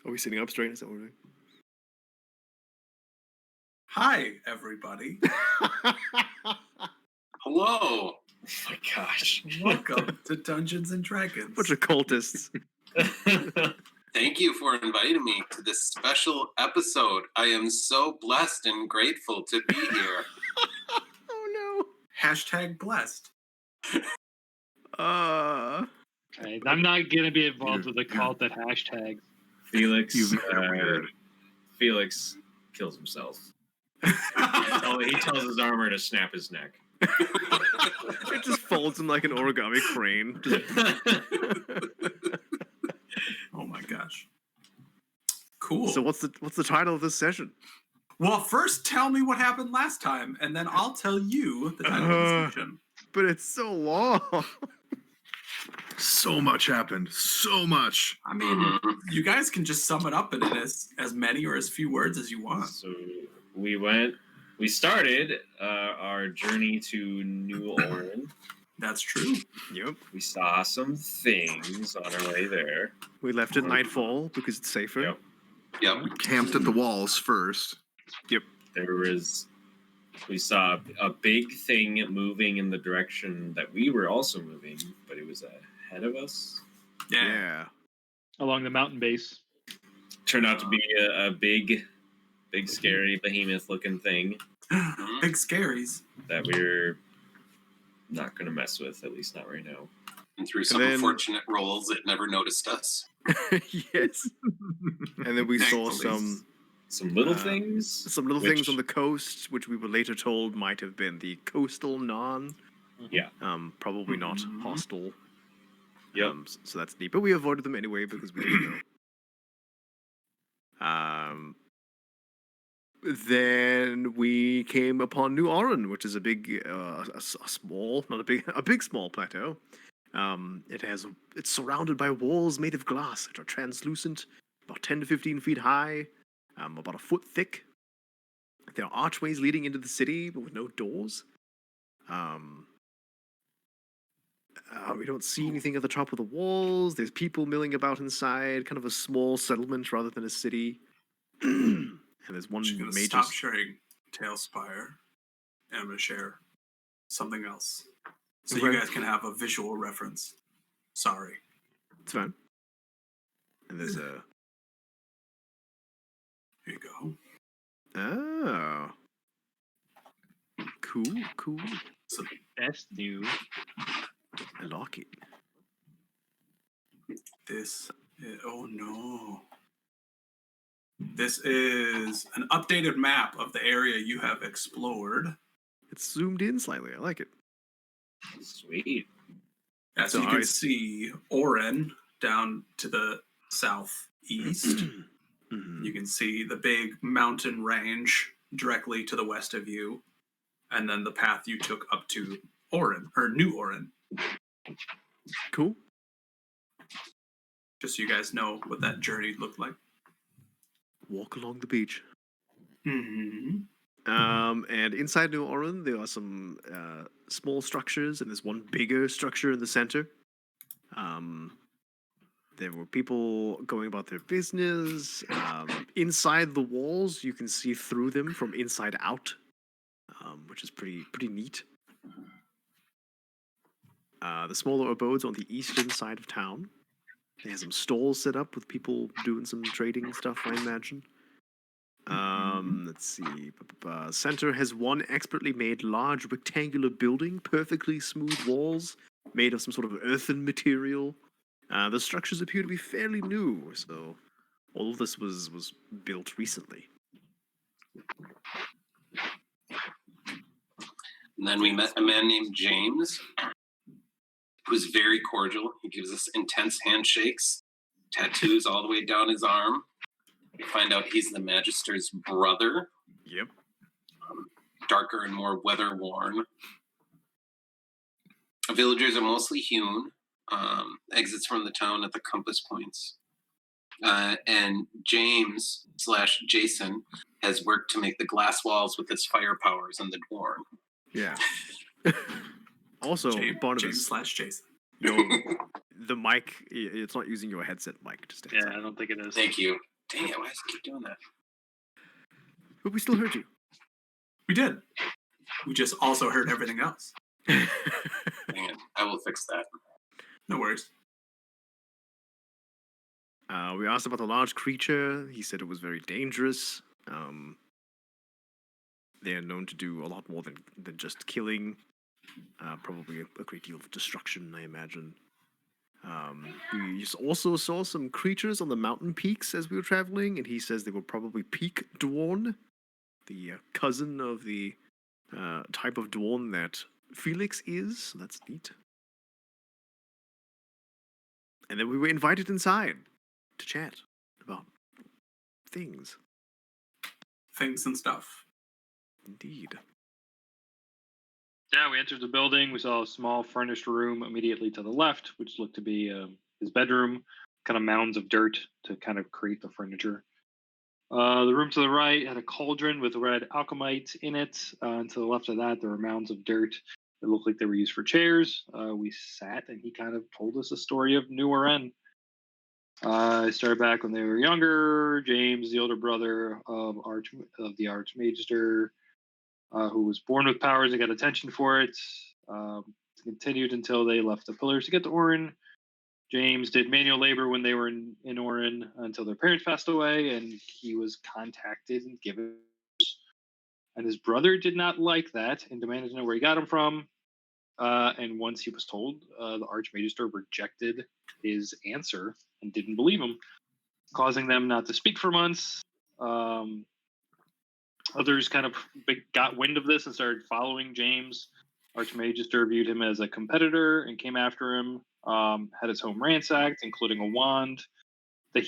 Are we sitting up straight? Is that what we're doing? Hi, everybody. Hello. Oh my gosh. Welcome to Dungeons and Dragons. Bunch of cultists. Thank you for inviting me to this special episode. I am so blessed and grateful to be here. Oh Hashtag blessed. no. Okay, I'm not going to be involved with the cult that hashtags. Felix. Weird. Felix kills himself. He tells his armor to snap his neck. It just folds him like an origami crane. Oh my gosh. Cool. So what's the title of this session? Well, first tell me what happened last time, and then I'll tell you the title of the session. But it's so long. So much happened. So much. I mean, you guys can just sum it up in as many or as few words as you want. So we started our journey to New Orleans. That's true. Yep. We saw some things on our way there. We left at nightfall because it's safer. Yep. Yep. Camped at the walls first. We saw a big thing moving in the direction that we were also moving, but it was ahead of us. Yeah. Along the mountain base. Turned out to be a big, scary, behemoth-looking thing Big scaries. that we're not going to mess with, at least not right now. And through some unfortunate rolls, it never noticed us. Yes. And then we saw Thankfully. Some little things. some little things on the coast, which we were later told might have been the coastal non. Yeah. Probably not hostile. Yep. So that's neat. But we avoided them anyway because we didn't know. Then we came upon New Orleans, which is a big, a big small plateau. It's surrounded by walls made of glass that are translucent, about 10 to 15 feet high, about a foot thick. There are archways leading into the city, but with no doors. We don't see anything at the top of the walls. There's people milling about inside, kind of a small settlement rather than a city. And there's one I'm going to major... stop sharing Tailspire, and I'm going to share something else. So you guys can have a visual reference. Sorry. It's fine. And there's a... Here you go. Oh. Cool. So That's new. I like it. this is, oh no. This is an updated map of the area you have explored. It's zoomed in slightly. I like it. Sweet. As So you can I- see, Oren down to the southeast. Mhm. You can see the big mountain range directly to the west of you, and then the path you took up to Oren, or New Oren. Cool. Just so you guys know what that journey looked like. Walk along the beach. Mm-hmm. And inside New Orleans, there are some small structures, and there's one bigger structure in the center. There were people going about their business. Inside the walls, you can see through them from inside out, which is pretty neat. The smaller abodes on the eastern side of town. They have some stalls set up with people doing some trading stuff, I imagine. Let's see. Center has one expertly made large rectangular building, perfectly smooth walls, made of some sort of earthen material. The structures appear to be fairly new, so all of this was built recently. And then we met a man named James, who's very cordial. He gives us intense handshakes, tattoos all the way down his arm. We find out he's the Magister's brother, Yep. darker and more weather-worn. Villagers are mostly hewn, exits from the town at the compass points. And James/Jason has worked to make the glass walls with his fire powers and the dwarf. Yeah. Also, Barnabas, James/Jason. the mic, it's not using your headset mic. Just Yeah, I don't think it is. Thank you. Dang it, why does it keep doing that? But we still heard you. We did. We just also heard everything else. Dang it, I will fix that. No worries. We asked about the large creature. He said it was very dangerous. They are known to do a lot more than just killing. Probably a great deal of destruction, I imagine. We also saw some creatures on the mountain peaks as we were traveling, and he says they were probably peak dwarn, the cousin of the type of dwarn that Felix is. So that's neat. And then we were invited inside to chat about things. Things and stuff. Indeed. Yeah, we entered the building. We saw a small furnished room immediately to the left, which looked to be his bedroom. Kind of mounds of dirt to kind of create the furniture. The room to the right had a cauldron with red alchemite in it. And to the left of that, there were mounds of dirt that looked like they were used for chairs. We sat, and he kind of told us a story of New Oren. I started back when they were younger. James, the older brother of the Archmagister, who was born with powers and got attention for it. Continued until they left the Pillars to get to Orin. James did manual labor when they were in Orin until their parents passed away, and he was contacted and given. And his brother did not like that and demanded to know where he got him from. And once he was told, the Archmagister rejected his answer and didn't believe him, causing them not to speak for months. Others kind of got wind of this and started following James. Archmagister viewed him as a competitor and came after him. Had his home ransacked, including a wand that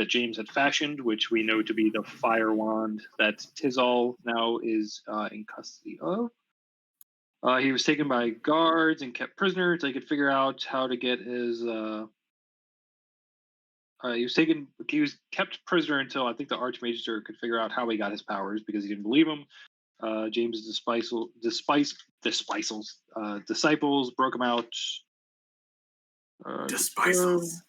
James had fashioned, which we know to be the fire wand that Tizal now is in custody of. He was taken by guards and kept prisoner until he could figure out how to get his. He was kept prisoner until I think the Archmagister could figure out how he got his powers because he didn't believe him. James's disciples broke him out. Dispisals.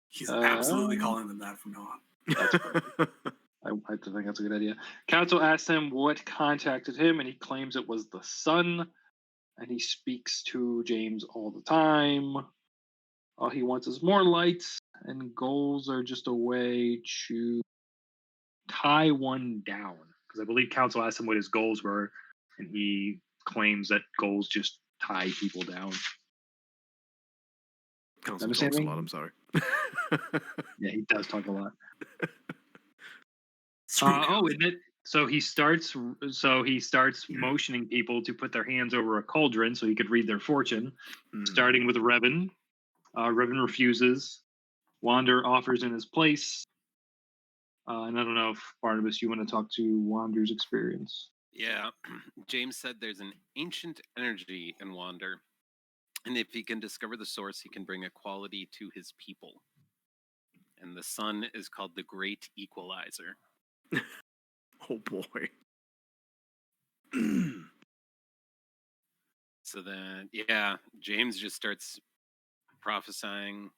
He's absolutely calling them that from now on. I think that's a good idea. Council asked him what contacted him, and he claims it was the sun. And he speaks to James all the time. All he wants is more light, and goals are just a way to tie one down. Because I believe Council asked him what his goals were, and he claims that goals just tie people down. Council talks a lot, I'm sorry. Yeah, he does talk a lot. Isn't it? So he starts motioning people to put their hands over a cauldron so he could read their fortune, starting with Revan. Revan refuses. Wander offers in his place. And I don't know if, Barnabas, you want to talk to Wander's experience. Yeah, James said there's an ancient energy in Wander. And if he can discover the source, he can bring equality to his people. And the sun is called the Great Equalizer. Oh boy. So then, yeah, James just starts prophesying.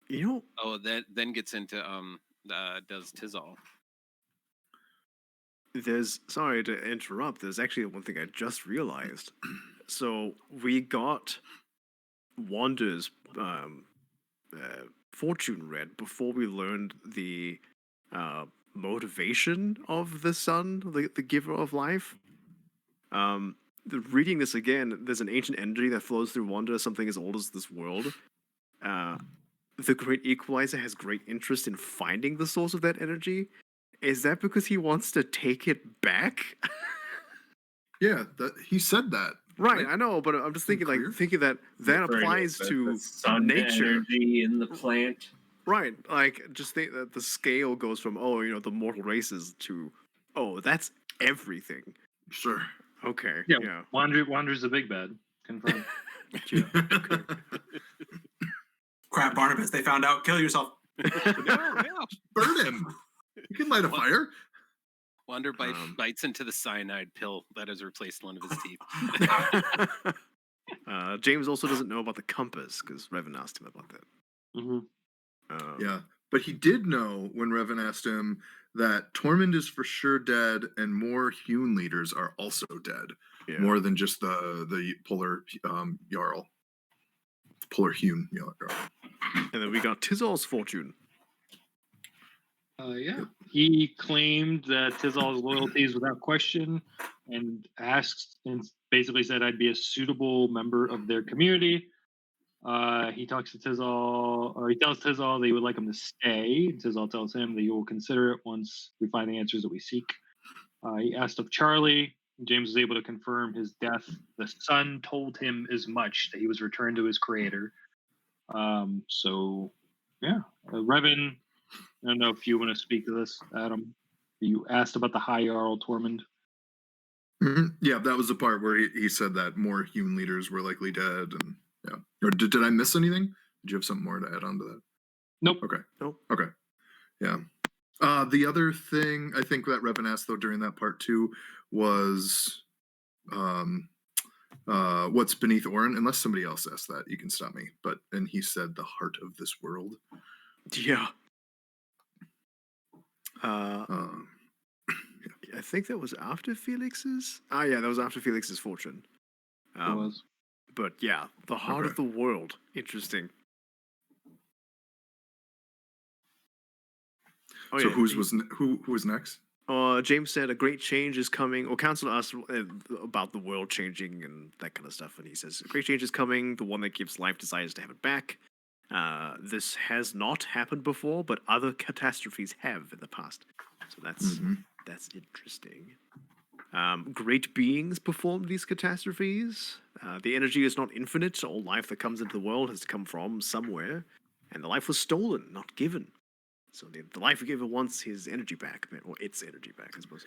Then gets into does Tizal. Sorry to interrupt. There's actually one thing I just realized. So we got Wander's fortune read before we learned the motivation of the sun, the giver of life. Reading this again, there's an ancient energy that flows through Wander, something as old as this world. The Great Equalizer has great interest in finding the source of that energy. Is that because he wants to take it back? Yeah, he said that. Right, I know, but I'm just thinking that applies to the sun nature. Energy in the plant. Right, just think that the scale goes from the mortal races to that's everything. Sure. Okay. Yeah. Wander's the big bad. Confirmed. Okay. Crap, Barnabas, they found out. Kill yourself. Burn him. You can light a fire. Wander bites into the cyanide pill that has replaced one of his teeth. James also doesn't know about the compass because Revan asked him about that. Mm-hmm. Yeah, but he did know when Revan asked him that Tormund is for sure dead, and more Hewn leaders are also dead. Yeah. More than just the Polar Jarl, Polar Hewn Jarl. And then we got Tizal's fortune. Yeah. He claimed that Tizal's loyalties without question, and asked and basically said I'd be a suitable member of their community. He talks to Tizal, or he tells Tizal that he would like him to stay. Tizal tells him that he will consider it once we find the answers that we seek. He asked of Charlie. James was able to confirm his death. The sun told him as much, that he was returned to his creator. So, yeah. Revan, I don't know if you want to speak to this, Adam. You asked about the High Jarl Tormund. Yeah, that was the part where he said that more Hewn leaders were likely dead, and yeah. Or did I miss anything? Did you have something more to add on to that? Nope. Okay. Nope. Okay. Yeah. The other thing I think that Revan asked though during that part too was what's beneath Orin? Unless somebody else asked that, you can stop me. And he said the heart of this world. Yeah. I think that was after Felix's. Yeah, that was after Felix's fortune. It was. But yeah, the heart of the world. Interesting. Oh, so yeah, who was next? James said a great change is coming. Or Council asked about the world changing and that kind of stuff, and he says a great change is coming. The one that gives life desires to have it back. This has not happened before, but other catastrophes have in the past. So that's interesting. Great beings performed these catastrophes. The energy is not infinite. All life that comes into the world has to come from somewhere, and the life was stolen, not given. So the life giver wants his energy back, or its energy back, I suppose.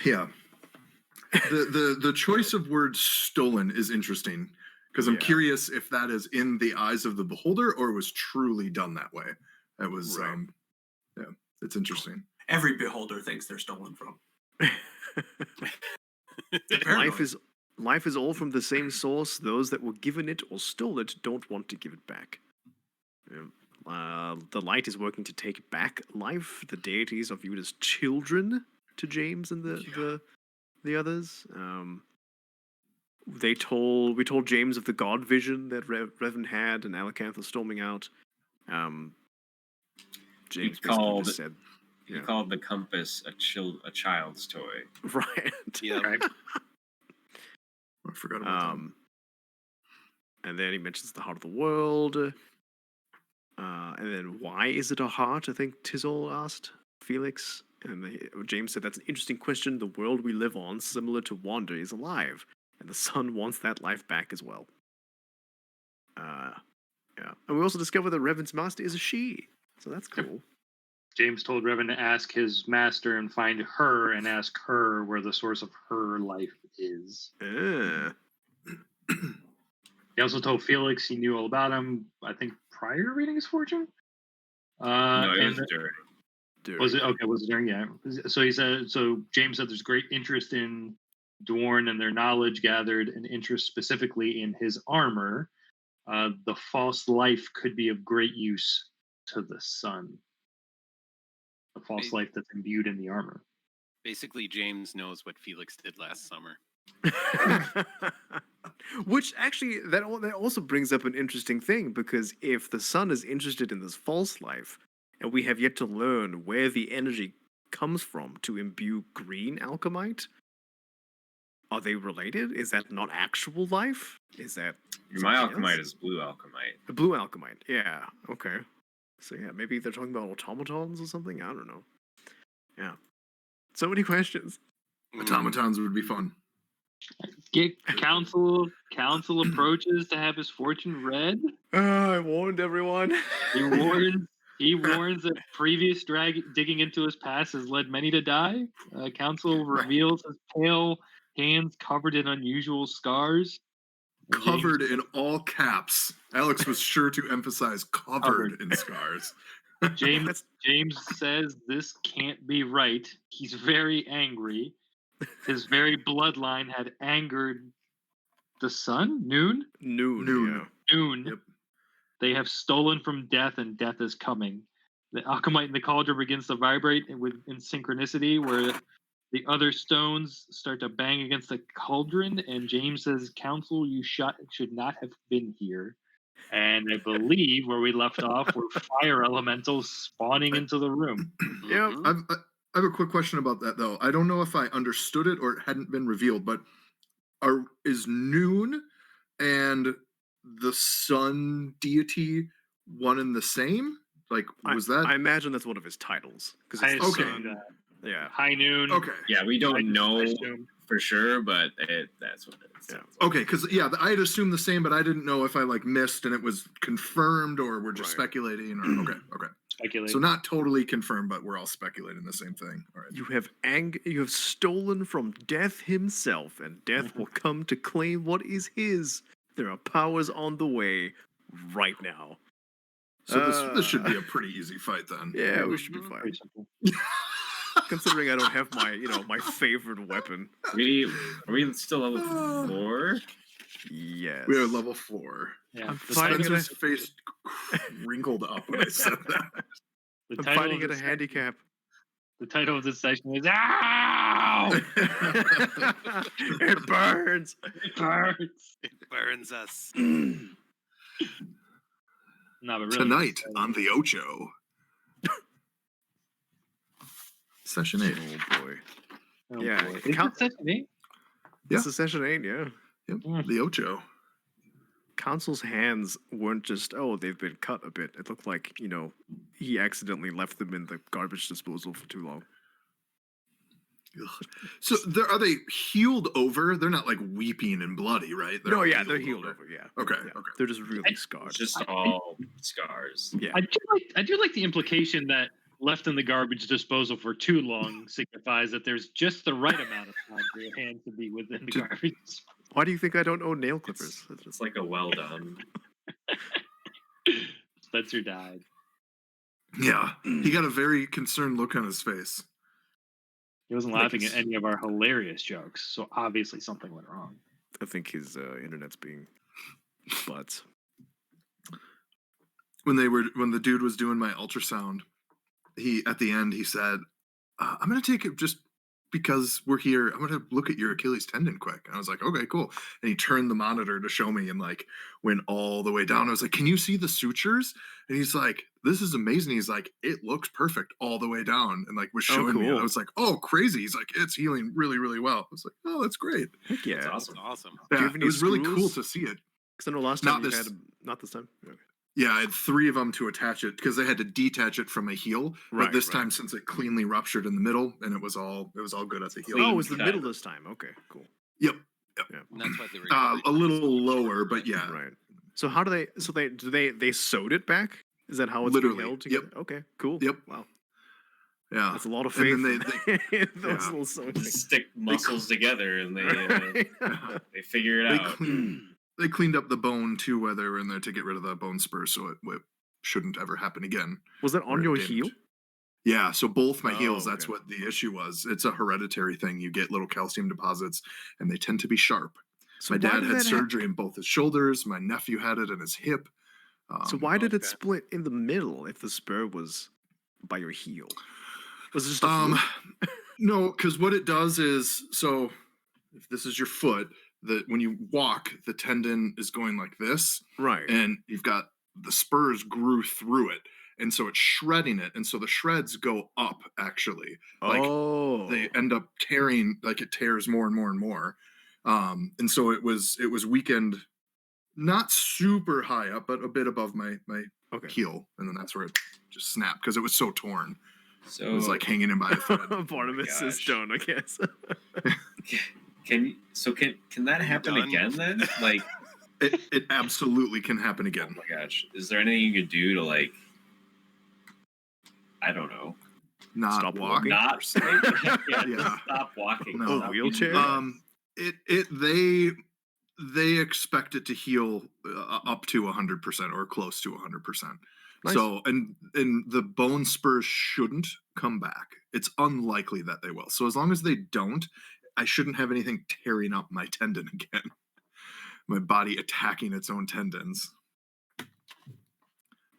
Yeah. The choice of words "stolen" is interesting because I'm curious if that is in the eyes of the beholder or was truly done that way. That was yeah, it's interesting. Every beholder thinks they're stolen from. Life is all from the same source. Those that were given it or stole it don't want to give it back. The light is working to take back life. The deities are viewed as children to James and the others. We told James of the God vision that Revan had, and Alacanth storming out. James basically just said, he called the compass a child's toy. Right. Yeah. Right. I forgot about that. And then he mentions the heart of the world. And then why is it a heart? I think Tizal asked Felix. And James said that's an interesting question. The world we live on, similar to Wander, is alive. And the sun wants that life back as well. Yeah. And we also discovered that Revan's master is a she. So that's cool. James told Revan to ask his master and find her and ask her where the source of her life is. He also told Felix he knew all about him, I think, prior to reading his fortune? No, it was during. Was it? Okay, was it during? Yeah. So he said, James said there's great interest in Dorne and their knowledge gathered, and interest specifically in his armor. The false life could be of great use to the sun. The false life that's imbued in the armor. Basically, James knows what Felix did last summer. Which actually, that also brings up an interesting thing, because if the sun is interested in this false life, and we have yet to learn where the energy comes from to imbue green alchemite, are they related? Is that not actual life? Is that my alchemite is blue alchemite? Blue alchemite, yeah. Okay. So yeah, maybe they're talking about automatons or something. I don't know. Yeah. So many questions. Automatons would be fun. Get council approaches to have his fortune read. I warned everyone. He warns that previous digging into his past has led many to die. Council reveals his pale hands covered in unusual scars. Covered in all caps. Alex was sure to emphasize covered in scars. James says this can't be right. He's very angry. His very bloodline had angered the sun? Noon. Yep. Noon. They have stolen from death, and death is coming. The alchemite in the cauldron begins to vibrate in synchronicity, where the other stones start to bang against the cauldron. And James says, "Council, you should not have been here." And I believe where we left off were fire elementals spawning into the room. Yeah. Mhm. I have a quick question about that though. I don't know if I understood it or it hadn't been revealed, but is Noon and the sun deity one and the same? Like, was that I imagine that's one of his titles. Because I it's the Okay. assume sun. that. Yeah. High noon. okay? Yeah, we I don't know assume. for sure, but that's what it Yeah. sounds like. Okay, because I had assumed the same, but I didn't know if I like missed and it was confirmed or we're just Right. speculating. Or okay. Speculate. So not totally confirmed, but we're all speculating the same thing. All right. You have stolen from Death himself, and Death will come to claim what is his. There are powers on the way right now. So this should be a pretty easy fight then. Yeah, we should be Mhm. fine. Very simple. Considering I don't have my favorite weapon. Are we still level 4? Yes. We are level 4. Yeah. I'm The fighting title, it. Spencer's face wrinkled up when I said that. the I'm title fighting of at a this- handicap. The title of this session is "Ow! It burns. It hurts." It burns us. No, but really, Tonight on the Ocho. Session 8. Oh boy. Oh, yeah, boy. it Is count- it session 8? Yeah. This is session 8, yeah. Yep, Mm. the Ocho. Council's hands weren't just, they've been cut a bit. It looked like, he accidentally left them in the garbage disposal for too long. Ugh. So are they healed over? They're not like weeping and bloody, right? No, yeah, they're healed over, yeah. Okay, Yeah. okay. They're just really scarred. It's just all scars. Yeah. I do like the implication that left in the garbage disposal for too long signifies that there's just the right amount of time for your hand to be within the garbage. Why do you think I don't own nail clippers? It's like a well done. Spencer died. Yeah, he got a very concerned look on his face. He wasn't Like laughing he's- at any of our hilarious jokes, so obviously something went wrong. I think his internet's being butts. When the dude was doing my ultrasound, at the end he said, "I'm gonna take it just because we're here. I'm gonna look at your Achilles tendon quick." And I was like, "Okay, cool." And he turned the monitor to show me and like went all the way down. I was like, "Can you see the sutures?" And he's like, "This is amazing." He's like, "It looks perfect all the way down," and like was Oh, showing me. And I cool. was like, "Oh, crazy!" He's like, "It's healing really, really well." I was like, "Oh, that's great." Heck yeah. That's That's awesome. awesome. you Yeah, have it any was really cool screws? to see it. Because I know last Not time you this- had not this time. Okay. Yeah, I had 3 of them to attach it because they had to detach it from a heel. Right, But this right. time, since it cleanly ruptured in the middle, and it was all good at the heel. Oh, it was the cut. middle this time. Okay, cool. Yep, And that's why they were a little lower, but yeah, Right. So how do they? So they sewed it back? Is that how it's being Literally, held yep. together? Okay, cool. Yep. Wow, yeah. that's a lot of faith. And then in those yeah. little sewing Just things. stick muscles together and they figure it They out. they cleaned up the bone too, where they were in there to get rid of the bone spurs, so it shouldn't ever happen again. Was that on Or your didn't. heel? Yeah, so both my Oh, heels, that's okay. what the issue was. It's a hereditary thing. You get little calcium deposits, and they tend to be sharp. So My why dad did had that surgery in both his shoulders. My nephew had it in his hip. So why did it okay. split in the middle if the spur was by your heel? Was it just a Um, fluke? no, because what it does is, so if this is your foot, when you walk, the tendon is going like this, Right. and you've got the spurs grew through it, and so it's shredding it, and so the shreds go up actually. Like oh. they end up tearing, like it tears more and more and more. And so it was weakened, not super high up, but a bit above my okay. heel, and then that's where it just snapped because it was so torn. So It was like hanging in by a thread. Barnabas is gosh. stone, I guess. can that happen Done. again then? Like, It absolutely can happen oh again. my gosh, is there anything you could do to like, I don't know, Not Stop walk. walking? not yeah, Yeah. just stop walking. No. Oh, Stop wheelchair? using They expect it to heal up to 100% or close to 100%. Nice. So and the bone spurs shouldn't come back. It's unlikely that they will. So as long as they don't, I shouldn't have anything tearing up my tendon again. My body attacking its own tendons.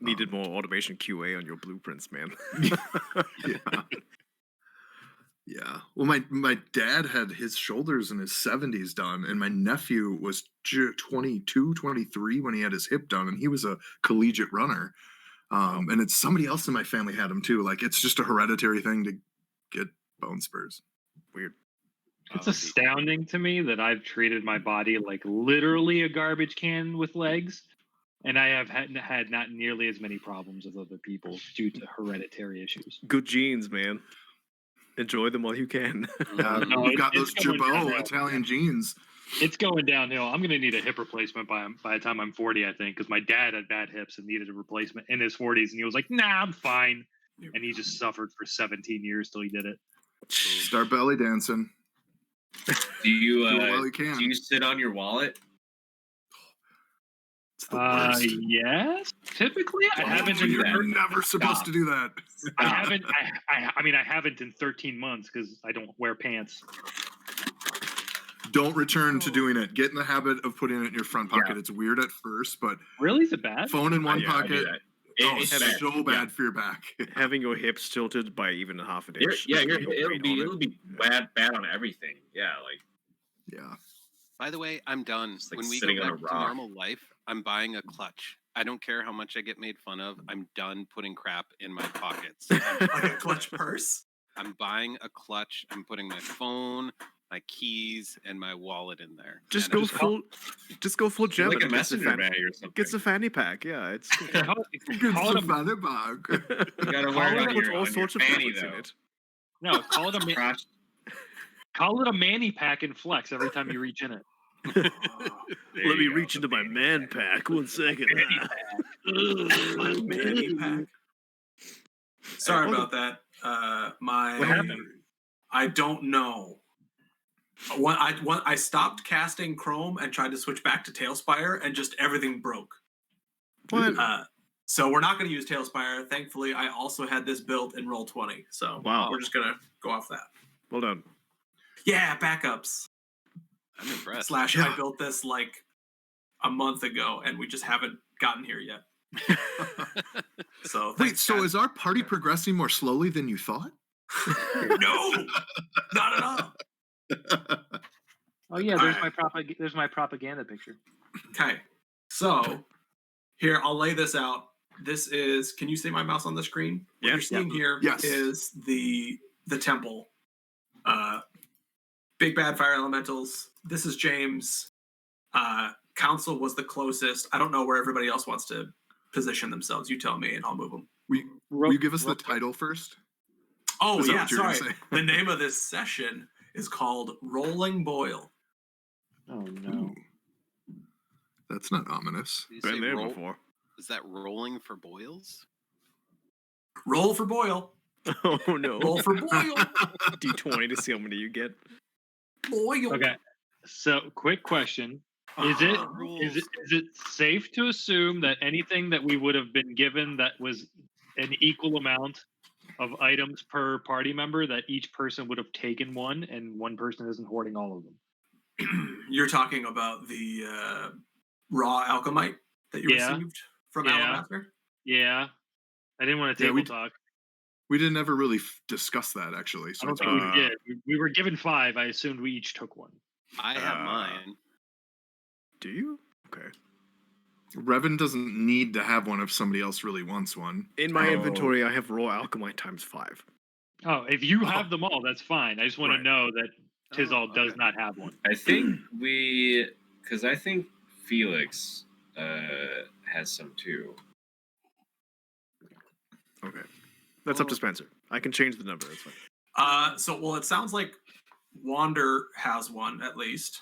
Needed more automation QA on your blueprints, man. Yeah. Yeah. Well, my dad had his shoulders in his 70s done, and my nephew was 22, 23 when he had his hip done, and he was a collegiate runner. And it's somebody else in my family had him too. Like, it's just a hereditary thing to get bone spurs. Weird. It's astounding to me that I've treated my body like literally a garbage can with legs, and I have had not nearly as many problems as other people due to hereditary issues. Good genes, man. Enjoy them while you can. No, We've got it's those going Jabot downhill. Italian genes. It's going downhill. I'm going to need a hip replacement by the time I'm 40, I think, because my dad had bad hips and needed a replacement in his 40s, and he was like, "Nah, I'm fine," and he just suffered for 17 years till he did it. Start belly dancing. Do you Do it while you can. do you sit on your wallet? It's the worst. Yes, typically I haven't. do that. You're never supposed to do that. I haven't. I mean, I haven't in 13 months because I don't wear pants. Don't return to doing it. Get in the habit of putting it in your front pocket. It's weird at first, but Really, is it bad? phone in one Yeah, I do pocket. that. Oh, It's it's bad. so bad for your back. Having your hips tilted by even a half an You're- inch. yeah, just you're, put your weight on it'll be bad on everything. Yeah, like Yeah. By the way, I'm done. It's like When we sitting go on a back to rock. normal life, I'm buying a clutch. I don't care how much I get made fun of. I'm done putting crap in my pockets. Like a clutch purse. I'm buying a clutch. I'm putting my phone, my keys, and my wallet in there. Just And go I'm full gem. like a and gets the messenger fan- bag or something. Gets a fanny pack. Yeah, it's Call It's it the a, fanny bag. You gotta wear it on Puts your, all on your sorts of fanny, fabrics in though. it. no, call it a Crotch- call it a manny pack and flex every time you reach in it. there Let me you go, reach the into my fanny man pack. pack. 1 second. My fanny pack. Sorry about that. My What happened? I don't know. I stopped casting Chrome and tried to switch back to Tailspire, and just everything broke. What? So we're not going to use Tailspire. Thankfully, I also had this built in Roll20, so Wow. we're just gonna go off that. Well done. Yeah, backups. I'm impressed. / I Yeah. built this like a month ago, and we just haven't gotten here yet. So Wait, thanks, so guys. is our party progressing more slowly than you thought? No, not at all. Oh yeah, Alright. there's my propaganda picture. Okay, so here I'll lay this out. This is. Can you see my mouse on the screen? What Yeah. you're seeing here Yes. is the temple. Big bad fire elementals. This is James. Council was the closest. I don't know where everybody else wants to position themselves. You tell me, and I'll move them. Will you give us the title first? Oh Is that yeah, what you were gonna sorry. say? The name of this session is called Rolling Boil. Oh no. Ooh. That's not ominous. Did you say Been there roll- before. Is that rolling for boils? Roll for boil. Oh no. Roll for boil. D20 to see how many you get. Boil. Okay. So, quick question: Is it Uh-huh. is it safe to assume that anything that we would have been given that was an equal amount of items per party member, that each person would have taken one, and one person isn't hoarding all of them? You're talking about the raw alchemite that you Yeah. received from Yeah. Alabaster? Yeah. I didn't want to Yeah, table we- talk. We didn't ever really discuss that actually. I So don't it's think probably- we did. We were given 5. I assumed we each took one. I have Uh, mine. Do you? Okay. Revan doesn't need to have one if somebody else really wants one. In my Oh. inventory, I have raw alchemite times 5. Oh, if you have them all, that's fine. I just want Right. to know that Tizal Oh, does okay. not have one. I think because I think Felix has some too. Okay. That's up to Spencer. I can change the number. That's fine. Well, it sounds like Wander has one at least,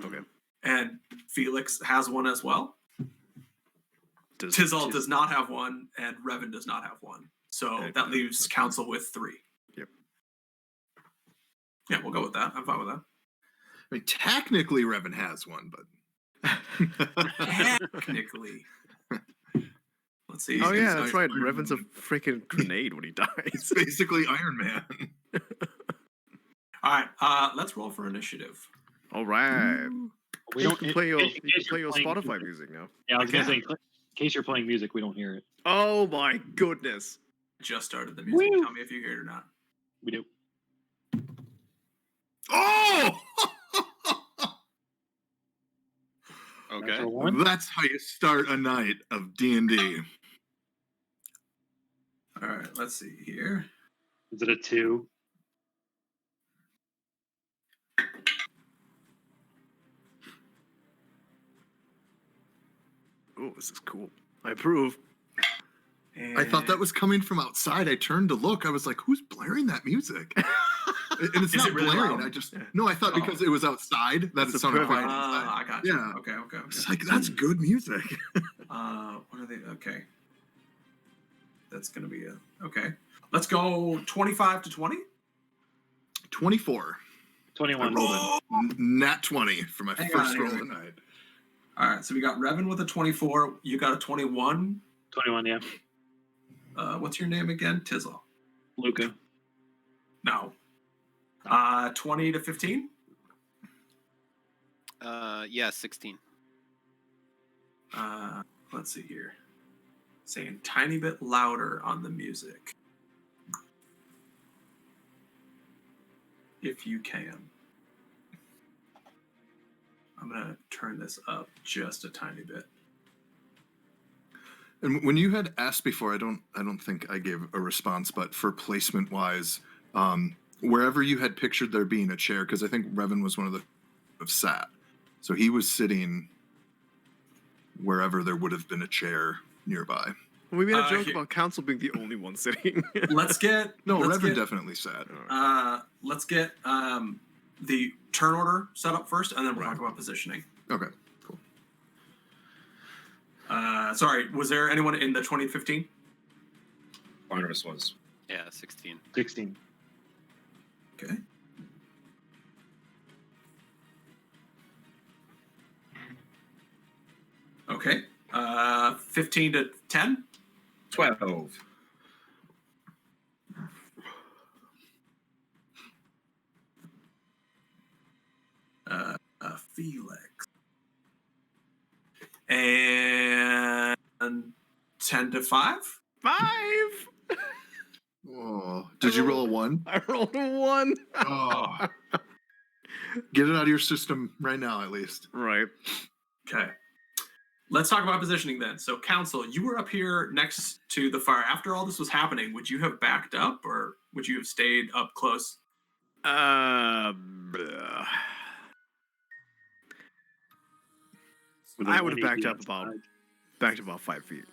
Okay. and Felix has one as well. Does Tizal does not have one, and Revan does not have one. So Okay, that leaves that's Council with 3. Yep. Yeah, we'll go with that. I'm fine with that. I mean, technically Revan has one, but Technically. Let's see. Oh He's yeah, that's right. Iron Revan's a Man. freaking grenade when he It's dies. basically Iron Man. All right, let's roll for initiative. All right. We You don't can play your in case you can play you're your playing- Spotify music now. Yeah, I was gonna Okay. say, case you're playing music, we don't hear it. Oh my goodness. Just started the music. Woo! Tell me if you hear it or not. We do. Oh! Okay. Natural one. That's how you start a night of D&D. All right, let's see here. Is it a 2? Oh, this is cool. I approve. I thought that was coming from outside. I turned to look. I was like, who's blaring that music? And it's Is not it really blaring. loud? I just no. I thought because it was outside that That's it a sounded perfect- fine inside. I got you. Yeah. Okay. It's like that's good music. What are they? Okay. That's gonna be a okay. Let's go 25 to 20. 24. 21. I rolled a nat 20 for my Hang first on, roll hang of the night. All right, so we got Revan with a 24. You got a 21. 21, yeah. What's your name again? Tizzle. Luca. No. 20 to 15. Yeah, 16. Let's see here. Saying tiny bit louder on the music. If you can. I'm gonna turn this up just a tiny bit. And when you had asked before, I don't think I gave a response, but for placement wise, wherever you had pictured there being a chair, because I think Revan was one of the sat, so he was sitting wherever there would have been a chair nearby. Well, we made a joke here- about council being the only one sitting. Let's get No, let's Revan get, definitely sat. let's get the turn order set up first, and then we'll Right. talk about positioning. Okay, cool. Sorry, was there anyone in the 2015? Barnabas was. Yeah, 16. 16. Okay. Okay. 15 to 10. 12. Felix. And 10 to 5. 5! Oh, did you roll a 1? I rolled a 1. Oh. Get it out of your system right now, at least. Right. Okay. Let's talk about positioning then. So, Council, you were up here next to the fire. After all this was happening, would you have backed up or would you have stayed up close? With I a would have 180 backed about 5 feet.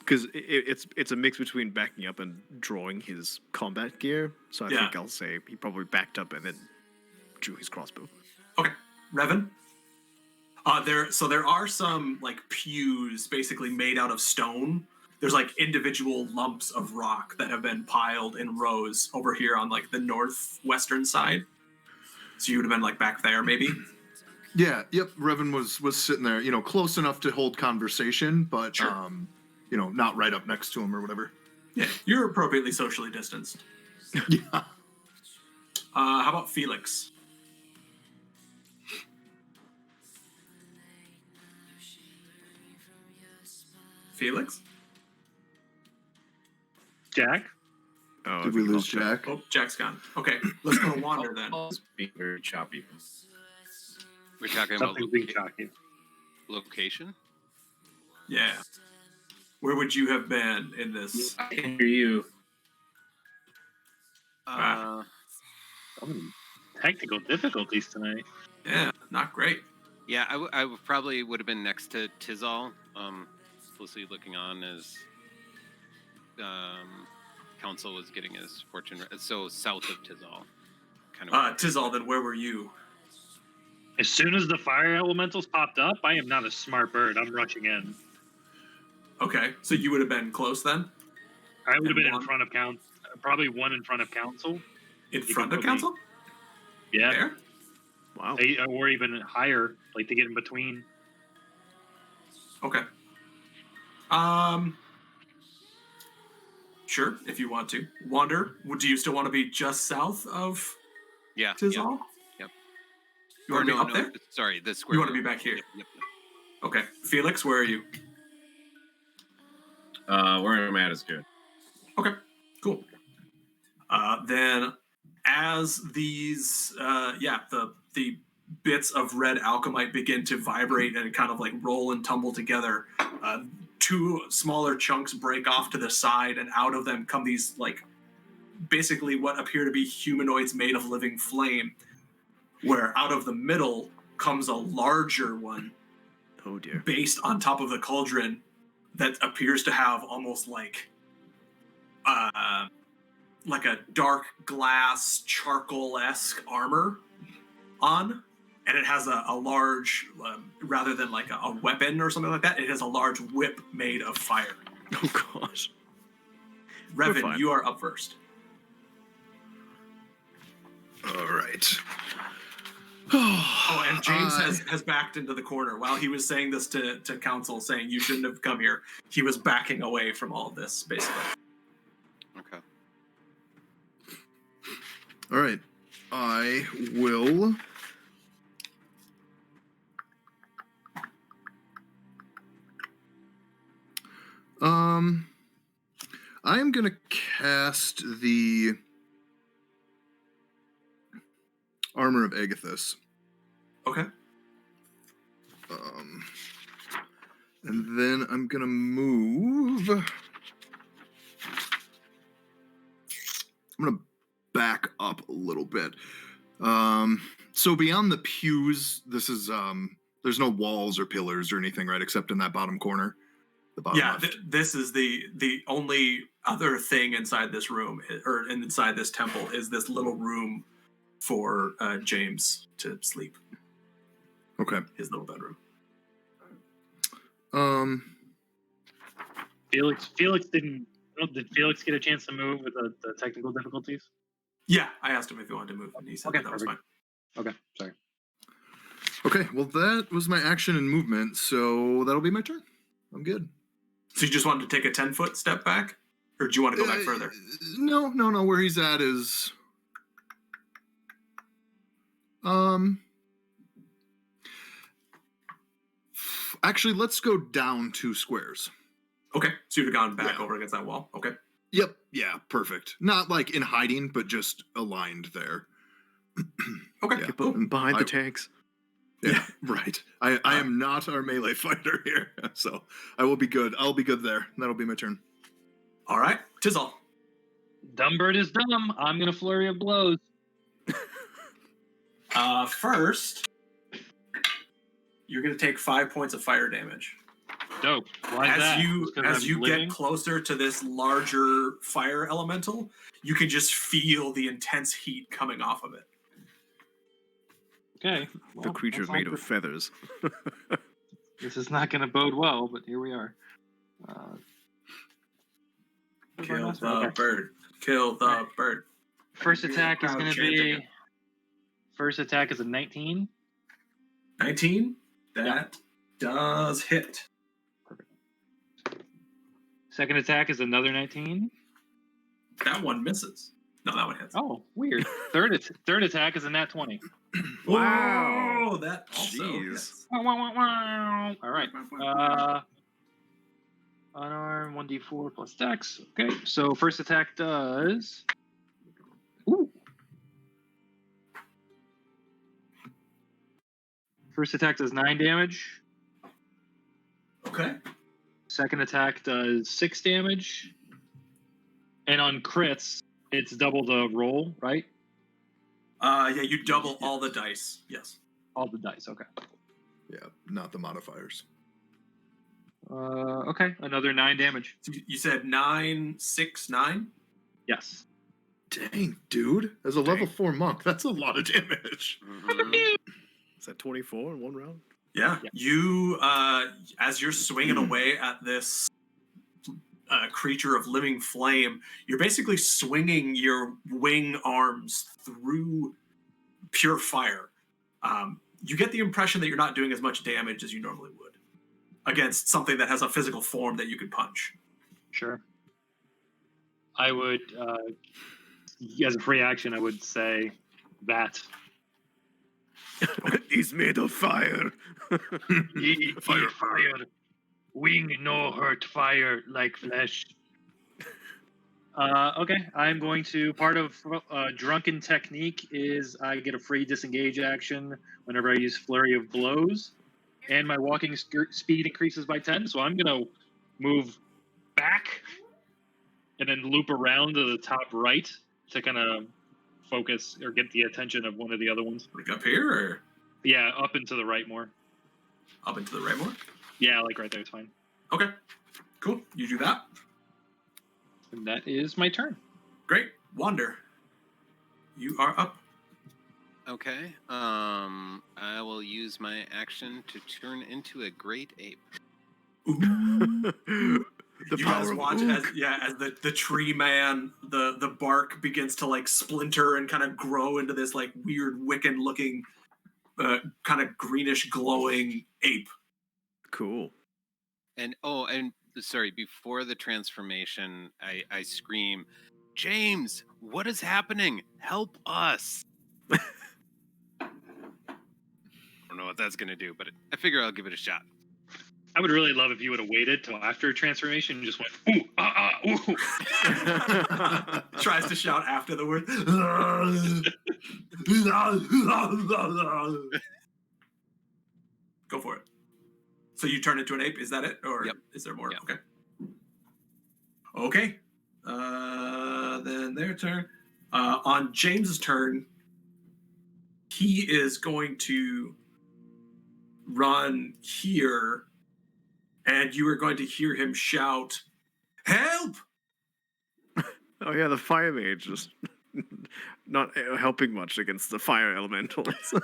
Because it's a mix between backing up and drawing his combat gear. So I Yeah. think I'll say he probably backed up and then drew his crossbow. Okay. Revan? There are some like pews basically made out of stone. There's like individual lumps of rock that have been piled in rows over here on like the northwestern side. So you would have been like back there maybe. Yeah, yep. Revan was sitting there, close enough to hold conversation, but Sure. not right up next to him or whatever. Yeah, you're appropriately socially distanced. Yeah. How about Felix? Felix? Jack? Oh, Did we lose Jack? Oh, Jack's gone. Okay, let's go to Wander then. Being very choppy. We're talking about Something being shocking. location. Yeah. Where would you have been in this? I can hear you. Some technical difficulties tonight. Yeah, not great. Yeah, I probably would have been next to Tizal, closely looking on as Council was getting his fortune. So south of Tizal, kind of. Tizal, then where were you? As soon as the fire elementals popped up, I am not a smart bird. I'm rushing in. Okay, so you would have been close then? I would have been And in front of council. Probably one in front of council. In You front can of put me- Council? Yeah. There? Wow. Or even higher, like to get in between. Okay. Sure, if you want to. Wander, do you still want to be just south of Yeah. Tizal? Yep. You want to be up there? Sorry, the square. You want to be back here? Yep. Okay. Felix, where are you? Where I'm at is good. Okay, cool. Then, as these, the bits of red alchemite begin to vibrate and kind of like roll and tumble together, two smaller chunks break off to the side, and out of them come these like basically what appear to be humanoids made of living flame. Where out of the middle comes a larger one. Oh dear. Based on top of the cauldron that appears to have almost like a dark glass charcoal-esque armor on, and it has a large, rather than like a weapon or something like that, it has a large whip made of fire. Oh gosh. Revan, you are up first. All right. Oh, and James has backed into the corner. While he was saying this to council, saying you shouldn't have come here, he was backing away from all of this, basically. Okay. All right. I will. I am gonna cast the Armor of Agathis. Okay. And then I'm gonna move. I'm gonna back up a little bit. So beyond the pews, this is there's no walls or pillars or anything, right? Except in that bottom corner. The bottom left. This is the only other thing inside this room, or inside this temple, is this little room for James to sleep. Okay. His little bedroom. Felix didn't. Did Felix get a chance to move with the technical difficulties? Yeah, I asked him if he wanted to move, and he said that was fine. Okay, sorry. Okay, well that was my action and movement, so that'll be my turn. I'm good. So you just wanted to take a 10-foot step back, or do you want to go back further? No. Where he's at is actually, let's go down 2 squares. Okay, so you'd have gone back over against that wall. Okay. Yep. Yeah. Perfect. Not like in hiding, but just aligned there. Okay. Yeah. Cool. Behind the tanks. Yeah. Right. I am not our melee fighter here, so I will be good. I'll be good there. That'll be my turn. All right, Tizzle. Dumb bird is dumb. I'm gonna flurry of blows. First, you're gonna take 5 points of fire damage. Dope. Why is that? As you get closer to this larger fire elemental, you can just feel the intense heat coming off of it. Okay. The creature is made of feathers. This is not going to bode well, but here we are. Kill the bird. Kill the bird. First attack is going to be. First attack is a 19. 19? That does hit. Perfect. Second attack is another 19. That one misses. No, that one hits. Oh, weird. Third attack is a nat 20. Wow. That also Jeez. hits. Wow. All right. Unarmed 1d4 plus dex. Okay, so first attack does. Ooh. First attack does 9 damage. Okay. Second attack does 6 damage. And on crits, it's double the roll, right? Yeah, you double all the dice. Yes. All the dice, okay. Yeah, not the modifiers. Okay, another 9 damage. So you said 9, 6, 9? Yes. Dang, dude. As a level 4 monk, that's a lot of damage. Mhm. Is that 24 in one round? Yeah. You, as you're swinging away at this creature of living flame, you're basically swinging your wing arms through pure fire. You get the impression that you're not doing as much damage as you normally would against something that has a physical form that you could punch. Sure. I would, as a free action, I would say that. He's made of fire. Fire. Wing no hurt, fire like flesh. Okay, I'm going to. Part of drunken technique is I get a free disengage action whenever I use flurry of blows, and my walking speed increases by 10. So I'm gonna move back and then loop around to the top right to kind of focus or get the attention of one of the other ones. Like up here or Yeah, up and to the right more. up into the right more? Yeah, like right there, it's fine. Okay, cool. You do that. And that is my turn. Great. Wander, you are up. Okay. I will use my action to turn into a great ape. Ooh. The You power guys of watch Ook. as the tree man, the bark begins to like splinter and kind of grow into this like weird Wiccan looking kind of greenish glowing ape. Cool. And sorry, before the transformation, I scream, James, what is happening? Help us. I don't know what that's gonna do, but I figure I'll give it a shot. I would really love if you would have waited till after transformation and just went, ooh, ooh. Tries to shout after the word. Go for it. So you turn into an ape, is that it? Or Yep. is there more? Yep. Okay. Okay. Then their turn. On James's turn, he is going to run here, and you are going to hear him shout, "Help!" Oh yeah, the fire mage just not helping much against the fire elementals.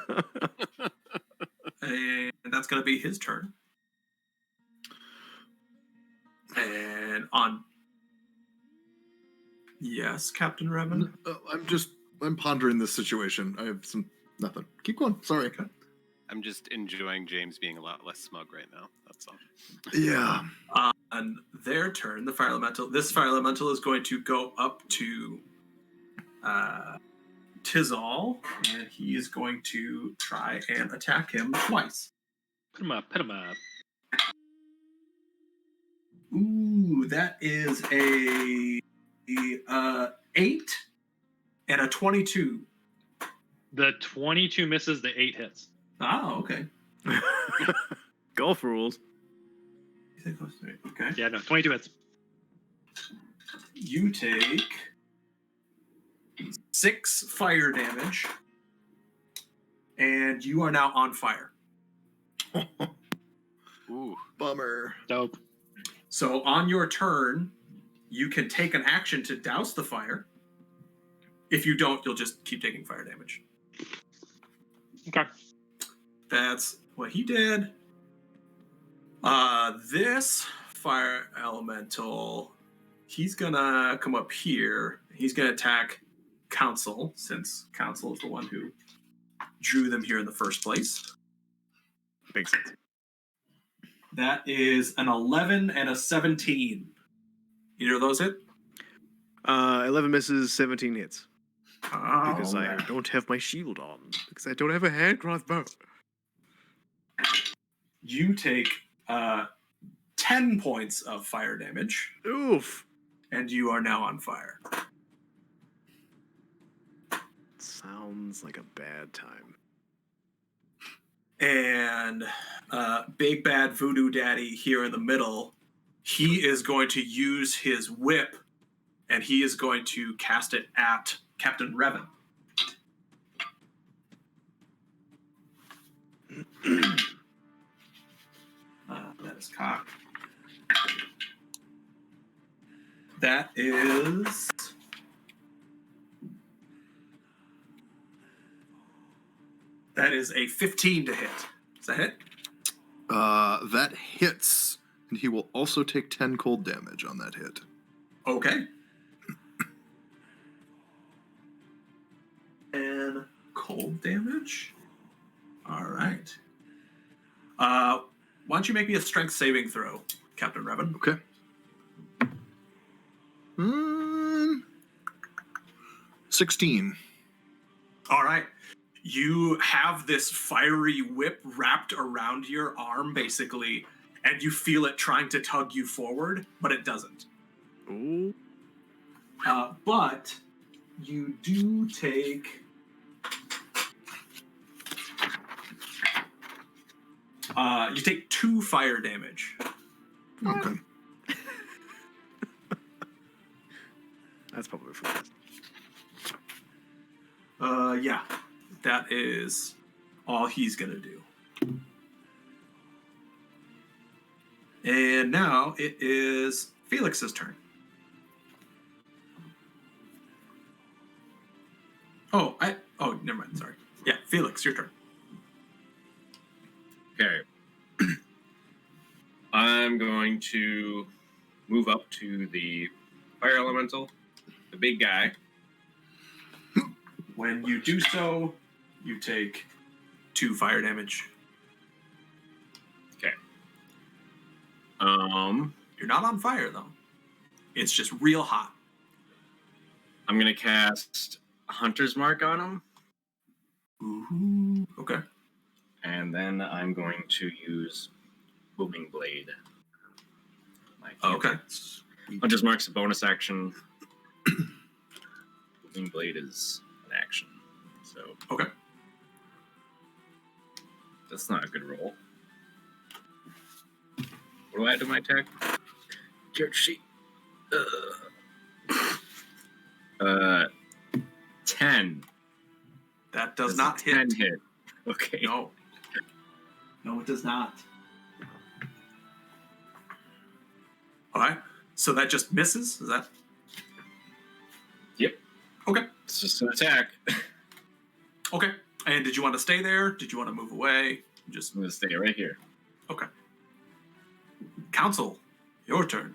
And that's going to be his turn. And on... Yes, Captain Revan? I'm pondering this situation. I have nothing. Keep going. Sorry. Okay. I'm just enjoying James being a lot less smug right now. That's all. Yeah. On their turn, the fire elemental. This fire elemental is going to go up to Tizal, and he is going to try and attack him twice. Put him up. Ooh, that is a 8 and a 22. The 22 misses, the 8 hits. Oh, okay. Golf rules. Okay. Yeah, no, 22 hits. You take 6 fire damage, and you are now on fire. Ooh. Bummer. Dope. So on your turn, you can take an action to douse the fire. If you don't, you'll just keep taking fire damage. Okay. That's what he did. This fire elemental, he's gonna come up here. He's gonna attack Council, since Council is the one who drew them here in the first place. Makes sense. That is an 11 and a 17. Either of those hit? 11 misses, 17 hits. Because I Alright. don't have my shield on. Because I don't have a hand crossbow. You take 10 points of fire damage, Oof. and you are now on fire. Sounds like a bad time. And Big Bad Voodoo Daddy here in the middle, he is going to use his whip, and he is going to cast it at Captain Revan. That is cocked. That is... That is a 15 to hit. Does that hit? That hits, and he will also take 10 cold damage on that hit. Okay. And cold damage. All right. Why don't you make me a strength saving throw, Captain Revan? Okay. 16. All right. You have this fiery whip wrapped around your arm, basically, and you feel it trying to tug you forward, but it doesn't. Ooh. But you do take... you take 2 fire damage. Okay. That's probably for this. Yeah. That is all he's gonna do. And now it is Felix's turn. Oh, never mind. Sorry. Yeah, Felix, your turn. Okay. I'm going to move up to the fire elemental, the big guy. When you do so, you take 2 fire damage. Okay. You're not on fire though. It's just real hot. I'm gonna cast Hunter's Mark on him, Ooh. Okay. and then I'm going to use Booming Blade. My Okay. cantrips. Hunter's Mark's a bonus action. Booming Blade is an action. So Okay. that's not a good roll. What do I add to my attack? Character sheet. 10. That does That's not a hit. 10 hit. Okay. No. No, it does not. Alright. So that just misses? Is that... Yep. Okay. It's just an attack. Okay. And did you want to stay there? Did you want to move away? Just I'm gonna stay right here. okay. Council, your turn.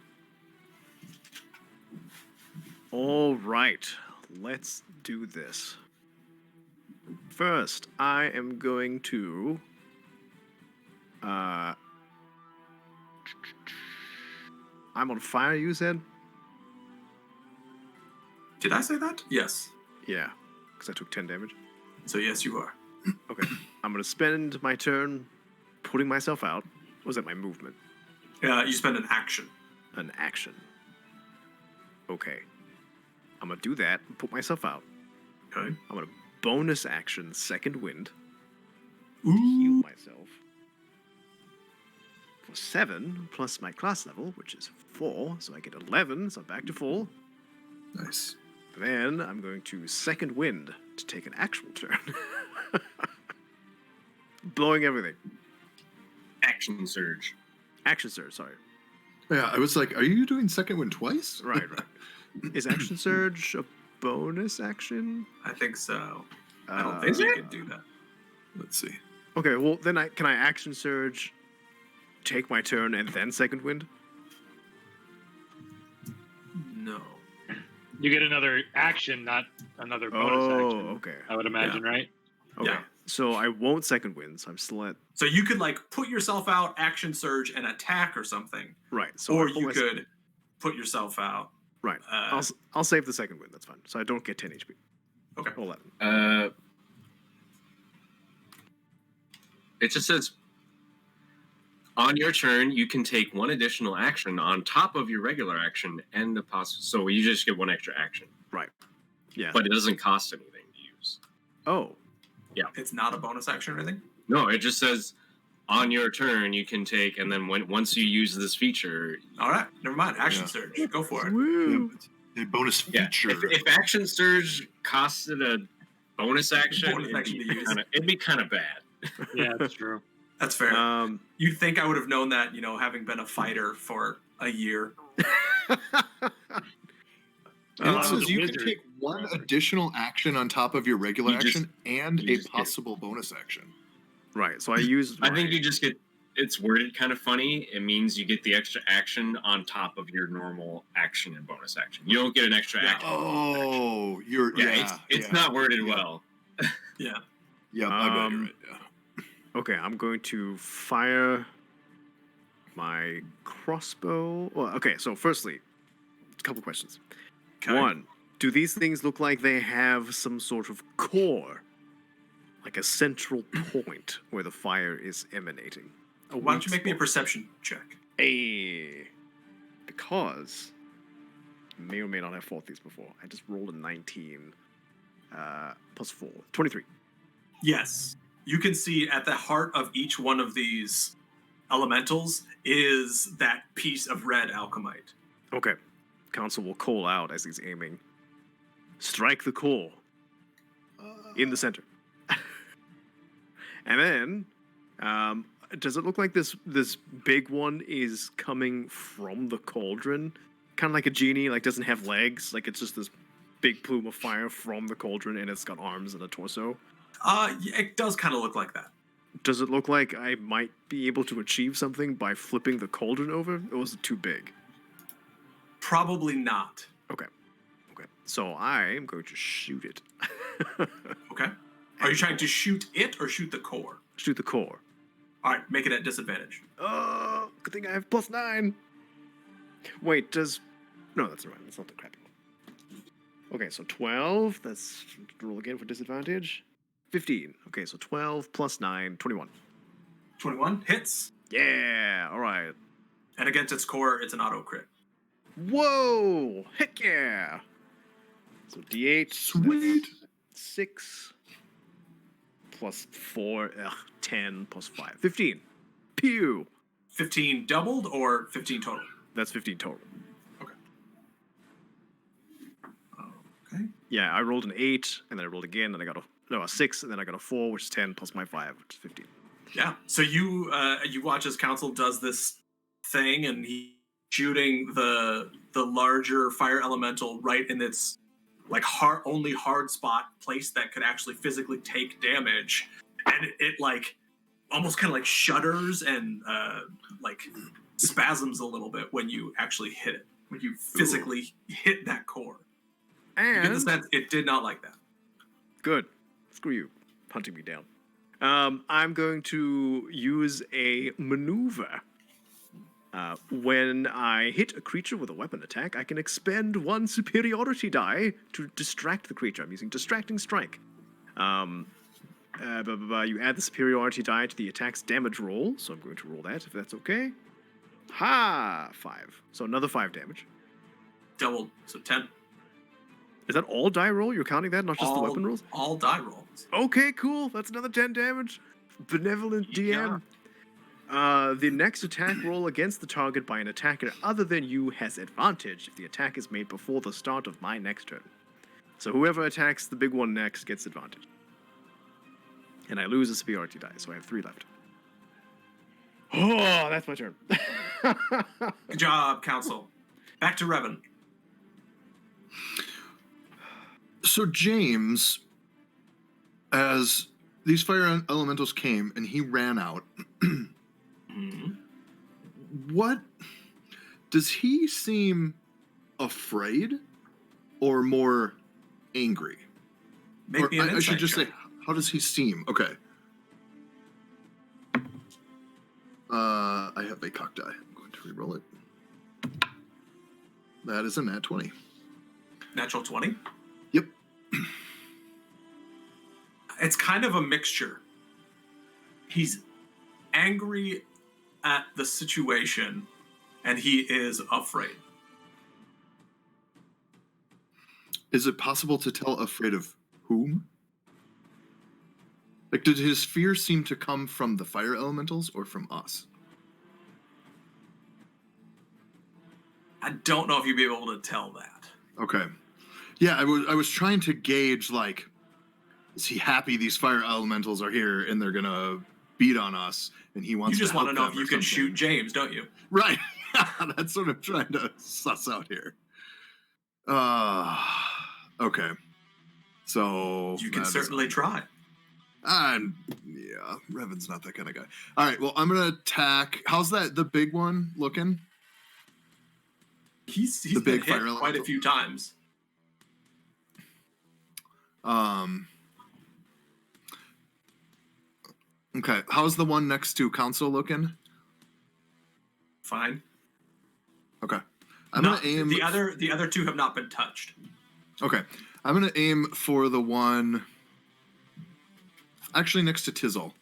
All right, let's do this. First, I am going to... I'm on fire, you said? Did I say that? Yes. Yeah, because I took 10 damage. So yes, you are. Okay, I'm going to spend my turn putting myself out. Or was that my movement? You spend an action. An action. Okay. I'm going to do that and put myself out. Okay. I'm going to bonus action Second Wind. Ooh. Heal myself. For 7 plus my class level, which is 4, so I get 11, so I'm back to full. Nice. Then I'm going to Second Wind to take an actual turn. Blowing everything. Action Surge. Action Surge, sorry. Yeah, I was like, are you doing second wind twice? Right. Is Action Surge a bonus action? I think so. I don't Is think you it? can do that. Let's see. Okay, well, then can I Action Surge, take my turn, and then Second Wind? No. You get another action, not another bonus action. Okay. I would imagine, right? Okay. Yeah. So I won't Second Wind, so I'm still at... So you could like put yourself out, action surge, and attack or something, Right. So or I put you myself- could put yourself out. Right. I'll save the Second Wind, that's fine. So I don't get 10 HP. Okay. 11. It just says on your turn, you can take 1 additional action on top of your regular action and the possible. So you just get 1 extra action, Right. Yeah. but it doesn't cost anything to use. Oh. It's not a bonus action or anything. No, it just says on your turn you can take, and then once you use this feature, All right. Never mind. Action Yeah. surge. Go for it. Woo. A bonus yeah. feature. If Action Surge costed a bonus action, Bonus action to use. it'd be kind of bad. Yeah, that's true. That's fair. Um, You'd think I would have known that, having been a fighter for a year. And it Oh, says the you wizard. can take 1 additional action on top of your regular You just- action and you a just get- possible bonus action. right. So I use... I think you just get. It's worded kind of funny. It means you get the extra action on top of your normal action and bonus action. You don't get an extra Yeah. action. Oh, you're It's not worded well. Yeah. Yeah, I bet you're Um, right. Yeah. Okay, I'm going to fire my crossbow. Well, okay, so firstly, a couple questions. Okay. 1, do these things look like they have some sort of core? Like a central point where the fire is emanating? Why don't you make me a perception check? Because I may or may not have fought these before. I just rolled a 19 plus 4. 23. Yes. You can see at the heart of each one of these elementals is that piece of red alchemite. Okay. Council will call out as he's aiming. Strike the core. In the center. And then, does it look like this big one is coming from the cauldron? Kind of like a genie, like doesn't have legs. Like it's just this big plume of fire from the cauldron and it's got arms and a torso. It does kind of look like that. Does it look like I might be able to achieve something by flipping the cauldron over? Or was it too big? Probably not. Okay. So I am going to shoot it. Okay. Are you trying to shoot it or shoot the core? Shoot the core. All right, make it at disadvantage. Oh, good thing I have +9. Wait, no, that's not right. That's not the crappy one. Okay, so 12. That's roll again for disadvantage. 15. Okay, so 12 plus 9, 21. 21 hits. Yeah, all right. And against its core, it's an auto crit. Whoa! Heck yeah! So D8. Sweet. 6 plus 4, 10 plus 5. 15. Pew! 15 doubled or 15 total? That's 15 total. Okay. Yeah, I rolled an 8, and then I rolled again, and I got a 6, and then I got a 4, which is 10 plus my 5, which is 15. Yeah. So you watch as Council does this thing, and he shooting the larger fire elemental right in its like only hard spot place that could actually physically take damage, and it like almost kind of like shudders and like spasms a little bit when you actually hit it, when you physically hit that core. You get the And sense it did not like that. good. Screw you, hunting me down. I'm going to use a maneuver. When I hit a creature with a weapon attack, I can expend 1 superiority die to distract the creature. I'm using Distracting Strike. You add the superiority die to the attack's damage roll, so I'm going to roll that if that's okay. 5. So another 5 damage. Doubled, so 10. Is that all die roll? You're counting that, not just the weapon rolls? All die rolls. Okay, cool. That's another 10 damage. Benevolent DM. The next attack roll against the target by an attacker other than you has advantage if the attack is made before the start of my next turn. So whoever attacks the big one next gets advantage. And I lose a superiority die, so I have 3 left. Oh, that's my turn. Good job, Council. Back to Revan. So James, as these fire elementals came and he ran out, what does he seem afraid or more angry? Make me an I should insight just check. say, how does he seem? Okay. I have a cock die. I'm going to re-roll it. That is a nat 20. Natural 20? Yep. It's kind of a mixture. He's angry at the situation, and he is afraid. Is it possible to tell afraid of whom? Like, did his fear seem to come from the fire elementals or from us? I don't know if you'd be able to tell that. Okay. Yeah, I was trying to gauge, like, is he happy these fire elementals are here and they're gonna beat on us and he wants You just to want to know help if them you or can something. shoot James, don't you? Right. That's what I'm trying to suss out here. Okay. So You can that is certainly try. yeah, Revan's not that kind of guy. All right, well, I'm gonna attack. How's the big one looking? He's The been big hit fire quite a elemental. few times. Okay, how's the one next to Council looking? Fine. Okay, I'm gonna aim. The other two have not been touched. Okay, I'm gonna aim for the one actually next to Tizzle.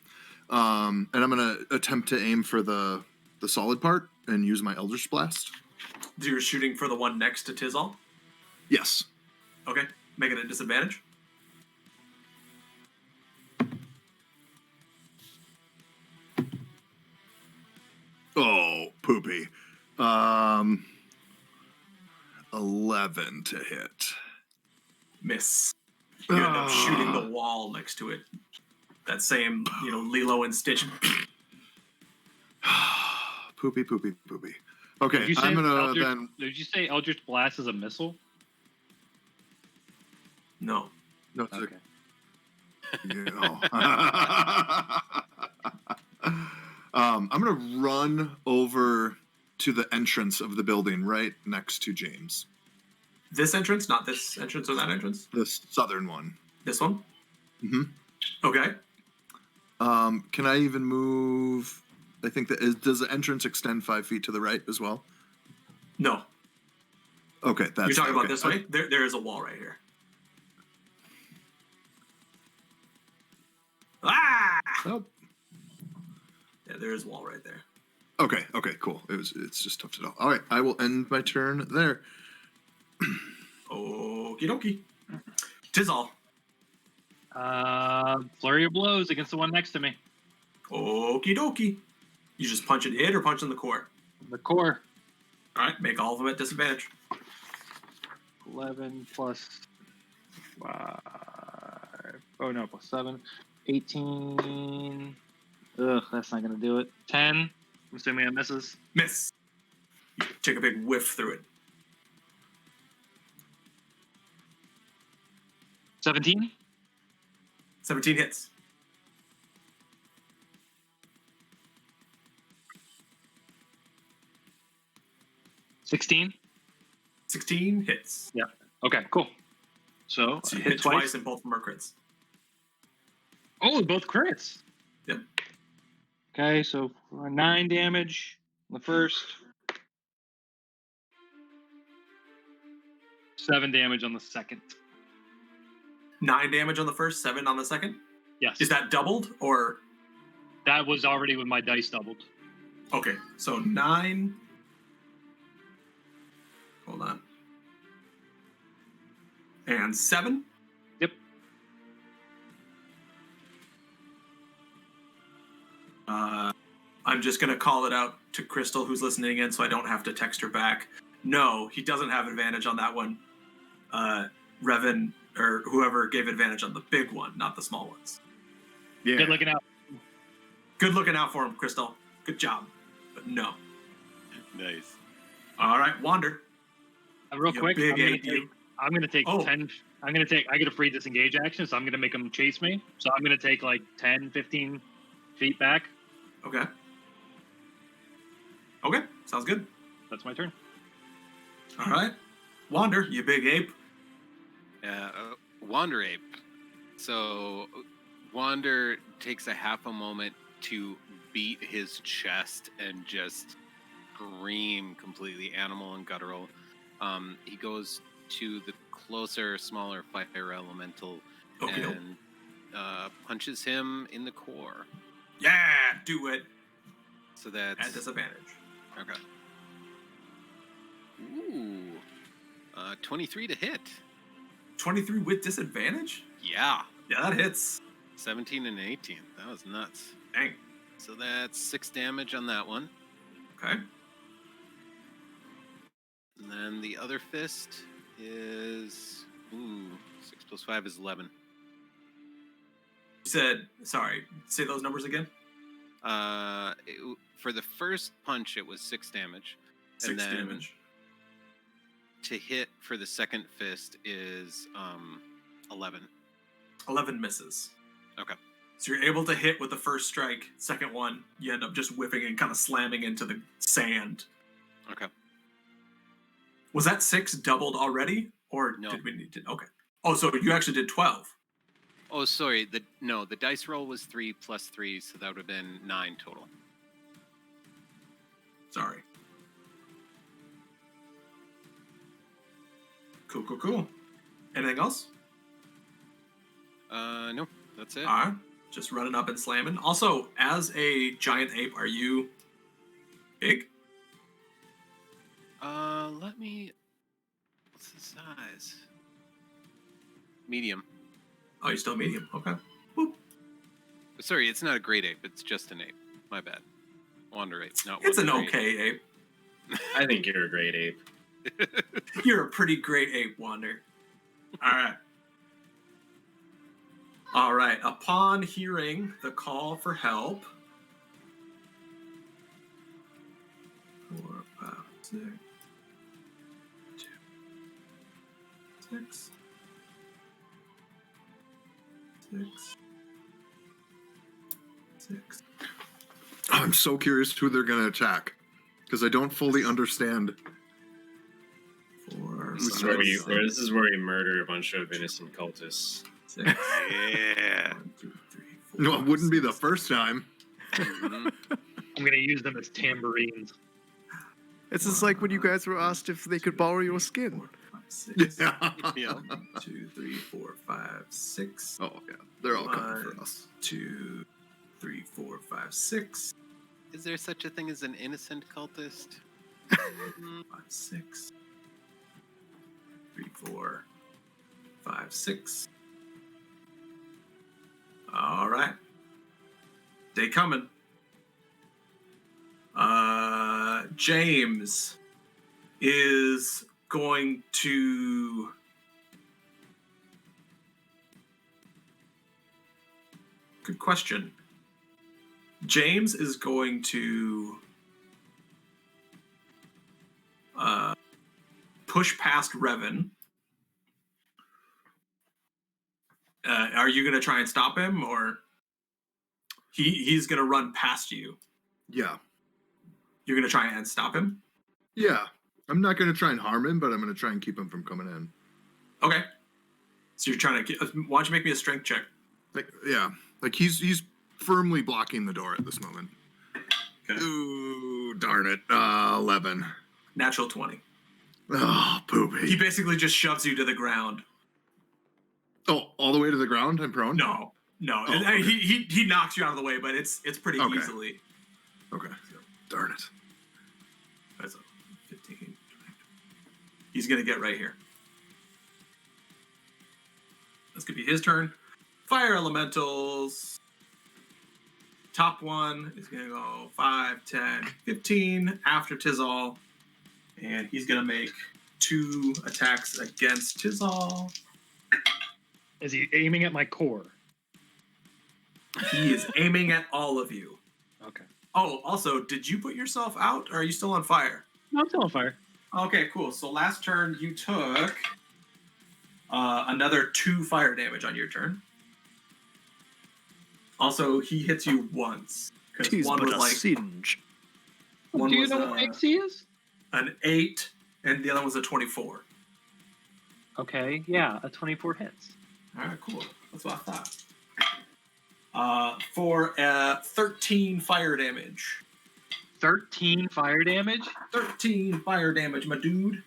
And I'm gonna attempt to aim for the solid part and use my Eldritch Blast. So you're shooting for the one next to Tizal? Yes. Okay. Make it a disadvantage. Oh, poopy. 11 to hit. Miss. You end up shooting the wall next to it. That same, Lilo and Stitch. Poopy. Okay, I'm gonna then. Did you say Eldritch Blast is a missile? No. No, it's Okay. I'm gonna run over to the entrance of the building right next to James. This entrance, not this entrance or that entrance? The southern one. This one? Mm-hmm. Okay. Can I even move? I think does the entrance extend 5 feet to the right as well? No. Okay, that's You're talking about okay. this way? There is a wall right here. Ah! Oh. Yeah, there is a wall right there. Okay, cool. It's just tough to know. All right, I will end my turn there. Okie dokie. Tizal. Flurry of blows against the one next to me. Okie dokie. You just punch it or punch in the core? The core. All right, make all of them at disadvantage. 11 plus 5. Oh no, plus 7. 18. Ugh, that's not gonna do it. 10. I'm assuming it misses. Miss. You take a big whiff through it. 17. 17 hits. $16. 16 hits. Yeah. Okay, cool. So, So you hit twice and both of them are crits. Oh, both crits. Yep. Okay, so 9 damage on the first. 7 damage on the second. 9 damage on the first, 7 on the second? Yes. Is that doubled or? That was already with my dice doubled. Okay, so 9. Hold on. And 7? Yep. I'm just going to call it out to Crystal, who's listening in, so I don't have to text her back. No, he doesn't have advantage on that one. Revan, or whoever gave advantage on the big one, not the small ones. Yeah. Good looking out. Good looking out for him, Crystal. Good job. But no. Nice. All right, Wander. Real You quick, big I'm gonna ape, you. take Oh. 10. I get a free disengage action, so I'm gonna make them chase me. So I'm gonna take like 10, 15 feet back. Okay. Okay, sounds good. That's my turn. All right. Wander, you big ape. Wander Ape. So Wander takes a half a moment to beat his chest and just scream completely animal and guttural. He goes to the closer, smaller fire elemental Okay. and punches him in the core. Yeah, do it. So that's At disadvantage. okay. Ooh, 23 to hit. 23 with disadvantage? Yeah, Yeah, that hits. 17 and 18. That was nuts. Dang. So that's 6 damage on that one. Okay. And then the other fist is 6 plus 5 is 11. You said, sorry, say those numbers again. For the first punch, it was 6 damage. 6 then- damage. To hit for the second fist is 11. 11 misses. Okay. So you're able to hit with the first strike. Second one, you end up just whipping and kind of slamming into the sand. Okay. Was that 6 doubled already? Or No. did we need to? Okay. Oh, so you actually did 12. Oh, sorry. The dice roll was 3 plus 3, so that would have been 9 total. Sorry. Cool. Anything else? No, that's it. All right. just running up and slamming. Also, as a giant ape, are you big? Let me. What's the size? Medium. Oh, you're still medium. Okay. Sorry, it's not a great ape. It's just an ape. My bad. Wander ape. Not It's an Wonder okay ape. I think you're a great ape. You're a pretty great ape, Wander. All right. All right. Upon hearing the call for help, 4, 5, 6, 2, 6, 6, 6. I'm so curious who they're going to attack because I don't fully understand. 4, This is 5, where we murder a bunch of innocent cultists. 6. Yeah. 1, 2, 3, 4. No, it wouldn't be the first time. Mhm. I'm gonna use them as tambourines. It's just like when you guys were asked if they could borrow your skin. 4, 5, 6. Yeah. 1, 2, 3, 4, 5, 6. Oh, yeah. They're all coming for 1, us. 2, 3, 4, 5, 6. Is there such a thing as an innocent cultist? 5, 6. 3, 4, 5, 6. All right. They coming. James is going to good question. James is going to push past Revan. Are you going to try and stop him, or he's going to run past you? Yeah. You're going to try and stop him? Yeah. I'm not going to try and harm him, but I'm going to try and keep him from coming in. Okay. So you're trying to why don't you make me a strength check? Like, yeah. Like, he's firmly blocking the door at this moment. Okay. Ooh, darn it. 11. Natural 20. Oh, poopy. He basically just shoves you to the ground. Oh, all the way to the ground? I'm prone? No. Oh, And okay. he knocks you out of the way, but it's pretty Okay. easily. Okay. Darn it. That's a 15. He's going to get right here. This could be his turn. Fire elementals. Top one is going to go 5, 10, 15 after Tizal. And he's going to make 2 attacks against Tizal. Is he aiming at my core? He is aiming at all of you. Okay. Oh, also, did you put yourself out, or are you still on fire? No, I'm still on fire. Okay, cool. So last turn you took another 2 fire damage on your turn. Also, he hits you once. Because Tis one but was a like singe. one Do you was know what AC is? an 8, and the other was a 24. Okay, yeah, a 24 hits. All right, cool. That's what I thought. For 13 fire damage. 13 fire damage? 13 fire damage, my dude.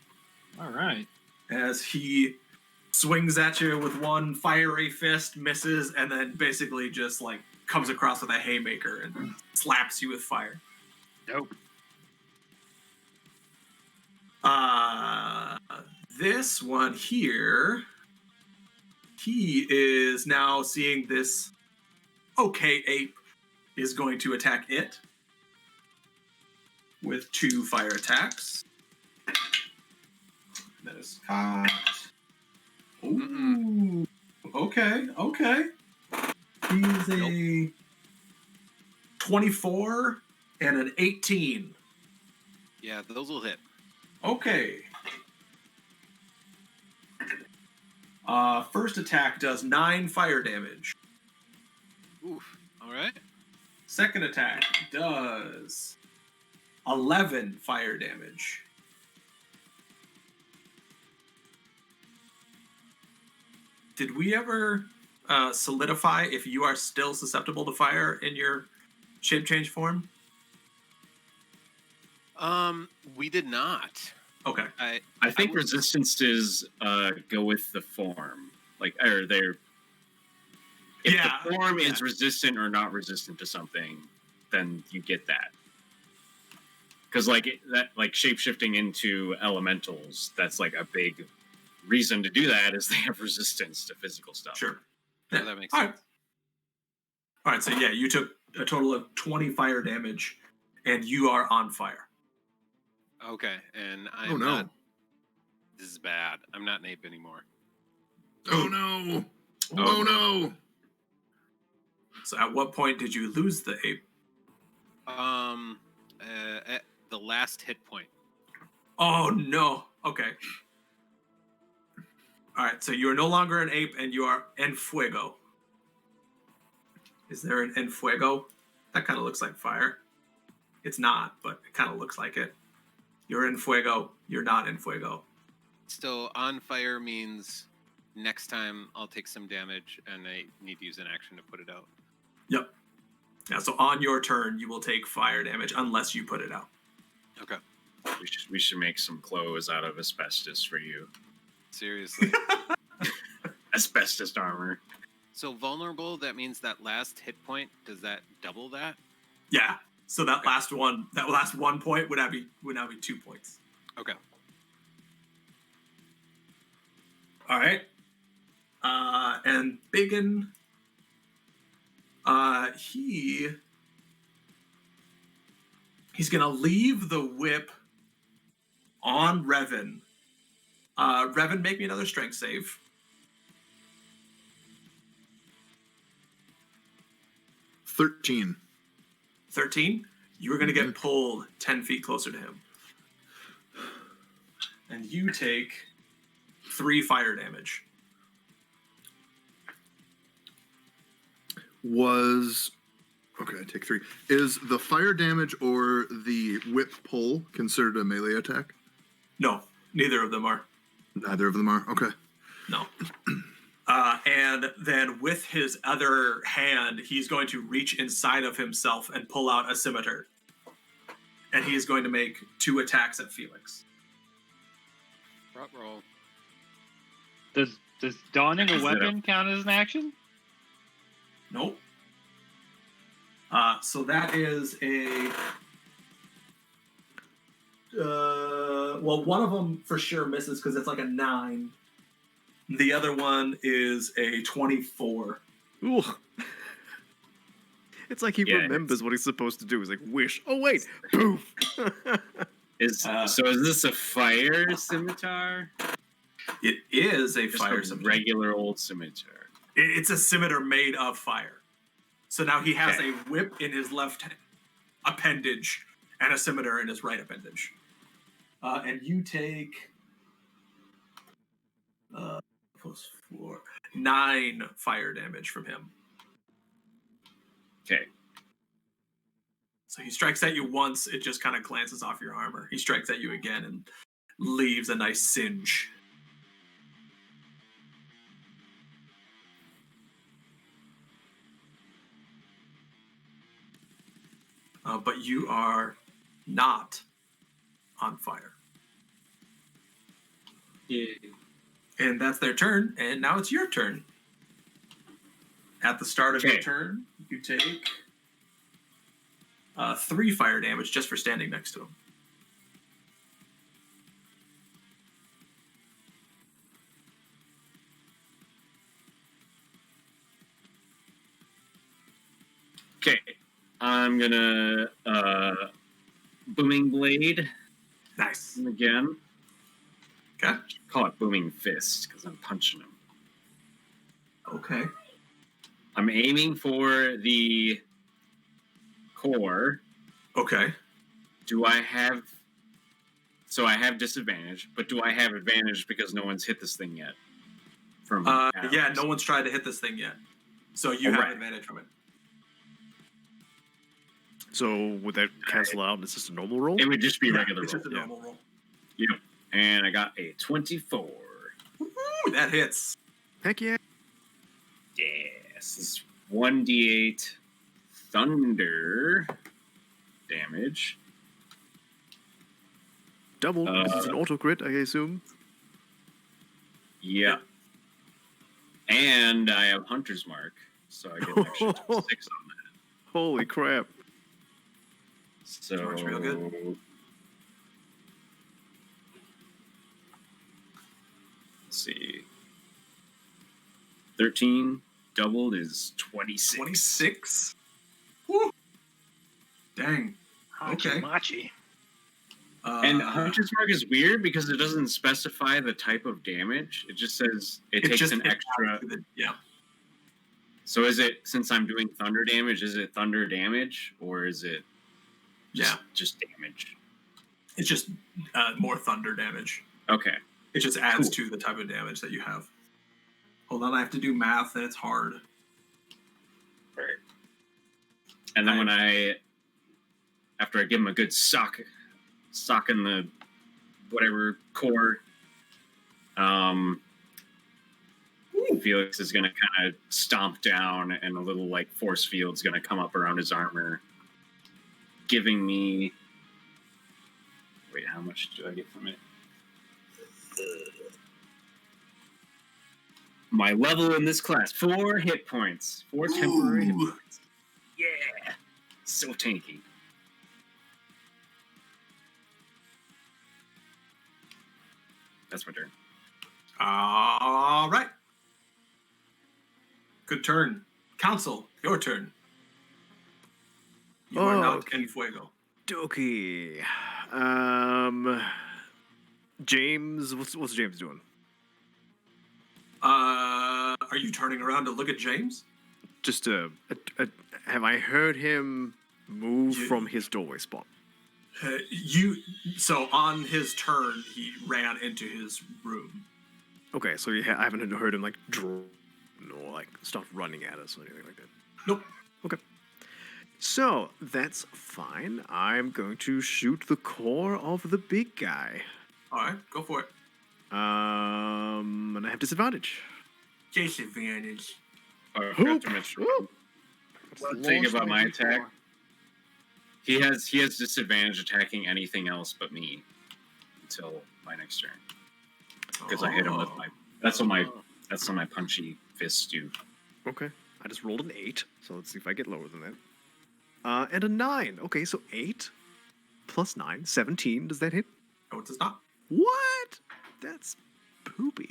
All right. As he swings at you with one fiery fist, misses, and then basically just like comes across with a haymaker and slaps you with fire. Dope. This one here, he is now seeing this okay ape is going to attack it with 2 fire attacks. That is cocked. Ooh. Okay. He's a 24 and an 18. Yeah, those will hit. Okay. First attack does 9 fire damage. Oof. All right. Second attack does 11 fire damage. Did we ever solidify if you are still susceptible to fire in your shape change form? We did not. Okay. I think would- resistances go with the form, like or they're If Yeah, the form yeah. is resistant or not resistant to something, then you get that. Because like shape-shifting into elementals, that's like a big reason to do that is they have resistance to physical stuff. Sure. Yeah, that makes All sense. right. All right, so yeah, you took a total of 20 fire damage, and you are on fire. Okay, and I'm Oh no. not. This is bad. I'm not an ape anymore. Oh no. Oh, Oh no. So at what point did you lose the ape? At the last hit point. Oh no. Okay. All right, so you are no longer an ape, and you are en fuego. Is there an en fuego? That kind of looks like fire. It's not, but it kind of looks like it. You're en fuego. You're not en fuego. So on fire means next time I'll take some damage, and I need to use an action to put it out. Yep. Yeah, so on your turn, you will take fire damage unless you put it out. Okay. we should make some clothes out of asbestos for you. Seriously. Asbestos armor. So vulnerable, that means that last hit point, does that double that? Yeah. So that last one point would now be 2 points. Okay. All right. And Biggin, he's gonna leave the whip on Revan. Revan, make me another strength save. 13. 13. You are gonna get pulled 10 feet closer to him, and you take 3 fire damage. Okay, I take 3. Is the fire damage or the whip pull considered a melee attack? No, neither of them are. Neither of them are. Okay. No. And then with his other hand, he's going to reach inside of himself and pull out a scimitar. And he is going to make 2 attacks at Felix. Front roll. Does donning a Is that weapon count as an action? Nope. So that is a... well, one of them for sure misses because it's like a 9. The other one is a 24. Ooh. It's like he Yeah, remembers what he's supposed to do. He's like, wish. Oh, wait. Poof. So is this a fire scimitar? It is a Just fire a scimitar. regular old scimitar. It's a scimitar made of fire. So now he has Okay. a whip in his left appendage and a scimitar in his right appendage. And you take plus 4, 9 fire damage from him. Okay. So he strikes at you once, it just kind of glances off your armor. He strikes at you again and leaves a nice singe. But you are not on fire. Yeah. And that's their turn, and now it's your turn. At the start of your Okay. turn, you take 3 fire damage just for standing next to him. Okay. I'm gonna booming blade Nice. him again. Okay. Call it booming fist because I'm punching him. Okay. I'm aiming for the core. Okay. Do I have? So I have disadvantage, but do I have advantage because no one's hit this thing yet? From Yeah, arrows? no one's tried to hit this thing yet. So you have Alright. advantage from it. So would that cancel out? It's just a normal roll? It would just be Yeah, regular it's roll. just a Yeah. normal roll. Yep. And I got a 24. Ooh, that hits. Heck yeah. Yes. It's 1d8 thunder damage. Double. This is an auto crit, I assume. Yeah. And I have Hunter's Mark. so I get an extra 6 on that. Holy crap. So Works real good. Let's see. 13 doubled is 26. 26. Woo. Dang. Okay. Machi. And Hunter's Mark is weird because it doesn't specify the type of damage. It just says it takes an extra. Yeah. So is it, since I'm doing thunder damage, is it thunder damage or is it just damage? It's just more thunder damage. Okay. It just adds to the type of damage that you have. Hold on, I have to do math and it's hard. Right. And then after I give him a good sock in the whatever core, Felix is going to kind of stomp down and a little like force field's going to come up around his armor, giving me... Wait, how much do I get from it? My level in this class, 4 hit points. 4 temporary hit points. Yeah! So tanky. That's my turn. All right. Good turn. Council, your turn. You are now en fuego. Doki. James, what's James doing? Are you turning around to look at James? Just have I heard him move from his doorway spot? So on his turn, he ran into his room. Okay, so I haven't heard him like draw or like start running at us or anything like that. Nope. Okay. So that's fine. I'm going to shoot the core of the big guy. All right, go for it. And I have disadvantage. Disadvantage. I forgot to mention one thing about my attack. He has disadvantage attacking anything else but me until my next turn. Because I hit him with my... That's what my punchy fists do. Okay. I just rolled an 8, so let's see if I get lower than that. And a 9. Okay, so 8 plus 9, 17. Does that hit? No, it does not. What? That's poopy.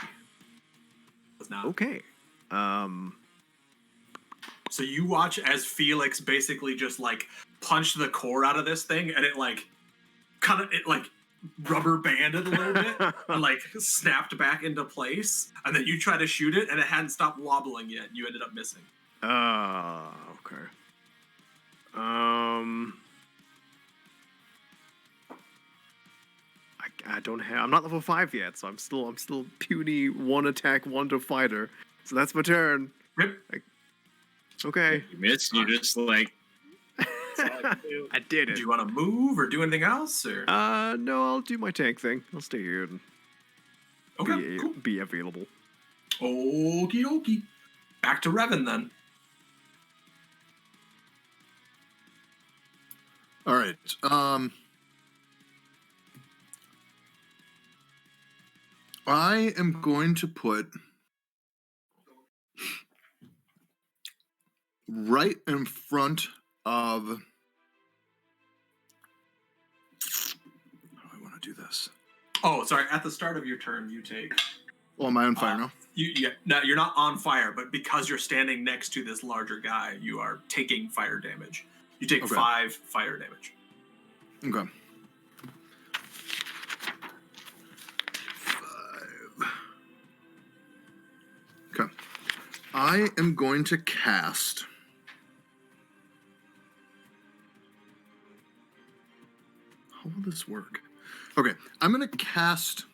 Does not. Okay. So you watch as Felix basically just like punched the core out of this thing, and it like kind of rubber banded a little bit and like snapped back into place. And then you try to shoot it, and it hadn't stopped wobbling yet. You ended up missing. Okay. I don't have. I'm not level 5 yet, so I'm still puny 1 attack, 1 to fighter. So that's my turn. Rip. Okay. You missed. You just like. I did it. Do you want to move or do anything else? Or no, I'll do my tank thing. I'll stay here and be available. Okie dokie. Back to Revan then. All right. I am going to put right in front of... How do I want to do this? Oh, sorry. At the start of your turn, you take... Oh, am I on fire now? No, you're not on fire, but because you're standing next to this larger guy, you are taking fire damage. You take 5 fire damage. Okay. 5. Okay. I am going to cast... How will this work? Okay, I'm going to cast...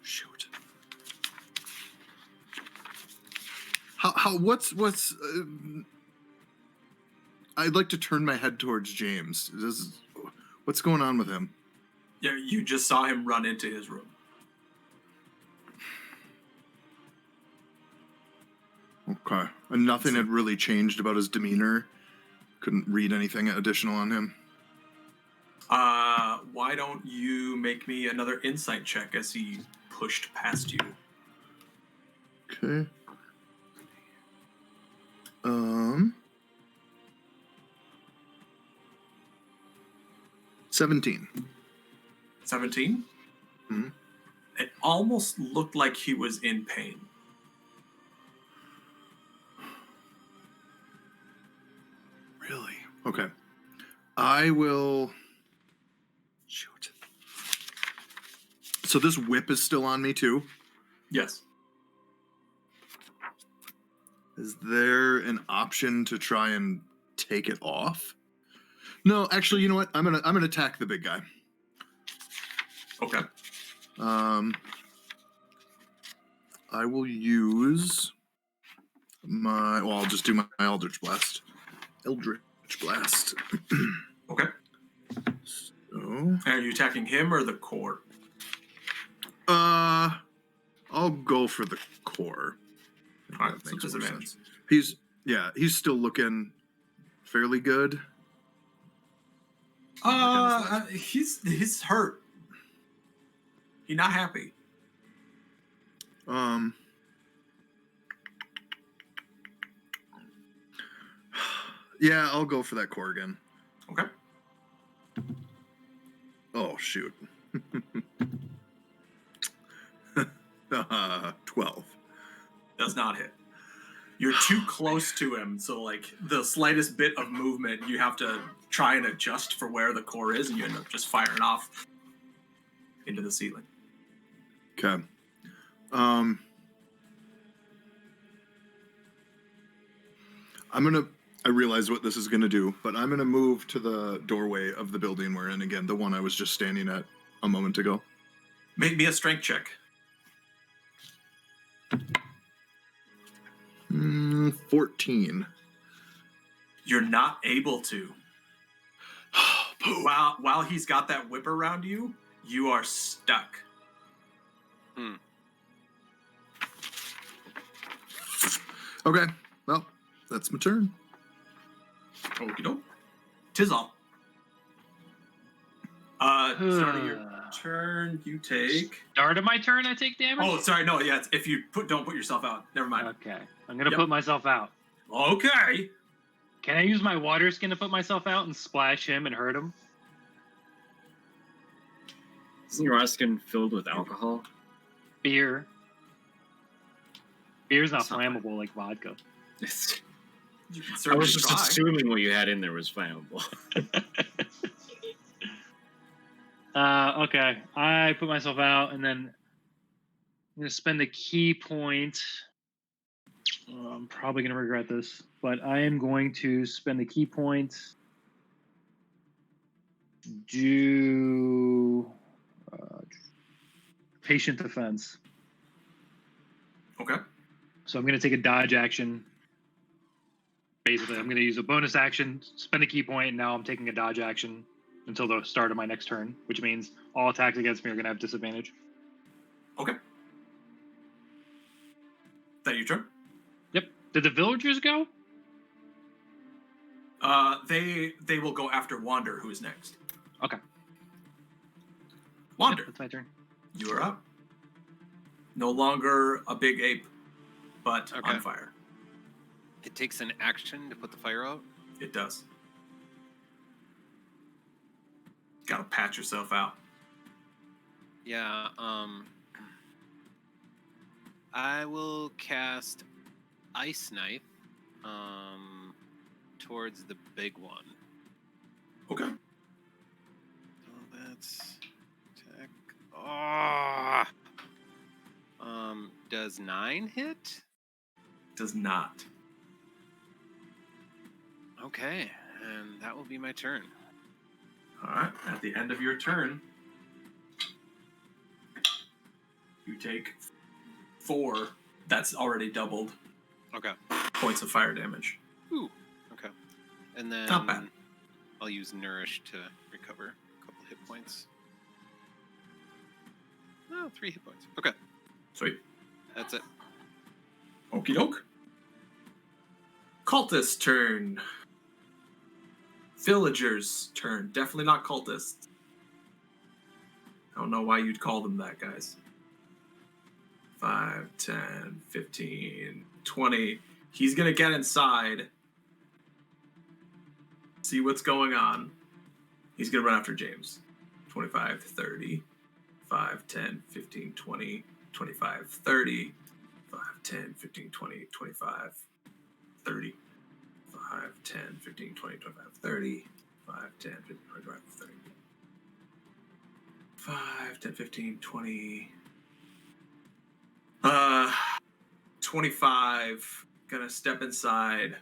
Shoot. What's I'd like to turn my head towards James. What's going on with him? Yeah, you just saw him run into his room. Okay. And nothing had really changed about his demeanor? Couldn't read anything additional on him? Why don't you make me another insight check as he pushed past you? Okay. Um, 17. 17? Mhm. It almost looked like he was in pain. Really? Okay. I will. Shoot. So this whip is still on me too. Yes. Is there an option to try and take it off? No, actually, you know what? I'm gonna attack the big guy. Okay. I will use my. Well, I'll just do my Eldritch Blast. Eldritch Blast. Okay. So, Are you attacking him or the core? I'll go for the core. I think All right, that so makes more disadvantage. sense. He's still looking fairly good. He's hurt. He's not happy. Yeah, I'll go for that core again. Okay. Oh shoot. 12. Does not hit. You're too close to him, so like the slightest bit of movement, you have to try and adjust for where the core is, and you end up just firing off into the ceiling. Okay. I realize what this is gonna do, but I'm gonna move to the doorway of the building we're in again, the one I was just standing at a moment ago. Make me a strength check. 14. You're not able to. While he's got that whip around you, you are stuck. Okay, well, that's my turn. Okie doke. Tis all. Start of your turn, you take. Start of my turn, I take damage? Oh, sorry, no, yeah. If you don't put yourself out. Never mind. Okay. I'm going to put myself out. Okay. Can I use my water skin to put myself out and splash him and hurt him? Isn't your skin filled with alcohol? Beer. Beer's not It's not flammable like vodka. You can I certainly was just try. assuming what you had in there was flammable. Okay. I put myself out, and then I'm going to spend the key point. I'm probably going to regret this, but I am going to spend the key point. Do patient defense. Okay. So I'm going to take a dodge action. Basically, I'm going to use a bonus action, spend a key point, and now I'm taking a dodge action until the start of my next turn, which means all attacks against me are going to have disadvantage. Okay. That your turn? Yep. Did the villagers go? They will go after Wander, who is next. Okay. Wander, Yep, that's my turn. you are up. No longer a big ape, but Okay. on fire. It takes an action to put the fire out. It does. Gotta patch yourself out. Yeah, I will cast Ice Knife towards the big one. Okay. So that's attack. Oh! Does 9 hit? Does not. Okay, and that will be my turn. All right. At the end of your turn, you take 4. That's already doubled Okay. points of fire damage. Ooh. Okay. And then Not bad. I'll use Nourish to recover a couple hit points. Oh, 3 hit points. Okay. Sweet. That's it. Okie doke. Cultist turn. Villagers turn. Definitely not cultists. I don't know why you'd call them that, guys. 5, 10, 15, 20. He's gonna get inside, see what's going on. He's gonna run after James. 25, 30, 5, 10, 15, 20, 25, 30, 5, 10, 15, 20, 25, 30, 5, 10, 15, 20, 25, 30, 5, 10, 15, 20, 25, 30. 5, 10, 15, 20. 25. Gonna step inside.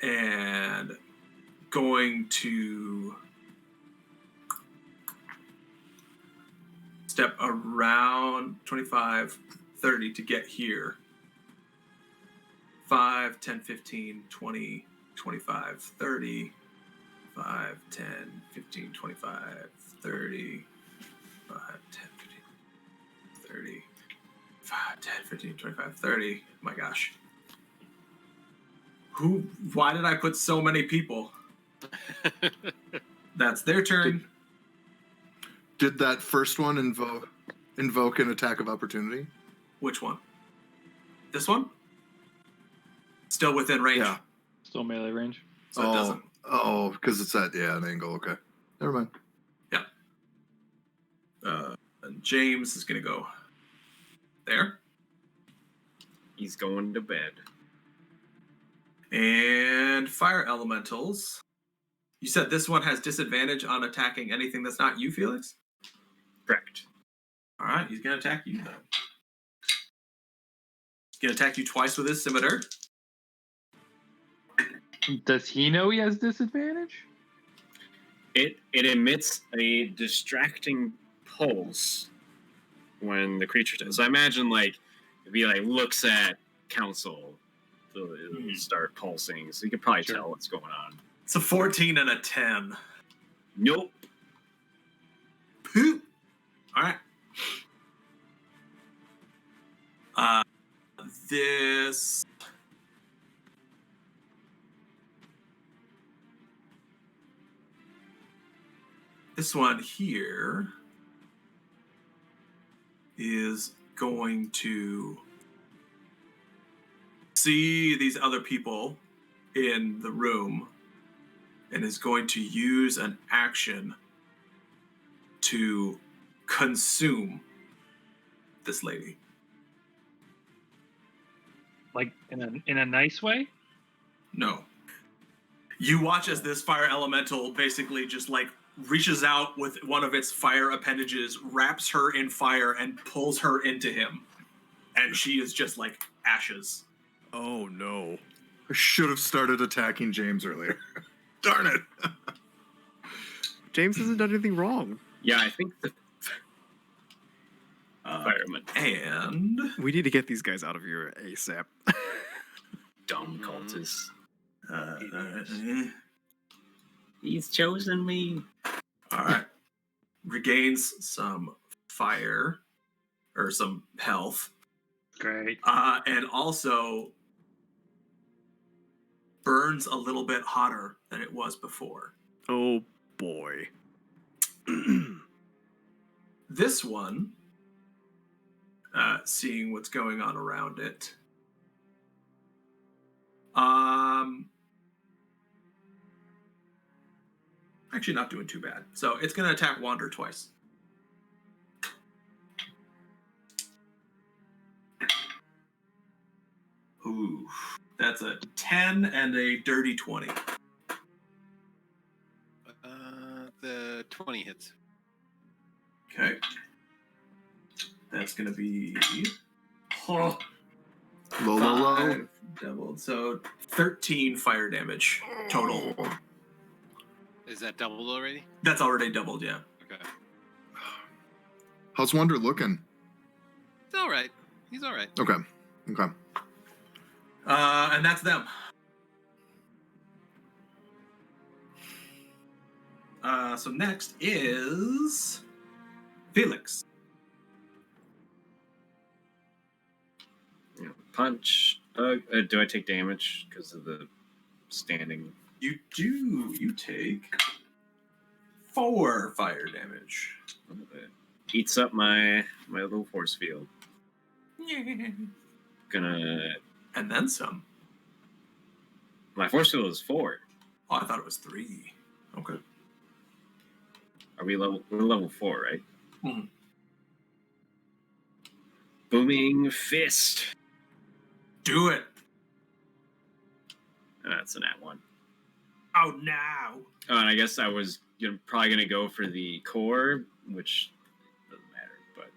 And going to step around 25, 30 to get here. 5, 10, 15, 20, 25, 30. 5, 10, 15, 25, 30. 5, 10, 15, 30. 5, 10, 15, 25, 30. My gosh. Why did I put so many people? That's their turn. Did that first one invoke an attack of opportunity? Which one? This one? Still within range. Yeah. Still melee range. So it doesn't. Oh, because it's at an angle. Okay. Never mind. Yeah. And James is gonna go there. He's going to bed. And fire elementals. You said this one has disadvantage on attacking anything that's not you, Felix? Correct. All right, he's going to attack you, then. He's going to attack you twice with his scimitar. Does he know he has disadvantage? It emits a distracting pulse when the creature does. So I imagine if he looks at council, it'll start pulsing. So you could probably tell what's going on. It's a 14 and a 10. Nope. Poop. All right. This one here is going to see these other people in the room and is going to use an action to consume this lady. Like in a nice way? No. You watch as this fire elemental basically just reaches out with one of its fire appendages, wraps her in fire, and pulls her into him. And she is just ashes. Oh no. I should have started attacking James earlier. Darn it. James hasn't done anything wrong. Yeah, I think the fireman. And We need to get these guys out of here ASAP. Dumb cultist. He's chosen me. all right. Regains some fire or some health. Great. And also burns a little bit hotter than it was before. Oh boy. This one, seeing what's going on around it, actually not doing too bad. So it's going to attack Wander twice. Ooh, that's a 10 and a dirty 20. The 20 hits. Okay. That's going to be... Oh, Low. 5 doubled. So 13 fire damage total. Is that doubled already? That's already doubled, yeah. Okay. How's Wonder looking? It's all right. He's all right. Okay. And that's them. So next is Felix. Yeah, punch. Do I take damage because of the standing? You do. You take 4 fire damage. It eats up my little force field. Gonna. And then some. My force field is 4. Oh, I thought it was 3. Okay. Are we level? We're level 4, right? Mhm. Booming fist. Do it. That's an @1. Oh, now. Oh, and I guess I was probably gonna go for the core, which doesn't matter, but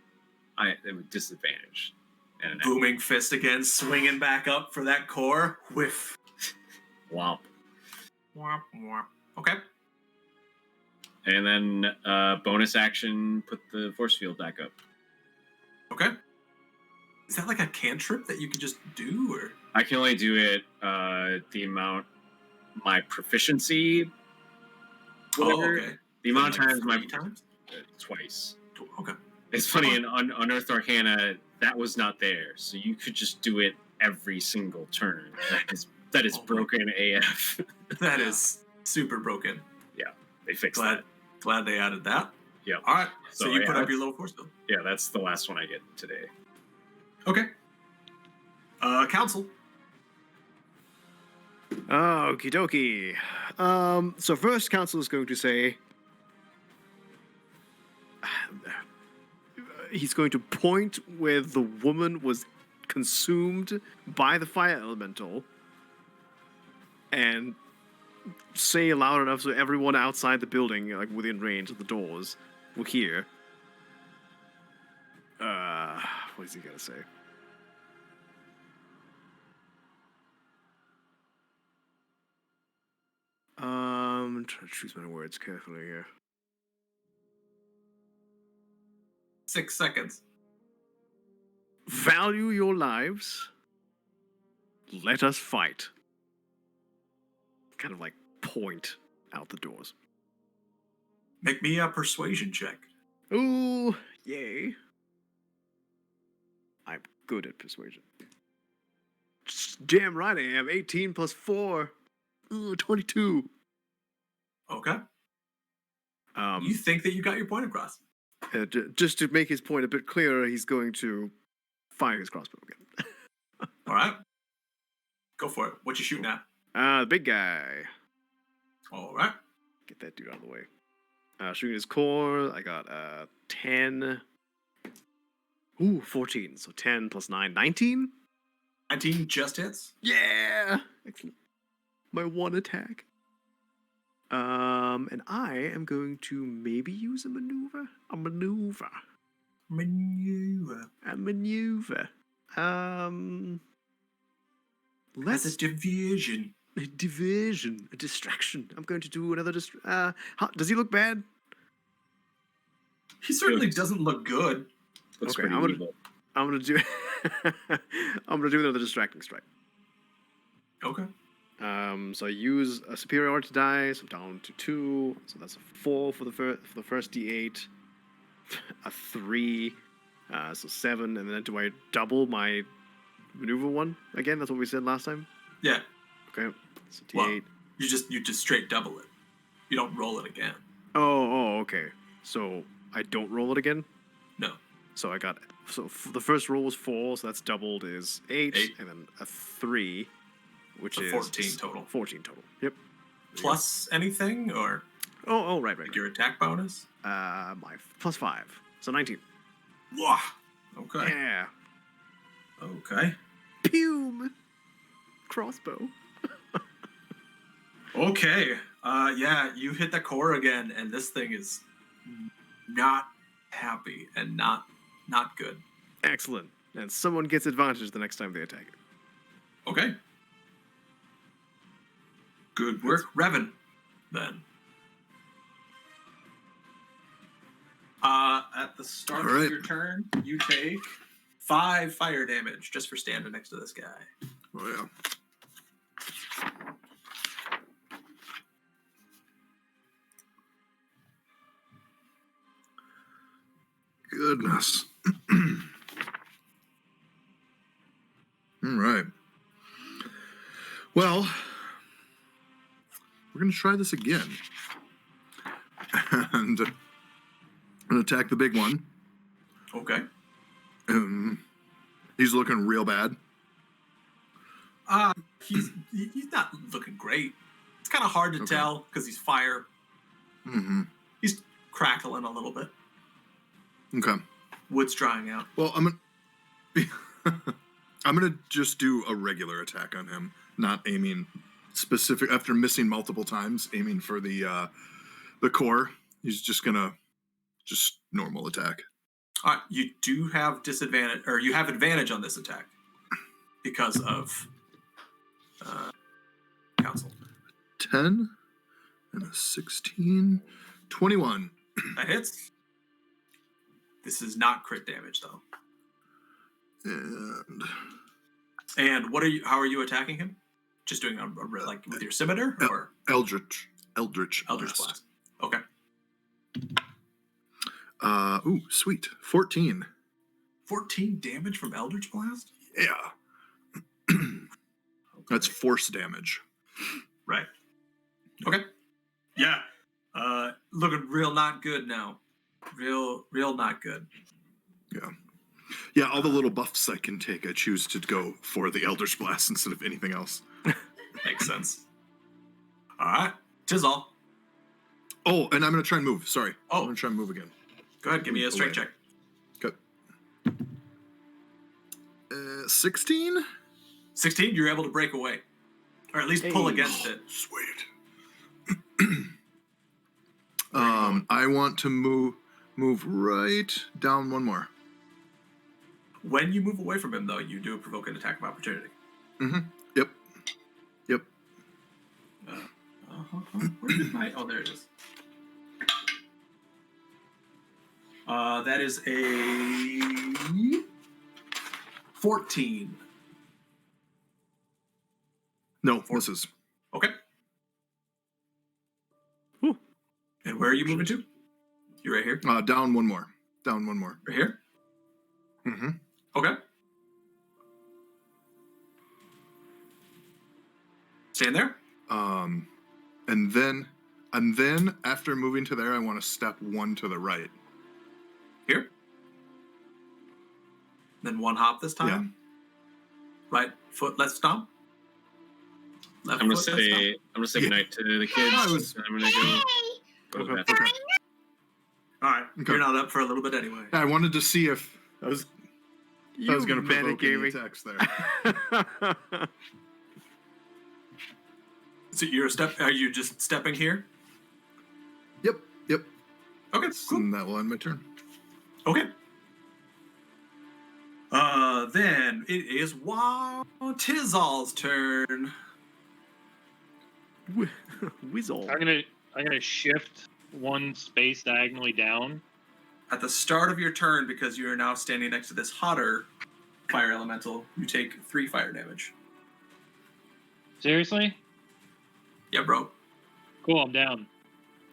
it would disadvantage. And an Booming fist again, swinging back up for that core. Whiff. womp. Womp, womp. Okay. And then bonus action, put the force field back up. Okay. Is that like a cantrip that you can just do, or? I can only do it the amount my proficiency. Whatever. Okay. The amount of Like times 3 times? twice. Okay. It's funny, in Unearthed Arcana, that was not there, so you could just do it every single turn. That is broken AF. That is super broken. They fixed Glad that. glad they added that. Yeah. All right. So you yeah, put up your little force field. Yeah, that's the last one I get today. Okay. Council. Okie dokie. So first, council is going to say he's going to point where the woman was consumed by the fire elemental and say loud enough so everyone outside the building, like within range of the doors, will hear. What is he gonna say? I'm trying to choose my words carefully here. 6 seconds. Value your lives. Let us fight. Kind of like point out the doors. Make me a persuasion check. Ooh, yay. I'm good at persuasion. Damn right I am. 18 plus 4. Ooh, 22. Okay. You think that you got your point across? Just to make his point a bit clearer, he's going to fire his crossbow again. All right. Go for it. What you shooting at? The big guy. All right. Get that dude out of the way. Shooting his core, I got 10. Ooh, 14. So 10 plus 9, 19? 19 just hits. Yeah! Excellent. My one attack. And I am going to maybe use a maneuver. A maneuver. Maneuver. A maneuver. That's a division. A diversion. A distraction. I'm going to do another does he look bad? He certainly doesn't look good. Looks Okay, pretty evil. I'm gonna do I'm gonna do another distracting strike. Okay. So I use a superiority die, so down to 2. So that's a 4 for the first D8, a 3, so 7, and then do I double my maneuver one again? That's what we said last time. Yeah. Okay, so D8. Well, you just straight double it. You don't roll it again. Oh, okay. So I don't roll it again. No. So I got the first roll was 4, so that's doubled is 8, 8. and then a 3. Which So is 14 total. 14 total. Yep. Plus anything, or Oh, right. like your attack bonus? My plus 5, so 19. Wah. Okay. Yeah. Okay. Pume. Crossbow. Okay. Yeah, you hit the core again, and this thing is not happy and not good. Excellent. And someone gets advantage the next time they attack it. Okay. Good work, Revan. Then. At the start All right. of your turn, you take 5 fire damage just for standing next to this guy. Oh, yeah. Goodness. All right. Well, we're going to try this again. And I'm going to attack the big one. Okay. He's looking real bad. He's not looking great. It's kind of hard to tell because he's fire. Mm-hmm. He's crackling a little bit. Okay. Wood's drying out. Well, I'm gonna just do a regular attack on him, not aiming specific. After missing multiple times, aiming for the core. He's just gonna normal attack. All right, you do have disadvantage, or you have advantage on this attack because of council. 10 and a 16, 21. That hits. This is not crit damage though. And what are you? How are you attacking him? Just doing like with your scimitar or Eldritch Blast. Okay. Ooh, sweet. 14. 14 damage from Eldritch Blast? Yeah. That's force damage. Right. Okay. Yeah. Looking real not good now. Real not good. Yeah. Yeah, all the little buffs I can take, I choose to go for the Eldritch Blast instead of anything else. Makes sense. All right. Tizal. Oh, and I'm going to try and move. Sorry. Oh. I'm going to try and move again. Go ahead, give me a strength check. Okay. 16? 16, you're able to break away. Or at least pull against it. Sweet. I want to move right down one more. When you move away from him, though, you do provoke an attack of opportunity. Mm-hmm. Yep. Where did my... Oh, there it is. That is a 14. No, misses. Okay. Whew. And where are you moving to? You right here? Down one more. Right here? Mm-hmm. Okay. Stand there. And then after moving to there, I want to step one to the right. Here. Then one hop this time. Yeah. Right foot, left stomp. Left I'm gonna foot, left stomp. say goodnight to the kids. I'm gonna go to the bathroom. All right. Okay. You're not up for a little bit anyway. I wanted to see if I was going to provoke any metagaming. attacks there. So are you just stepping here? Yep. Okay, cool. And that will end my turn. Okay. Then it is Tizal's turn. Whizzle. I'm gonna shift one space diagonally down. At the start of your turn, because you are now standing next to this hotter fire elemental, you take 3 fire damage. Seriously? Yeah, bro. Cool, I'm down.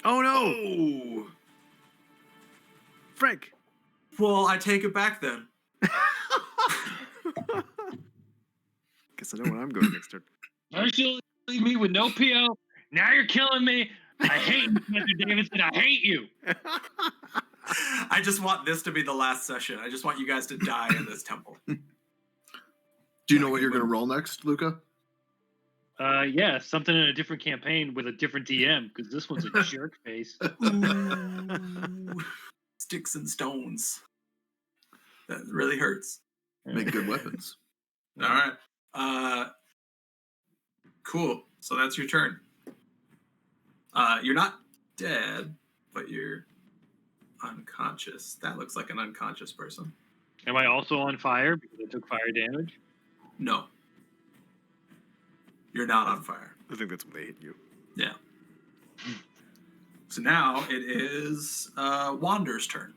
Oh no, Oh! Frank. Well, I take it back then. Guess I know where I'm going next turn. First you leave me with no PO. Now you're killing me. I hate you, Mr. Davidson. I hate you. I just want this to be the last session. I just want you guys to die in this temple. Do you know what you're going to roll next, Luca? Yeah, something in a different campaign with a different DM, because this one's a jerk face. Ooh. Sticks and stones. That really hurts. Make good weapons. All right. Cool. So that's your turn. You're not dead, but you're unconscious. That looks like an unconscious person. Am I also on fire because I took fire damage? No. You're not on fire. I think that's when they hit you. Yeah. So now it is Wander's turn.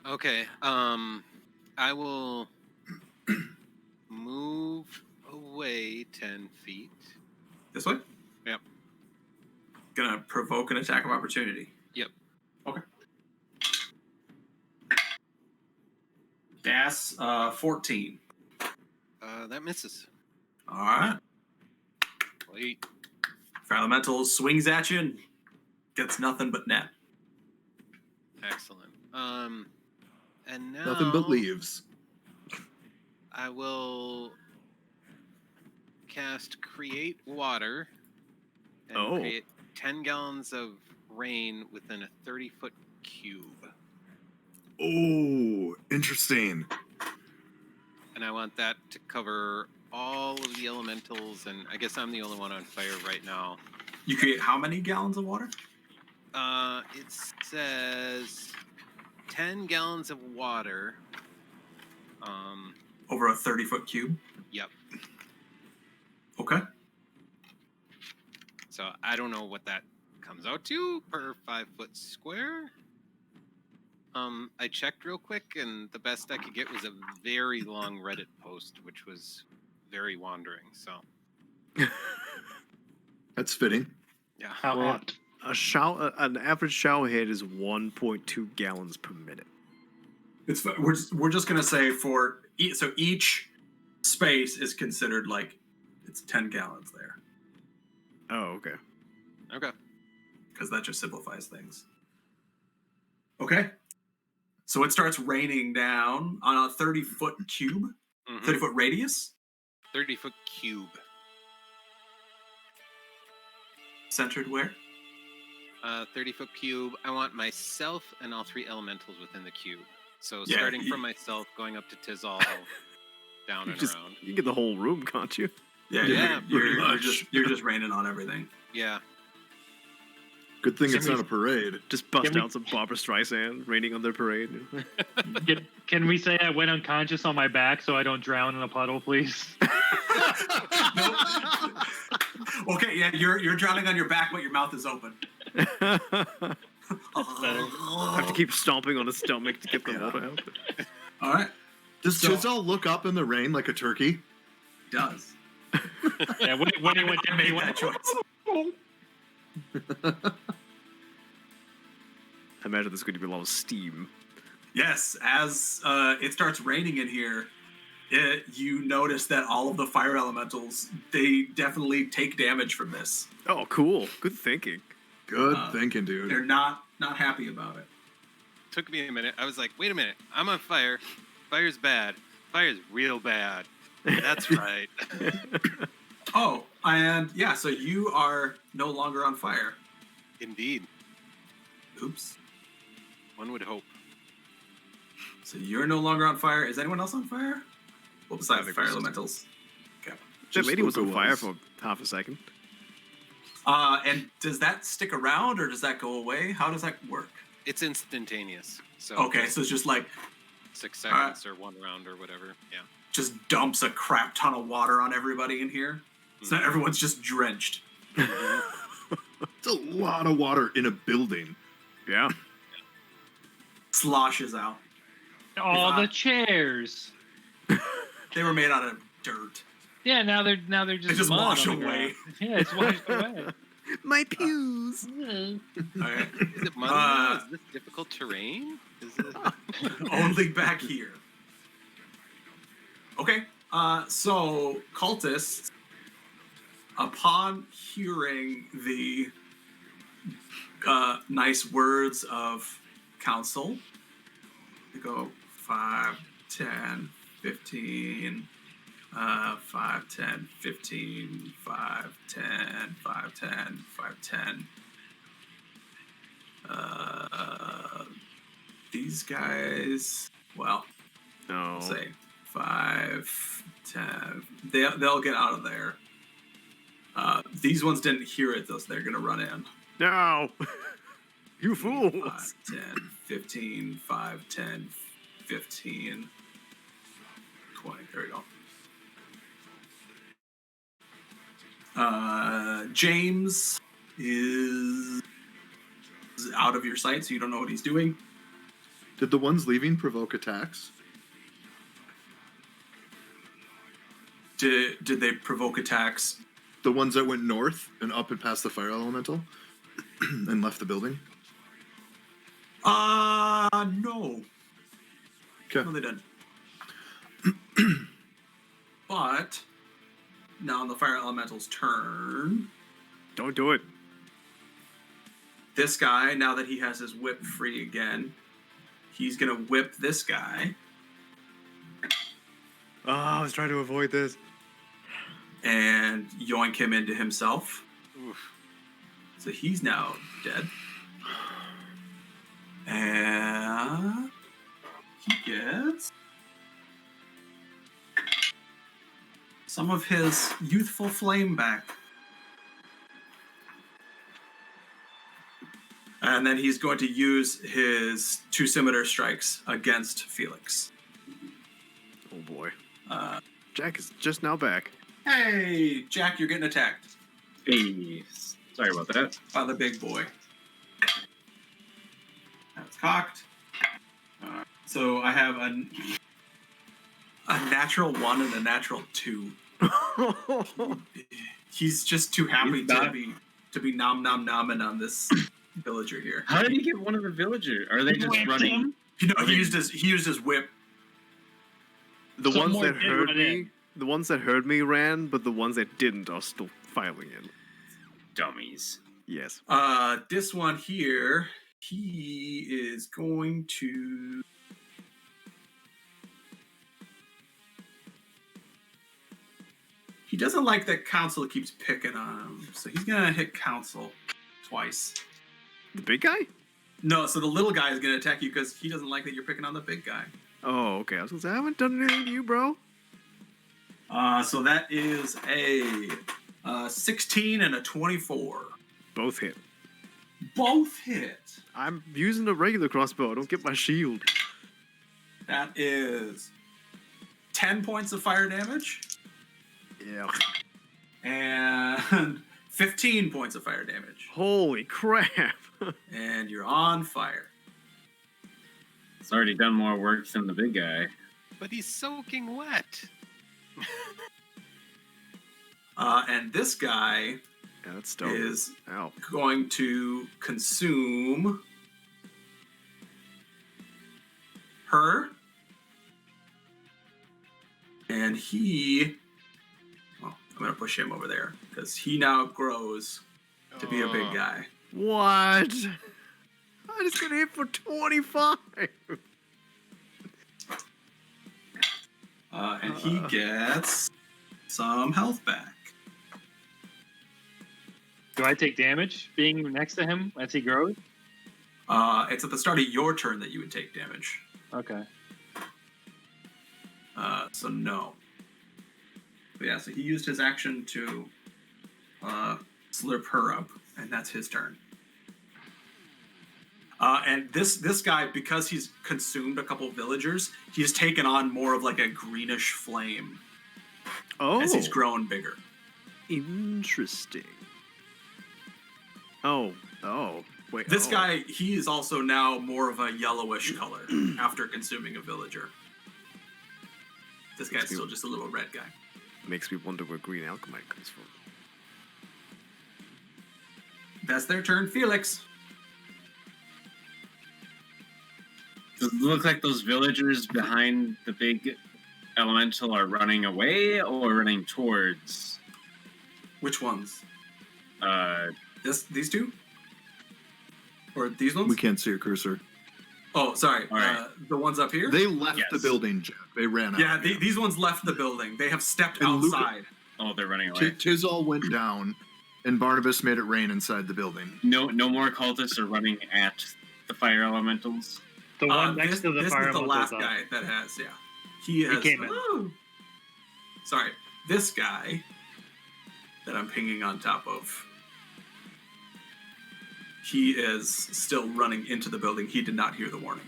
Okay. I will move away 10 feet. This way? Yep. Gonna provoke an attack of opportunity. Yep. Okay. Gas 14. That misses. All right. Wait. Fire Elemental swings at you and gets nothing but net. Excellent. And now Nothing but leaves. I will cast Create Water and create 10 gallons of rain within a 30-foot cube. Oh, interesting. And I want that to cover all of the elementals, and I guess I'm the only one on fire right now. You create how many gallons of water? It says 10 gallons of water. Over a 30-foot cube? Yep. Okay. So I don't know what that comes out to per 5-foot square. I checked real quick, and the best I could get was a very long Reddit post, which was very wandering. So That's fitting. yeah. How Well, apt. An average shower head is 1.2 gallons per minute. It's we're just gonna say so each space is considered like it's 10 gallons there Oh, okay. Okay. because that just simplifies things. Okay. So it starts raining down on a 30-foot cube, 30-foot radius, 30-foot cube. centered where? 30-foot cube. I want myself and all 3 elementals within the cube. So Yeah, starting from myself, going up to Tizal, down and around. You get the whole room, can't you? Yeah, Yeah, you're just raining on everything. Yeah. Good thing it's Can we- not a parade. Just bust Can we- out some Barbara Streisand raining on their parade. Can we say I went unconscious on my back so I don't drown in a puddle, please? Nope. Okay, yeah, you're drowning on your back, but your mouth is open. Have to keep stomping on his stomach to get the water out. All right, Does So- Chisel look up in the rain like a turkey? does. Yeah, when he went down, he Made went, that choice. I imagine there's going to be a lot of steam. Yes, as it starts raining in here, you notice that all of the fire elementals, they definitely take damage from this. Oh, cool. Good thinking. Good thinking, dude. They're not happy about it. Took me a minute. I was like, wait a minute. I'm on fire. Fire's bad. Fire's real bad. That's right. Oh, and yeah, so you are no longer on fire. Indeed. Oops. One would hope. So you're no longer on fire. Is anyone else on fire? Well, besides think fire it's just- elementals. Okay. That Just lady was on Luca fire was. for half a second. And does that stick around or does that go away? How does that work? It's instantaneous. So Okay, so it's just like 6 seconds or 1 round or whatever. Yeah. just dumps a crap ton of water on everybody in here. So now everyone's just drenched. It's a lot of water in a building. Yeah. Sloshes out. all the chairs. They were made out of dirt. Yeah, now they're just They just mud wash on the away. ground. Yeah, it's washed away. My pews. Okay. Is it mud? Is this difficult terrain? Is it? Only back here. Okay. So cultists, upon hearing the nice words of counsel, they go 5, 10, 15, 5, 10, 15, 5, 10, 5, 10, 5, 10. These guys, well, No. I'll say 5, 10. They'll get out of there. These ones didn't hear it, though, so they're going to run in. No. You 5, fools. 10, 15, 5, 10, 15, 20. There we go. James is out of your sight, so you don't know what he's doing. Did the ones leaving provoke attacks? Did they provoke attacks? The ones that went north and up and past the fire elemental and left the building? No. Okay. No, they didn't. But now on the fire elemental's turn, Don't do it. this guy, now that he has his whip free again, he's gonna whip this guy. Oh, I was trying to avoid this. and yoink him into himself. Oof. So he's now dead. And he gets some of his youthful flame back. And then he's going to use his 2 scimitar strikes against Felix. Oh boy. Jack is just now back. Hey, Jack, you're getting attacked Hey, sorry about that. by the big boy. That's cocked. So I have a natural 1 and a natural 2. He's just too happy He's not- to be nom nomming on this villager here. How did he get one of the villagers? Are they just running? You know, he used his whip. The Some ones more that did heard run me, in. the ones that heard me ran, but the ones that didn't are still filing in. Dummies. Yes. This one here, he is going to. He doesn't like that Council keeps picking on him, so he's gonna hit Council twice. The big guy? No, so the little guy is gonna attack you because he doesn't like that you're picking on the big guy. Oh, okay. I was gonna say I haven't done anything to you, bro. So that is a 16 and a 24. Both hit. Both hit. I'm using a regular crossbow. I don't get my shield. That is 10 points of fire damage Yeah. and 15 points of fire damage. Holy crap. And you're on fire. It's already done more work than the big guy. But he's soaking wet. And this guy Yeah, that's dope. is Ow. going to consume her. And well, I'm going to push him over there because he now grows to be a big Oh. guy. What? I just got hit for 25. And he gets some health back. Do I take damage being next to him as he grows? It's at the start of your turn that you would take damage. Okay. So no. But yeah, so he used his action to slurp her up, and that's his turn. And this guy, because he's consumed a couple villagers, he's taken on more of like a greenish flame Oh. as he's grown bigger. Interesting. Oh. Wait. This oh. guy, he is also now more of a yellowish color after consuming a villager. This guy's still just a little red guy. Makes me wonder where green alchemite comes from. That's their turn. Felix. Does it look like those villagers behind the big elemental are running away or running towards? Which ones? Uh, These two? Or these ones? We can't see your cursor. Oh, sorry. All right. The ones up here? They left the Yes. building, Jack. They ran out. Yeah, these ones left the building. They have stepped And Luca- outside. oh, they're running away. Tizol went down, and Barnabas made it rain inside the building. No more cultists are running at the fire elementals. The one next this to the this fire is the last elemental guy that has, yeah. He has. came in. Ooh. Sorry. This guy that I'm pinging on top of, he is still running into the building. He did not hear the warning.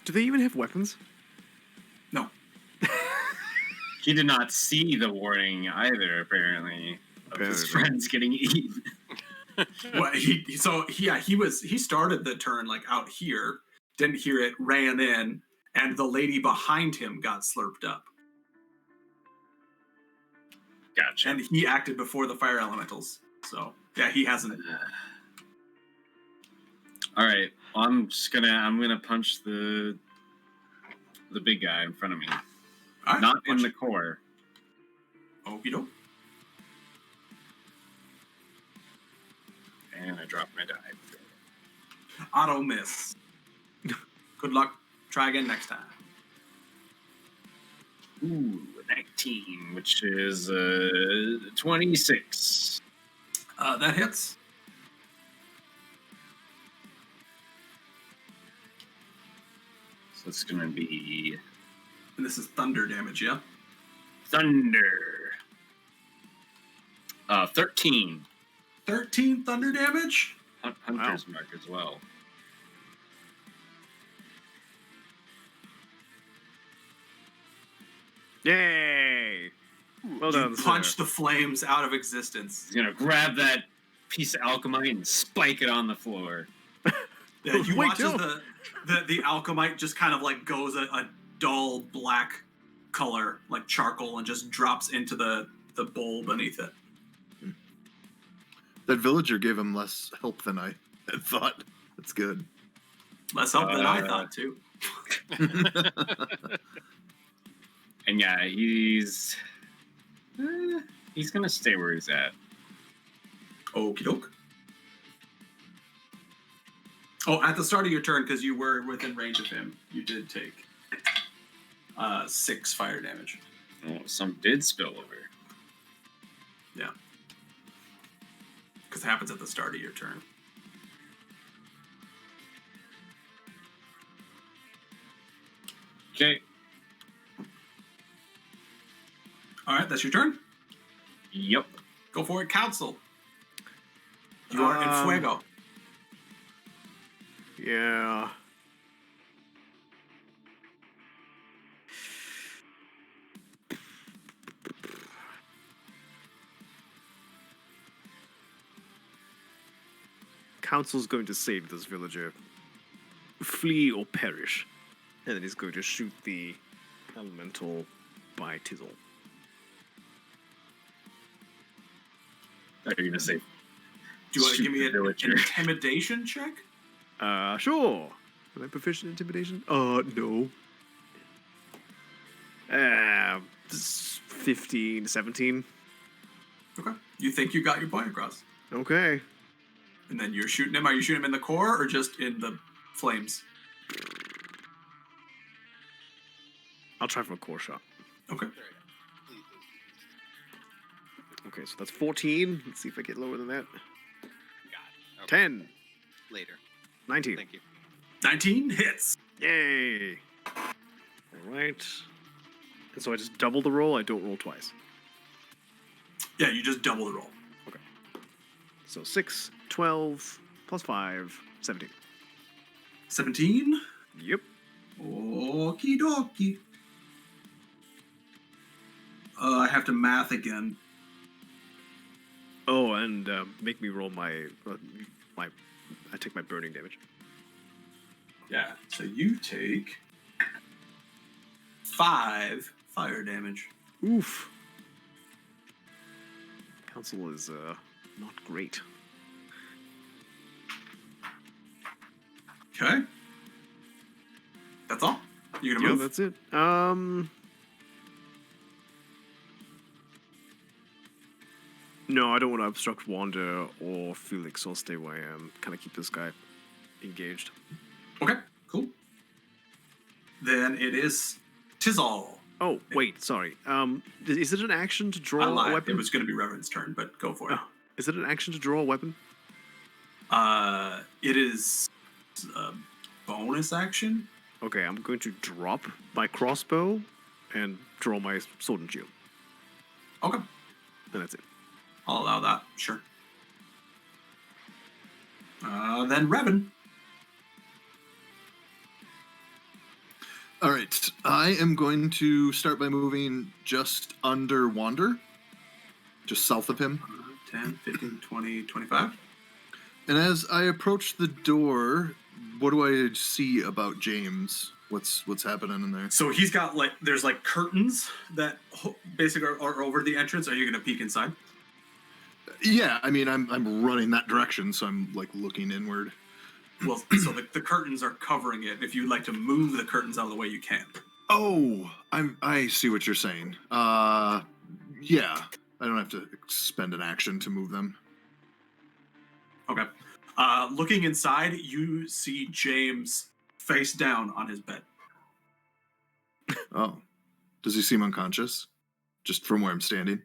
Do they even have weapons? No. He did not see the warning either, apparently, of his Apparently. friends getting eaten. Well, he started the turn like out here, didn't hear it, ran in, and the lady behind him got slurped up. Gotcha. And he acted before the fire elementals. So yeah, he hasn't. All right, well, I'm gonna punch the big guy in front of me, All right, not in punch the it. core. Okie doke. And I dropped my die. Auto miss. Good luck. Try again next time. Ooh, 19, which is 26. That hits. So it's going to be And this is thunder damage, yeah? thunder. 13. 13 thunder damage? Hunter's mark as well. Yay! Well done, You sir. punch the flames out of existence. He's going to grab that piece of alchemite and spike it on the floor. Yeah, you Wait, watch as the alchemite just kind of like goes a dull black color, like charcoal, and just drops into the bowl beneath it. That villager gave him less help than I had thought. That's good. Less help than I thought, too. And yeah, he's going to stay where he's at. Okie doke. Oh, at the start of your turn, because you were within range of him, you did take 6 fire damage. Oh, some did spill over. Yeah. Because it happens at the start of your turn. Okay. All right, that's your turn. Yep. Go for it, Council. You are in fuego. Yeah. Council's going to save this villager. Flee or perish. And then he's going to shoot the elemental by Tizzle. Are you going to say? Do you want to shoot give me the an villager? intimidation check? Sure. Am I proficient in intimidation? No. 15, 17. Okay. You think you got your point across. Okay. And then you're shooting him. Are you shooting him in the core or just in the flames? I'll try for a core shot. Okay. Okay, so that's 14. Let's see if I get lower than that. God. 10. Later. 19. Thank you. 19 hits. Yay. All right. And so I just double the roll. I don't roll twice. Yeah, you just double the roll. So 6, 12, plus 5, 17. 17. Yep. Okie dokie. I have to math again. Oh, and make me roll my I take my burning damage. Yeah, so you take 5 fire damage. Oof. Council is not great. Okay. That's all? You gonna Yeah, move? that's it. No, I don't want to obstruct Wanda or Felix. I'll stay where I am. Kind of keep this guy engaged. Okay, cool. Then it is Tizal. Oh, wait, sorry. Is it an action to I draw a lied. weapon? It was going to be Reverend's turn, but go for it. Oh, is it an action to draw a weapon? It is a bonus action. Okay, I'm going to drop my crossbow and draw my sword and shield. Okay, And that's it. I'll allow that. Sure. Then Revan. All right, I am going to start by moving just under Wander, just south of him. 10, 15, 20, 25. And as I approach the door, what do I see about James? What's happening in there? So he's got there's curtains that basically are over the entrance. Are you going to peek inside? Yeah, I mean, I'm running that direction, so I'm looking inward. Well, so the curtains are covering it. If you'd like to move the curtains out of the way, you can. Oh, I see what you're saying. Yeah, I don't have to spend an action to move them. Okay. Looking inside, you see James face down on his bed. Oh, Does he seem unconscious? Just from where I'm standing?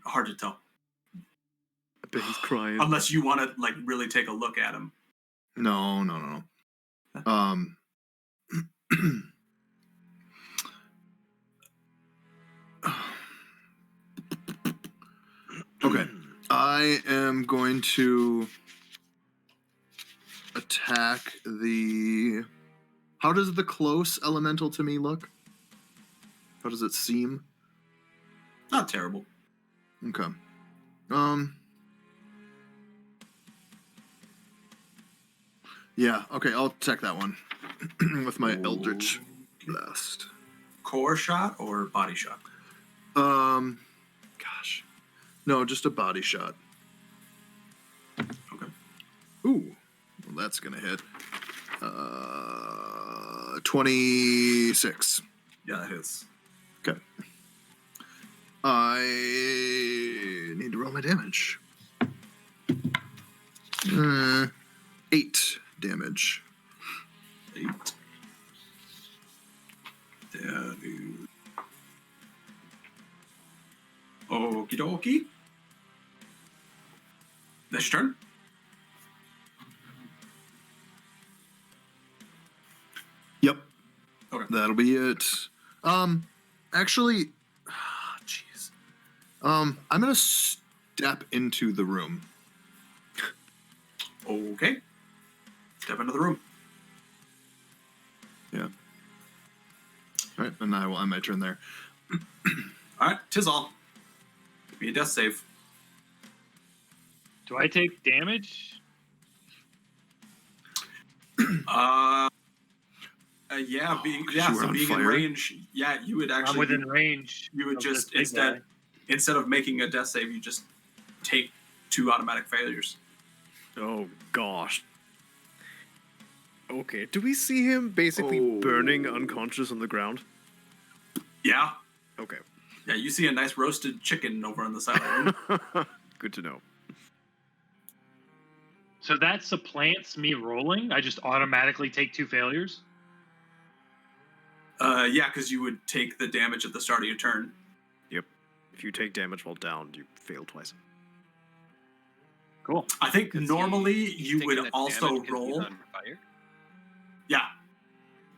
Hard to tell. I bet he's crying. Unless you want to like really take a look at him. No. Okay. I am going to attack the... How does the close elemental to me look? How does it seem? Not terrible. Okay. Yeah, okay, I'll attack that one. With my Eldritch Blast. Core shot or body shot? Gosh. No, just a body shot. Okay. Ooh. Well, that's gonna hit. 26. Yeah, that hits. Okay. I need to roll my damage. 8 damage. 8. That is... Okie dokie. That's your turn. Yep. Okay. That'll be it. Actually, jeez. I'm gonna step into the room. Okay. Step into the room. Yeah. All right, and I will end my turn there. All right, Tizal. Give me a death save. Do I take damage? Yeah, you were so on being in fire? range, yeah, you would actually... I'm within range. You would of just, this big guy. instead of making a death save, you just take 2 automatic failures. Oh gosh. Okay, do we see him basically burning unconscious on the ground? Yeah. Okay. Yeah, you see a nice roasted chicken over on the side of the room. Good to know. So that supplants me rolling? I just automatically take 2 failures? Yeah, because you would take the damage at the start of your turn. Yep. If you take damage while downed, you fail twice. Cool. I think Is normally he's you taking would the also damage 'cause he's roll. on fire? Yeah.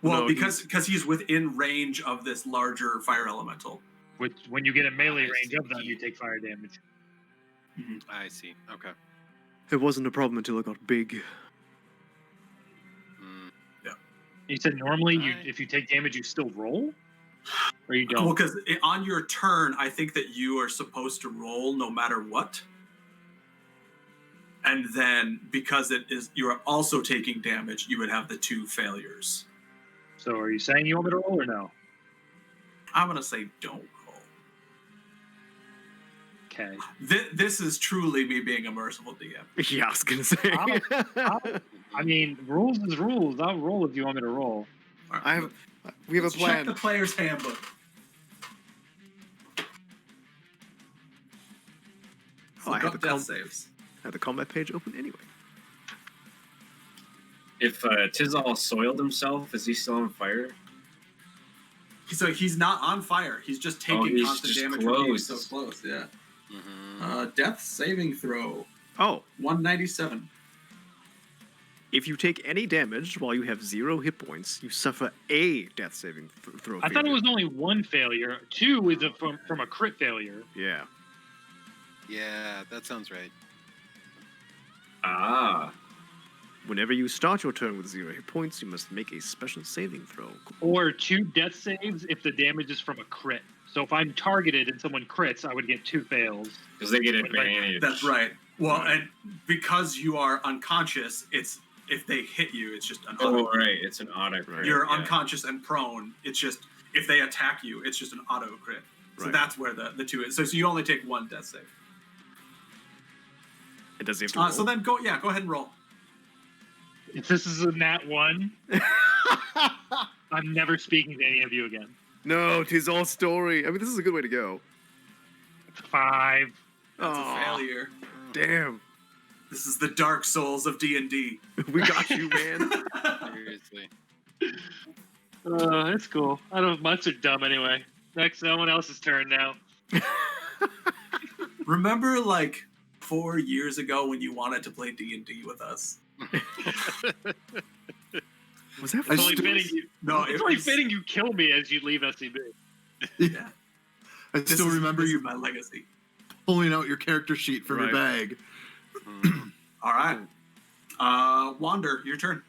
Well, No, because he's within range of this larger fire elemental. Which, when you get a melee I range of them, see. you take fire damage. I see. Okay. It wasn't a problem until it got big. Mm. You said normally, Alright. if you take damage, you still roll? Or you Well, don't? because on your turn, I think that you are supposed to roll no matter what. And then because you are also taking damage, you would have the 2 failures. So are you saying you want me to roll or no? I'm gonna say don't roll. Okay. This is truly me being a merciful DM. Yeah, I was gonna say. I mean, rules is rules. I'll roll if you want me to roll. All right, I have. We have a let's check plan. the player's handbook. Oh, I Look had up the death saves. I had the combat page open anyway. If Tizal soiled himself, is he still on fire? So he's not on fire. He's just taking he's constant just damage from being close. so close. Yeah. Mm-hmm. Death saving throw Oh, 197. if you take any damage while you have 0 hit points, you suffer a death saving throw. I thought it failure. was only 1 failure. 2 is from a crit failure. Yeah. Yeah, that sounds right. Ah. Whenever you start your turn with 0 hit points, you must make a special saving throw. Or 2 death saves if the damage is from a crit. So if I'm targeted and someone crits, I would get 2 fails. Because they get advantage. That's right. Well, and because you are unconscious, it's if they hit you, it's just an Oh, auto. right. It's an auto crit. You're yeah. unconscious and prone. It's just if they attack you, it's just an auto crit. So Right. that's where the 2 is. So you only take 1 death save. It does have to roll. So then go ahead and roll. If this is a nat 1, I'm never speaking to any of you again. No, 'tis all story. I mean, this is a good way to go. 5. That's Aw, a failure. Damn. This is the Dark Souls of D&D. We got you, man. Seriously. It's cool. I don't. Months are dumb anyway. Next, someone else's turn now. Remember, like 4 years ago when you wanted to play D&D with us? Was that I It's only still- fitting you. No, It's it only was- fitting you kill me as you leave SCB. Yeah. I still remember this you is my legacy. pulling out your character sheet from your Right. bag. Mm. All right. Wander, your turn.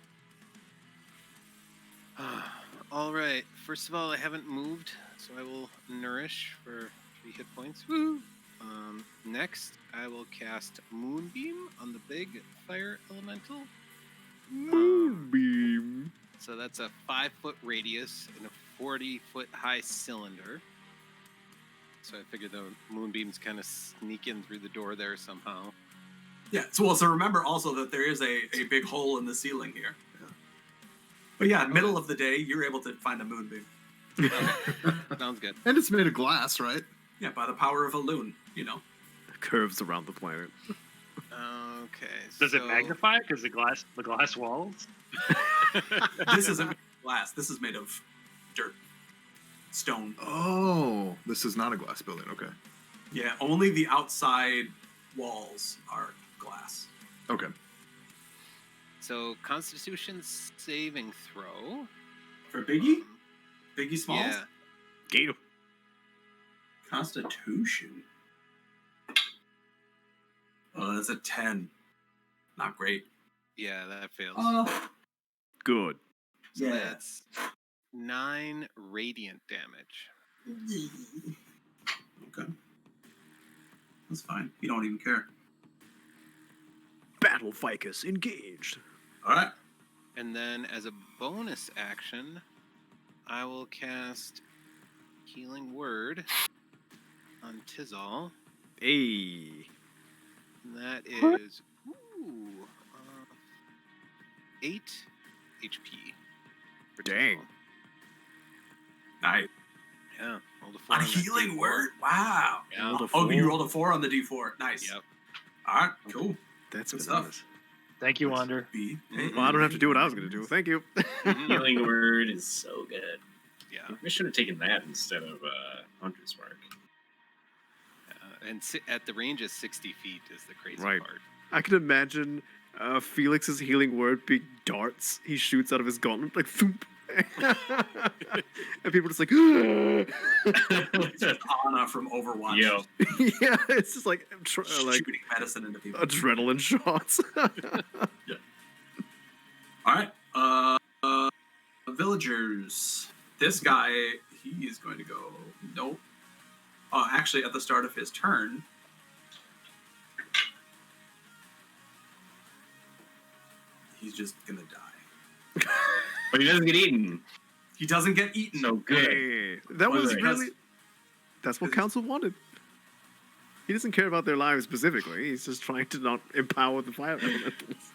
All right. First of all, I haven't moved, so I will nourish for 3 hit points. Woo! Next, I will cast Moonbeam on the big fire elemental. Moonbeam. So that's a 5-foot radius in a 40-foot high cylinder. So I figured the moonbeams kind of sneak in through the door there somehow. Yeah. So remember also that there is a big hole in the ceiling here. But yeah, middle of the day, you're able to find a moonbeam. Sounds good. And it's made of glass, right? Yeah, by the power of a loon, Curves around the planet. Okay. Does it so- magnify? Because the glass walls. This isn't glass. This is made of dirt, stone. Oh, this is not a glass building. Okay. Yeah, only the outside walls are glass. Okay. So Constitution saving throw. For Biggie? Biggie Smalls? Yeah. Gator. Constitution. Oh, that's a 10. Not great. Yeah, that fails. Good. So that's 9 radiant damage. Okay. That's fine. You don't even care. Battle Ficus engaged. All right. And then as a bonus action, I will cast Healing Word on Tizal. Hey. And that is 8 HP. for Dang. Tizal. Nice. Yeah. Rolled a 4 On a on that healing D4. word? Wow. Yeah. Rolled a Oh, you 4. rolled a 4 on the D4. Nice. Yep. All right. Cool. That's Good bananas. Thank you, Wander. B. Well, I don't have to do what I was going to do. Thank you. Mhm. Healing word is so good. Yeah. I should have taken that instead of Hunter's Mark. And at the range of 60 feet is the crazy Right. part. I can imagine Felix's healing word being darts he shoots out of his gauntlet, like thump. And people just like, It's just Anna from Overwatch. Yo, yeah, it's just like, like Shooting medicine into people. adrenaline shots. All right. Villagers. This guy, he is going to go. Nope. Oh, actually, at the start of his turn, he's just gonna die. but he doesn't get eaten. He doesn't get eaten. So good. Hey, that was Alright. really. That's what council wanted. He doesn't care about their lives specifically. He's just trying to not empower the fire elementals.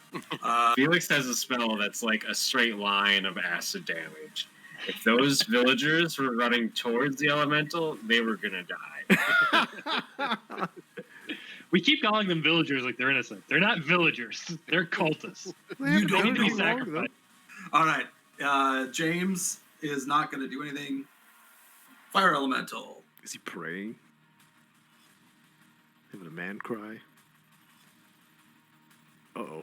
Felix has a spell that's like a straight line of acid damage. If those villagers were running towards the elemental, they were gonna die. We keep calling them villagers like they're innocent. They're not villagers. They're cultists. You don't They need to be know. sacrificed. All right. James is not going to do anything. Fire elemental. Is he praying? Having a man cry? Uh-oh.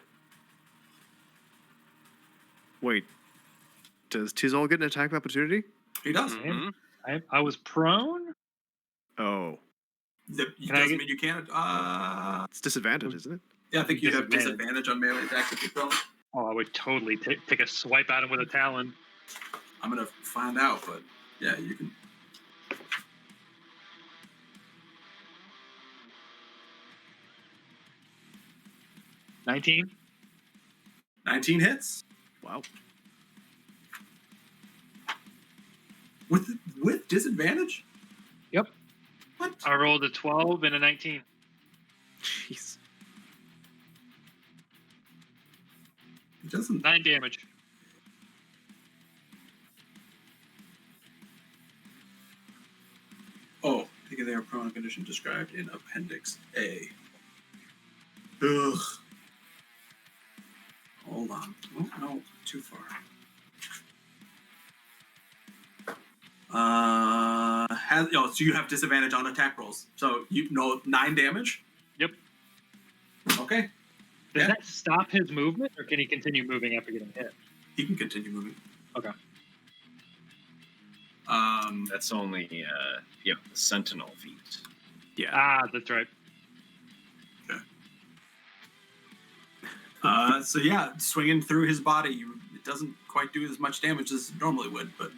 Wait. Does Tizal get an attack of opportunity? He does. Mhm. I was prone. Oh. It Can I doesn't get- mean you can't. It's disadvantage, isn't it? Yeah, I think you have Disadvantage. disadvantage on melee attacks if you're prone. Oh, I would totally take a swipe at him with a talon. I'm gonna find out, but yeah, you can. $19. 19 hits Wow. with disadvantage. Yep. What? I rolled a 12 and a 19. Jeez. It doesn't. 9 damage. Oh, taking their prone condition described in Appendix A. Ugh. Hold on. Oh, no, too far. has, so you have disadvantage on attack rolls. So 9 damage. Yep. Okay. Does Yeah. that stop his movement, or can he continue moving after getting hit? He can continue moving. Okay. That's only the Sentinel feat. Yeah. Ah, that's right. So yeah, swinging through his body, it doesn't quite do as much damage as it normally would, but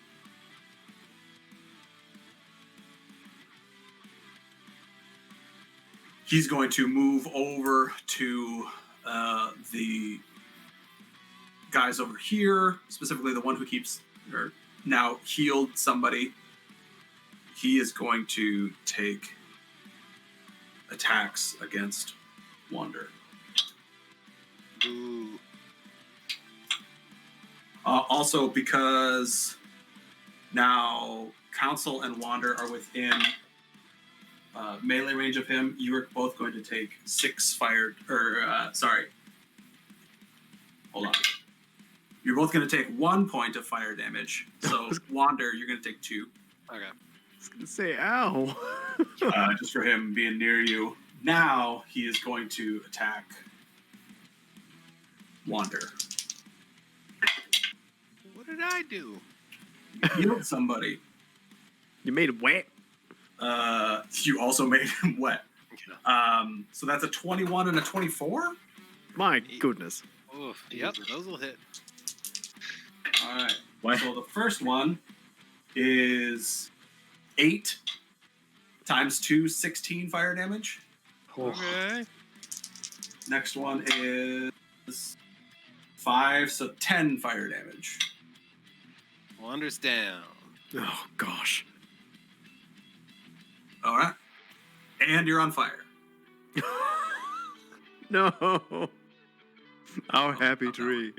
he's going to move over to the guys over here, specifically the one who keeps or now healed somebody. He is going to take attacks against Wander. Ooh. Also, because now Council and Wander are within melee range of him, you are both going to take 6 fire. Hold on. You're both going to take 1 point of fire damage. So Wander, you're going to take 2. Okay. I was gonna say, ow. Just for him being near you. Now he is going to attack Wander. What did I do? Healed somebody. You made it wet. You also made him wet. So that's a 21 and a 24. My goodness. Oof. Yep, those will hit. All right. Why? So the first one is 8 times 2, 16 fire damage. Okay. Next one is 5, so 10 fire damage. Wander's down. Oh gosh. All right. And you're on fire. No. Our happy tree.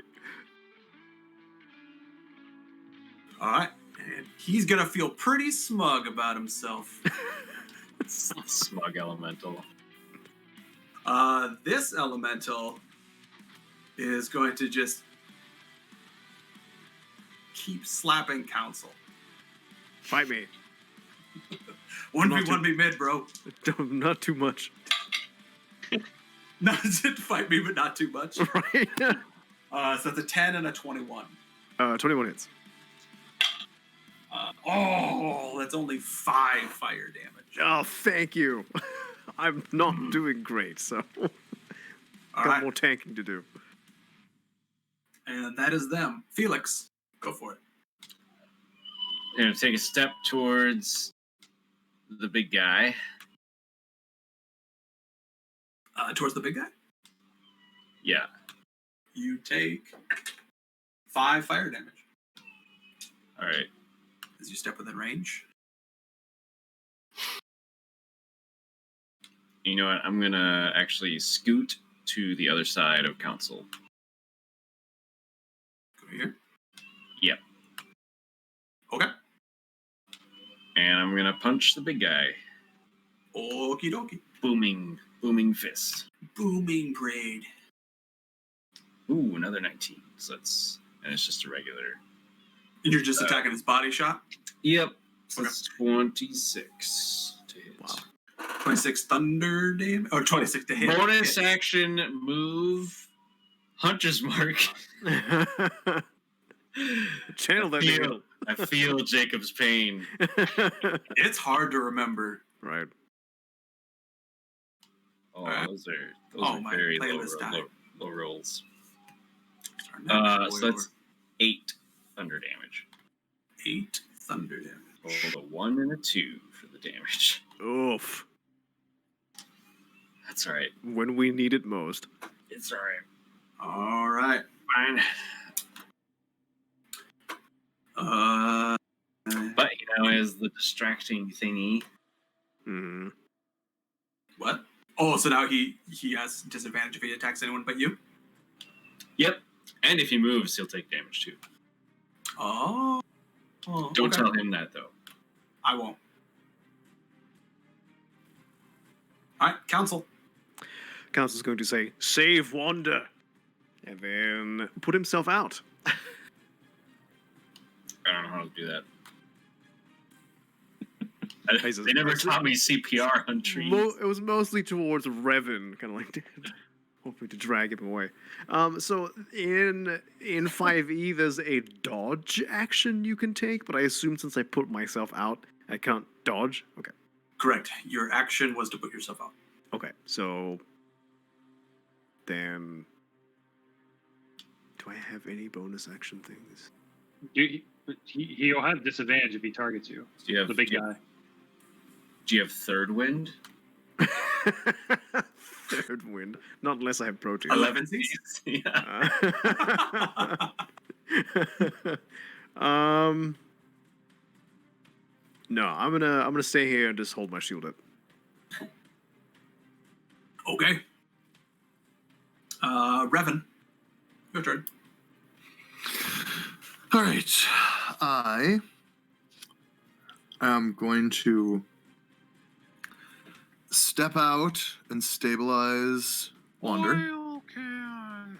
All right. And he's going to feel pretty smug about himself. Smug elemental. This elemental is going to just keep slapping Council. Fight me. 1v1 mid, bro. Not too much. Not to fight me, but not too much. Right? So that's a 10 and a 21. 21 hits. That's only 5 fire damage. Oh, thank you. I'm not doing great, so All got right. more tanking to do. And that is them. Felix, go for it. I'm gonna take a step towards the big guy. Towards the big guy. Yeah. You take 5 fire damage All right. as you step within range. You know what? I'm gonna actually scoot to the other side of Council. Go here. Yep. Okay. And I'm gonna punch the big guy. Okie dokie. Booming fist. Booming braid. Ooh, another 19. So and it's just a regular. And you're just attacking his body shot? Yep. So Okay. that's 26 to hit. Wow. 26 thunder damage? Or 26 to hit. Bonus action move. Hunter's mark. Channel that nigga. I feel Jacob's pain. It's hard to remember. Right. Oh, Alright. those Oh, are my very playlist died. low rolls. Starting So that's 8 thunder damage. 8 thunder damage. Rolled a 1 and a 2 for the damage. Oof. That's all right. When we need it most. It's all right. All right. Fine. But as the distracting thingy. Hmm. What? Oh, so now he has disadvantage if he attacks anyone but you? Yep. And if he moves, he'll take damage too. Oh. Don't okay. tell him that though. I won't. All right, Council. Council's going to say, "Save Wanda," and then put himself out. I don't know how to do that. They never taught me CPR on trees. It was mostly towards Revan, kind of like hoping to drag him away. So in 5e, there's a dodge action you can take, but I assume since I put myself out, I can't dodge. Okay. Correct. Your action was to put yourself out. Okay. So then, do I have any bonus action things? He'll have disadvantage if he targets you. Do you have The big guy. Do you have third wind? Third wind. Not unless I have protein. 11 Yeah. No, I'm gonna stay here and just hold my shield up. Okay. Revan, your turn. All right. I am going to step out and stabilize Wander. Oil can.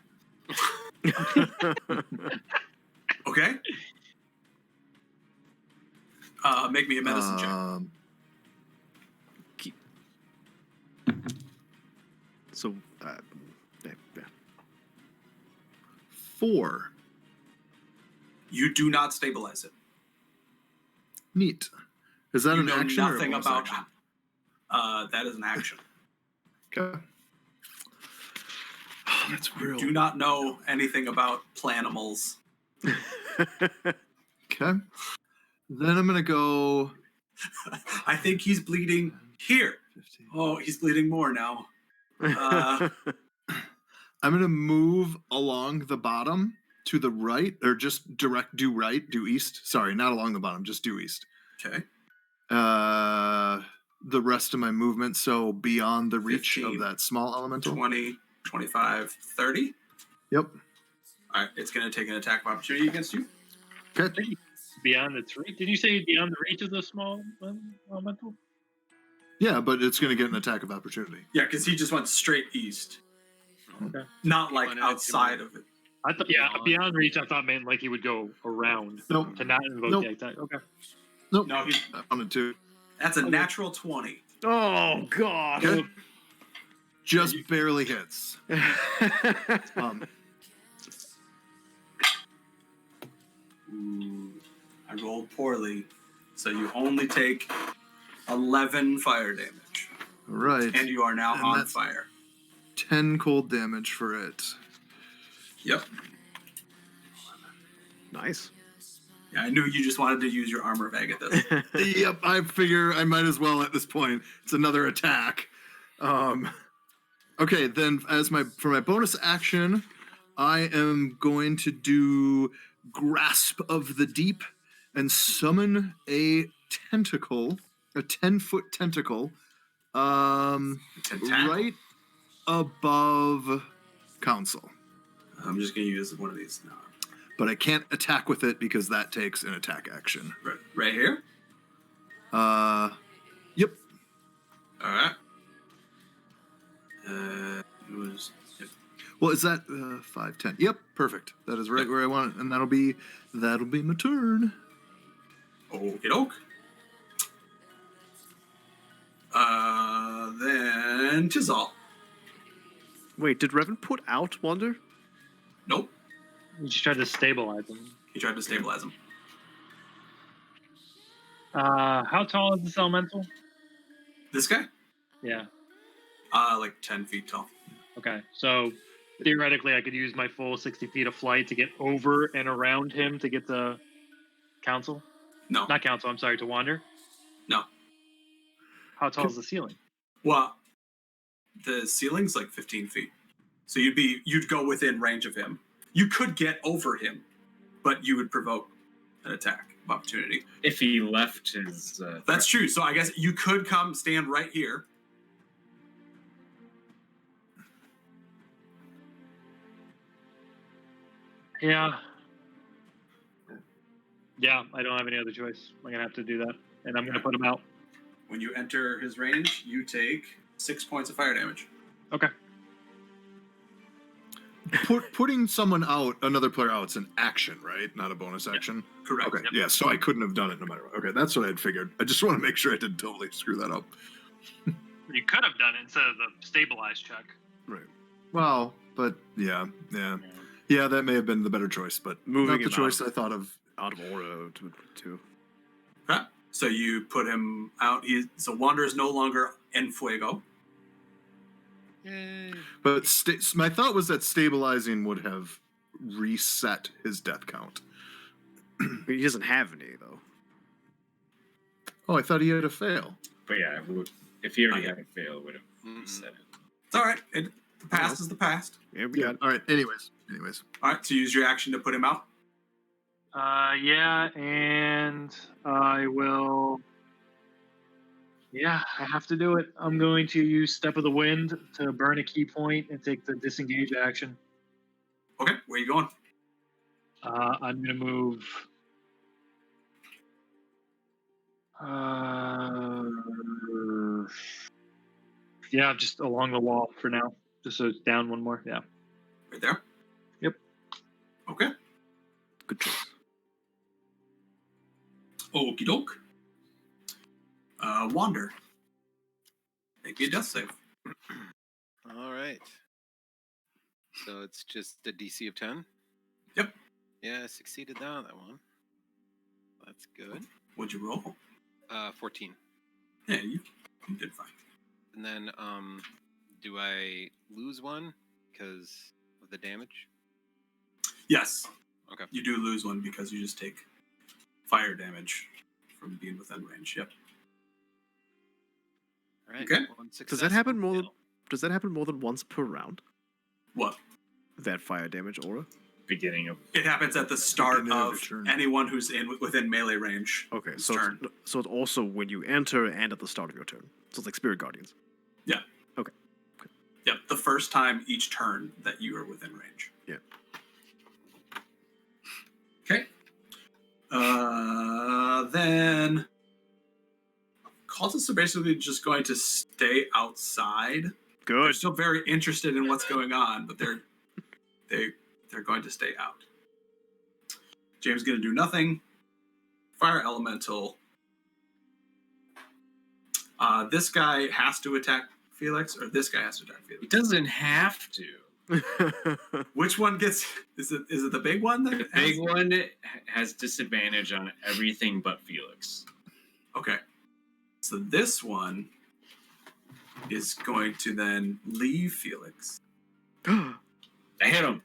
Okay. Make me a medicine check. So, yeah. 4. You do not stabilize it. Neat. Is that You an know action or a nothing bonus about. action? That is an action. Okay. Oh, that's You real. do not know anything about planimals. Okay. Then I'm gonna go. I think he's bleeding here. 15. Oh, he's bleeding more now. I'm gonna move along the bottom to the right, or just due east. Sorry, not along the bottom, just due east. Okay. The rest of my movement, so beyond the reach 15, of that small elemental. 20, 25, 30. Yep. All right, it's going to take an attack of opportunity against you. Okay. Beyond its reach? Did you say beyond the reach of the small elemental? Yeah, but it's gonna get an attack of opportunity. Yeah, because he just went straight east. Okay. Not like wanted it to outside move. of it. I thought, yeah, beyond reach. I thought meant like he would go around Nope. to not invoke Nope. the attack. Okay. Nope. No, he, I wanted to. that's a natural 20. Oh God. Okay. Just barely hits. Ooh, I rolled poorly, so you only take 11 fire damage. All right. And you are now And on that's- fire. 10 cold damage for it. Yep. Nice. Yeah, I knew you just wanted to use your armor of Agathis. Yep, I figure I might as well at this point. It's another attack. Okay, then for my bonus action, I am going to do Grasp of the Deep and summon a tentacle, a 10-foot tentacle, Tentacle. right above Council. I'm just going to use one of these now. But I can't attack with it because that takes an attack action. Right here? Yep. All right. It was. Yep. Well, is that 5, 10? Yep, perfect. That is right where I want it, and that'll be my turn. Okie doke. Then Tizal. Wait, did Revan put out Wander? Nope. You just tried to stabilize him. He tried to stabilize him. How tall is this elemental? This guy? Yeah. Like 10 feet tall. Okay. So theoretically, I could use my full 60 feet of flight to get over and around him to get to Council. No. Not Council. I'm sorry, to Wander. No. How tall is the ceiling? Well, the ceiling's like 15 feet. So you'd go within range of him. You could get over him, but you would provoke an attack of opportunity. If he left his. That's true. So I guess you could come stand right here. Yeah. Yeah, I don't have any other choice. I'm gonna have to do that, and I'm gonna put him out. When you enter his range, you take 6 points of fire damage. Okay. putting someone out, another player out, it's an action, right? Not a bonus action. Correct. Okay. Yeah. So I couldn't have done it no matter what. Okay, that's what I had figured. I just want to make sure I didn't totally screw that up. You could have done it instead of the stabilize check. Right. Well, but yeah. That may have been the better choice, but Moving not the him choice out. I thought of. Out of aura to Okay. So you put him out. So Wander is no longer en fuego. Yay. But my thought was that stabilizing would have reset his death count. He doesn't have any though. Oh, I thought he had a fail. But yeah, if he already had a fail, it would have said it. It's all right. The past is the past. Yeah, we got All right. Anyways. All right. So use your action to put him out. Yeah, and I will. Yeah, I have to do it. I'm going to use Step of the Wind to burn a key point and take the disengage action. Okay. Where are you going? I'm going to move. Yeah, just along the wall for now. Just so it's down one more. Yeah. Right there. Yep. Okay. good choice. Okie doke. Wander. Make me a death save. All right. So it's just a DC of 10? Yep. Yeah, I succeeded down that one. That's good. What'd you roll? 14. Yeah, you did fine. And then, do I lose one because of the damage? Yes. Okay. You do lose one because you just take fire damage from being within range. Yep. All right. Okay. One Does success, that happen one more than fail. Does that happen more than once per round? What? That fire damage aura? Beginning of It happens at the start Beginning of of the turn. anyone who's within melee range. Okay, It's so turn. it's also when you enter and at the start of your turn. So it's like Spirit Guardians. Yep, the first time each turn that you are within range. Yeah. Okay. Then cultists are basically just going to stay outside. They're Good. still very interested in what's going on, but they're going to stay out. James is going to do nothing. Fire elemental. This guy has to attack Felix, or this guy has to attack He Felix. doesn't have to. Which one gets? Is it the big one? That The big one has disadvantage on everything but Felix. Okay. So this one is going to then leave Felix. I hit him.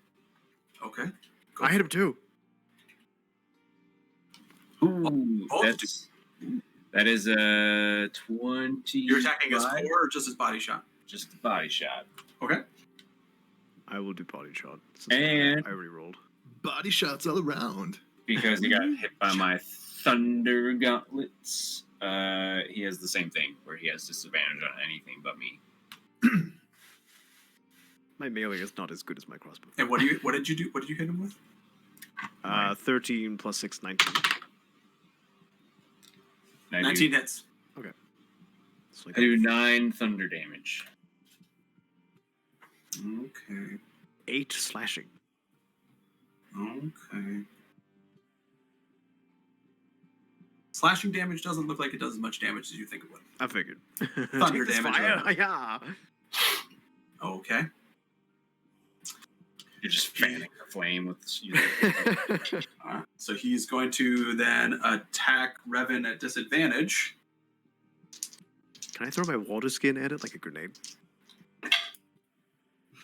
Okay. I hit him too. Ooh, Oh, that is a 20. You're attacking his core or just his body shot? Just a body shot. Okay. I will do body shot. Since And- I already rolled. Body shots all around. Because he got hit by my thunder gauntlets. He has the same thing where he has disadvantage on anything but me. My melee is not as good as my crossbow. And what did you do? What did you hit him with? 13 plus 6, 19. 19 hits. It's like I do 9 thunder damage. Okay. 8 slashing. Okay. Slashing damage doesn't look like it does as much damage as you think it would. I figured. Thunder Take this damage, fire. right? Yeah. Okay. You're just fanning the flame with So he's going to then attack Revan at disadvantage. Can I throw my water skin at it like a grenade?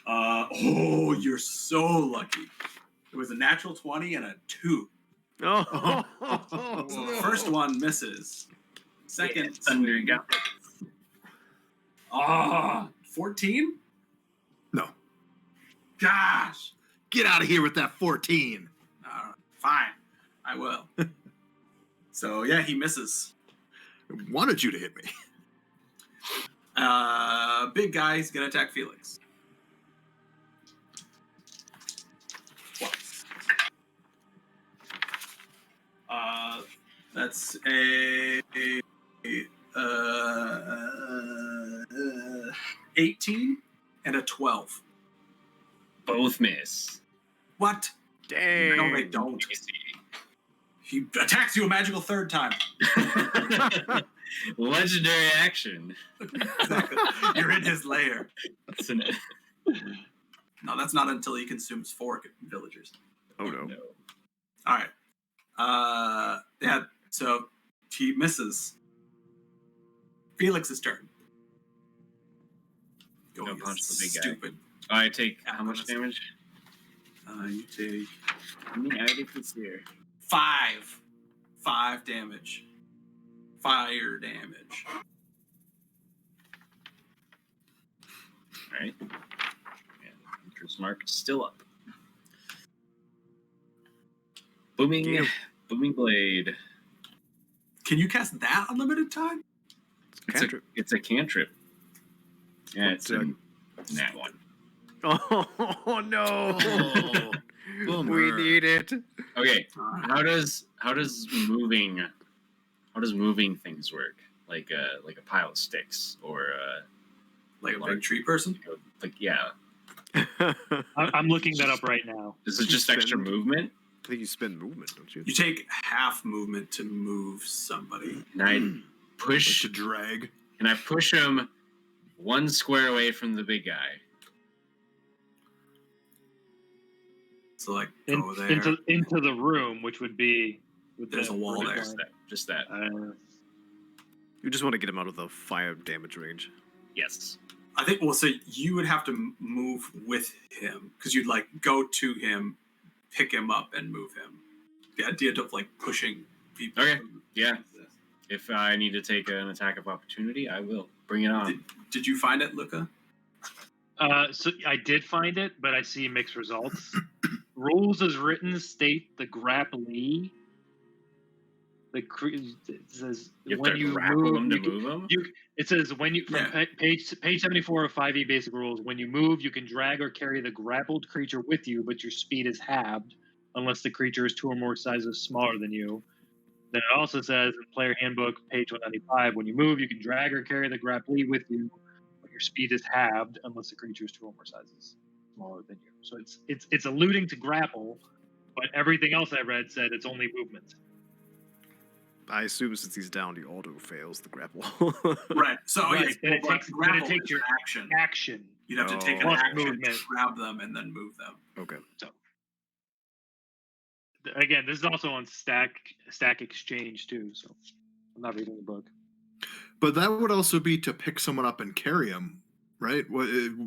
Oh, you're so lucky. It was a natural 20 and a 2. Oh. So the first one misses. Second, thunder gauntlet. 14? No. Gosh. Get out of here with that 14. Fine. I will. So, yeah, he misses. I wanted you to hit me. Big guy, he's going to attack Felix. That's a 18 and a 12. Both both miss. What? Dang. No, they don't. You see. He attacks you a magical third time. Legendary action. Exactly. You're in his lair. That's an No, that's not until he consumes 4 villagers. Oh no. All right. Yeah. So he misses. Felix's turn. Go, Go you punch the big guy. stupid. I take how much damage? You take How many items here? 5. 5 damage. Fire damage. Alright. And interest mark is still up. Booming blade. Can you cast that unlimited time? Cantrip. It's a cantrip. Yeah, What's it's a nat one. Oh no. Oh, We bummer. need it. Okay, how does moving things work? Like a pile of sticks or Like a big tree person? like yeah. I'm looking that up right now. Is it just extra Spend- movement? I think you spend movement, don't you? You take half movement to move somebody. And I Like push to drag. him 1 square away from the big guy. So like In- go there. into the room, which would be with There's the a wall there. vertical Just that. line. You just want to get him out of the fire damage range. Yes. I think. Well, so you would have to move with him because you'd like go to him, pick him up, and move him. The idea of like pushing people. Okay. Yeah. If I need to take an attack of opportunity, I will. Bring it on. Did you find it, Luca? So I did find it, but I see mixed results. Rules as written state the grapplee. It says You have when to you grapple move, him to you can- move him? It says when you from Yeah. page 74 of 5e basic rules. When you move, you can drag or carry the grappled creature with you, but your speed is halved unless the creature is 2 or more sizes smaller than you. Then it also says in Player Handbook, page 195, when you move, you can drag or carry the grapplee with you, but your speed is halved unless the creature is 2 or more sizes smaller than you. So it's alluding to grapple, but everything else I read said it's only movement. I assume since he's down, he auto fails the grapple. Right. So Right, yes, then it well, takes- then it grapple takes is your an action. Action. You'd have to take an Oh. action Movement. to grab them and then move them. Okay. Again, this is also on Stack Exchange too, so I'm not reading the book. But that would also be to pick someone up and carry him, right? What,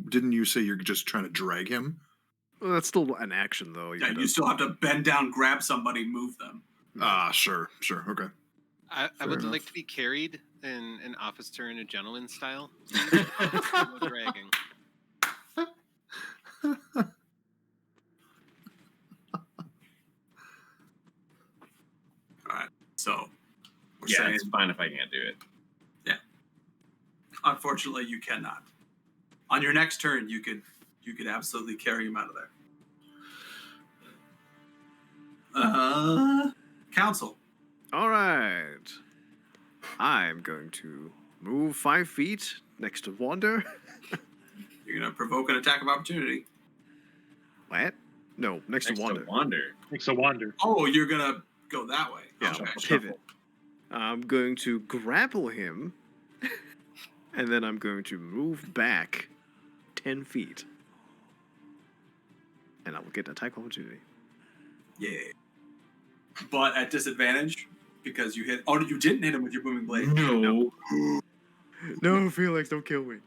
didn't you say you're just trying to drag him? Well, that's still an action, though. Yeah, gotta- you still have to bend down, grab somebody, move them. Sure, okay. I Fair would enough. like to be carried in an officer and a gentleman style. No dragging. All right. So we're Yeah, saying, it's fine if I can't do it. unfortunately, you cannot. On your next turn, you could absolutely carry him out of there. Council. All right. I'm going to move 5 feet next to Wander. You're gonna provoke an attack of opportunity. What? No, next to Wander. Makes a wander. Oh, you're gonna go that way. Yeah, Okay. pivot. I'm going to grapple him, and then I'm going to move back 10 feet. And I will get an attack opportunity. Yeah. But at disadvantage because you hit. Oh, you didn't hit him with your booming blade. No. No, Felix, don't kill me.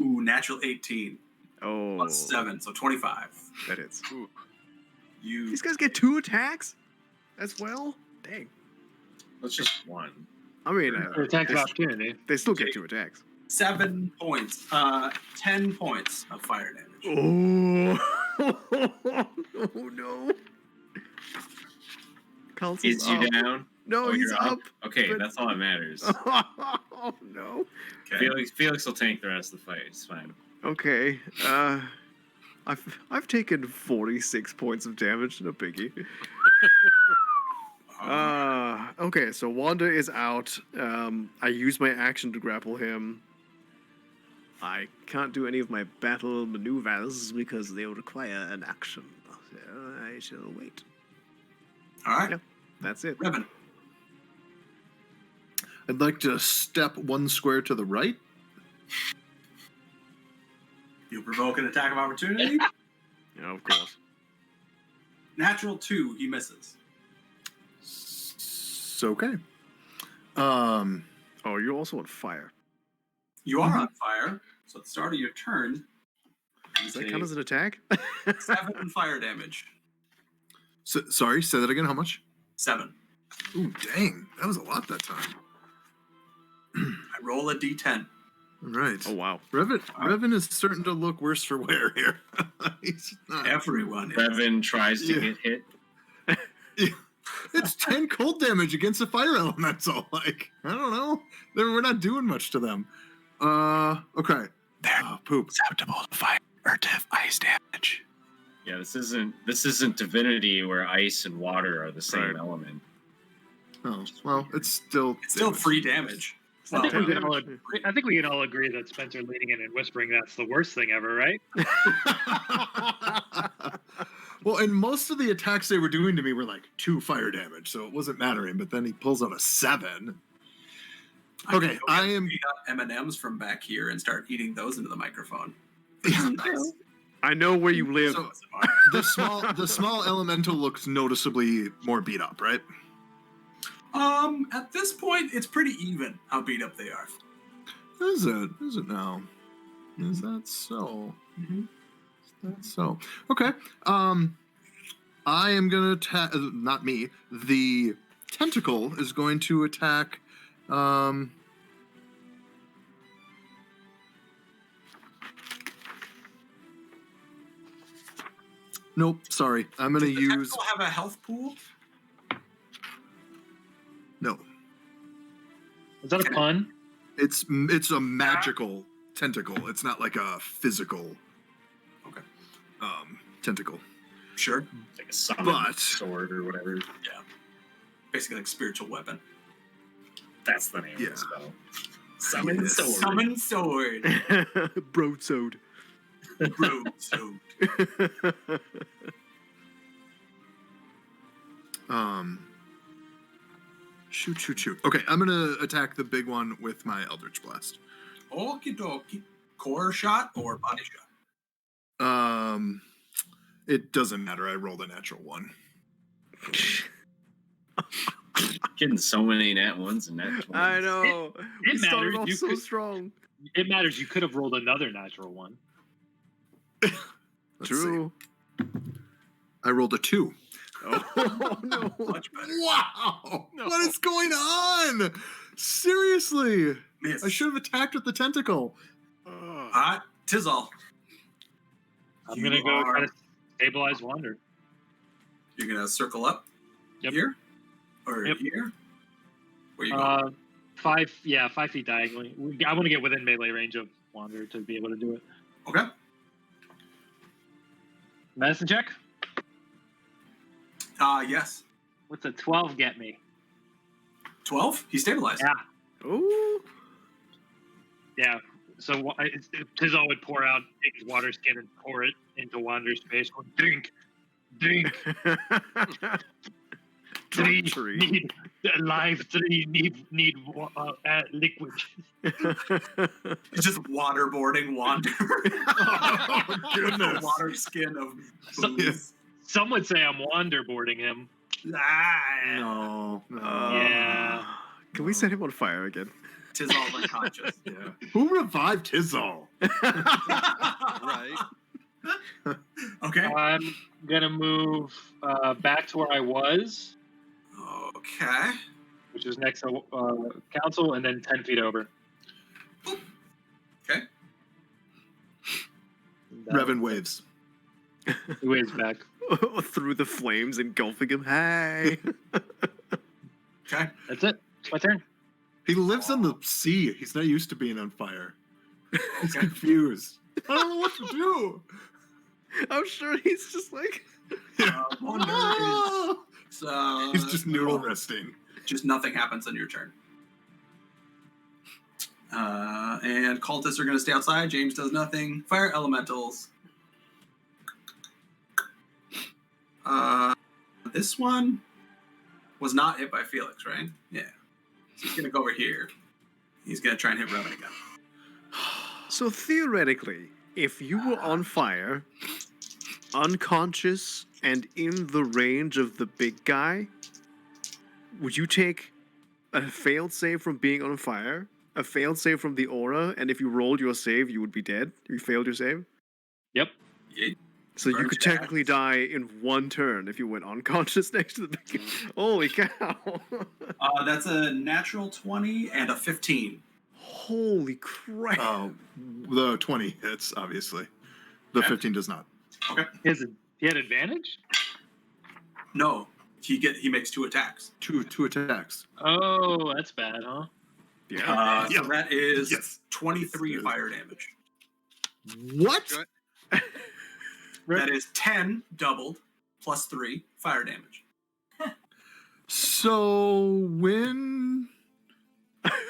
Ooh, natural 18 Oh, plus 7, so 25. that hits. Ooh. You These guys get 2 attacks as well? Dang. That's just one. I mean, Attack of opportunity. they still get 2 attacks. 7 points. 10 points of fire damage. Oh, oh no. Council's Is you up. down? No, Oh, he's you're up. Okay, but- that's all that matters. Oh no. Okay. Felix will tank the rest of the fight. It's fine. Okay. I've taken 46 points of damage. No biggie. Okay, so Wanda is out. I use my action to grapple him. I can't do any of my battle maneuvers because they will require an action. So I shall wait. All right. Yeah. That's it. Revan. I'd like to step 1 square to the right. You provoke an attack of opportunity. Yeah, of course. Natural 2, he misses. Okay. Um, Oh, you're also on fire. You are on fire, so at the start of your turn, Does that count as an attack? 7 fire damage. sorry, say that again. How much? 7. Ooh, dang. That was a lot that time. I roll a d10. All right. Oh, wow. Revan is starting to look worse for wear here. He's not. Everyone is. Revan tries to Yeah. get hit. It's 10 cold damage against a fire elemental. Like, I don't know. We're not doing much to them. Okay. They're Poop. susceptible to fire or to ice damage. Yeah, this isn't divinity where ice and water are the same Right. element. Oh, well, it's still damage. free damage. I think, Well, we can all agree, I think we can all agree that Spencer leaning in and whispering that's the worst thing ever, right? Well, and most of the attacks they were doing to me were like 2 fire damage, so it wasn't mattering. But then he pulls out a 7. Okay, I am. Eat up M&Ms from back here and start eating those into the microphone. Nice. I know where you live. So, the small elemental looks noticeably more beat up, right? At this point, it's pretty even how beat up they are. Is it? Is it now? Is that so? Mm-hmm. Is that so? Okay. I am gonna attack. Not me. The tentacle is going to attack. Nope. Sorry. I'm gonna Does the use. tentacle have a health pool? No. Is that a pun? It's a magical tentacle. It's not like a physical. Okay. Tentacle. Sure. It's like a summon But- sword or whatever. Basically like spiritual weapon. That's the name Yeah. of the spell. Summon Yes. sword. Summon sword. Broadsword. Broadsword. Shoot. Okay, I'm gonna attack the big one with my Eldritch Blast. Okie dokie. Core shot or body shot? It doesn't matter. I rolled a natural 1. Getting so many nat ones and nat 20s. I know. It We started matters. off You so could- strong. It matters. You could have rolled another natural one. Let's True. see. I rolled a 2. Oh, no. Much better. Wow! No. What is going on? Seriously, Miss. I should have attacked with the tentacle. Tizal. I'm You gonna go try are- to stabilize Wander. You're gonna circle up Yep. here? Or Yep. here? Where you going? 5 feet diagonally. I want to get within melee range of Wander to be able to do it. Okay. Medicine check. Yes. What's a 12 get me? 12? He's stabilized. Yeah. Ooh. Yeah. So Tizal would pour out, take his water skin and pour it into Wander's face. Going, drink. Three Tree. need alive. 3 need liquid. He's just waterboarding Wander. Oh, goodness. The water skin of booze. Some would say I'm wanderboarding him. No. Yeah. Can we set him on fire again? Tizal's unconscious. Yeah. Who revived Tizal? Right. Okay. I'm gonna move back to where I was, Okay. which is next to council, and then 10 feet over. Okay. Revan waves. He waves back. Through the flames, engulfing him. Hey. Okay. That's it. It's my turn. He lives on the sea. He's not used to being on fire. He's Okay. confused. I don't know what to do. I'm sure he's just like. Wander Ah! is, He's just noodle resting. Just nothing happens on your turn. And cultists are going to stay outside. James does nothing. Fire elementals. This one was not hit by Felix, right? Yeah. So he's going to go over here. He's going to try and hit Revan again. So theoretically, if you were on fire, unconscious, and in the range of the big guy, would you take a failed save from being on fire, a failed save from the aura, and if you rolled your save, you would be dead? You failed your save? Yep. So you Burn could your technically ass. die in one turn if you went unconscious next to the big guy. Holy cow. That's a natural 20 and a 15. Holy crap. Oh, the 20 hits, obviously. The Okay. 15 does not. He had advantage? No, he makes 2 attacks. Two attacks. Oh, that's bad, huh? Yeah. So that is Yes. 23 fire damage. What? Good. That is 10 doubled plus 3 fire damage. So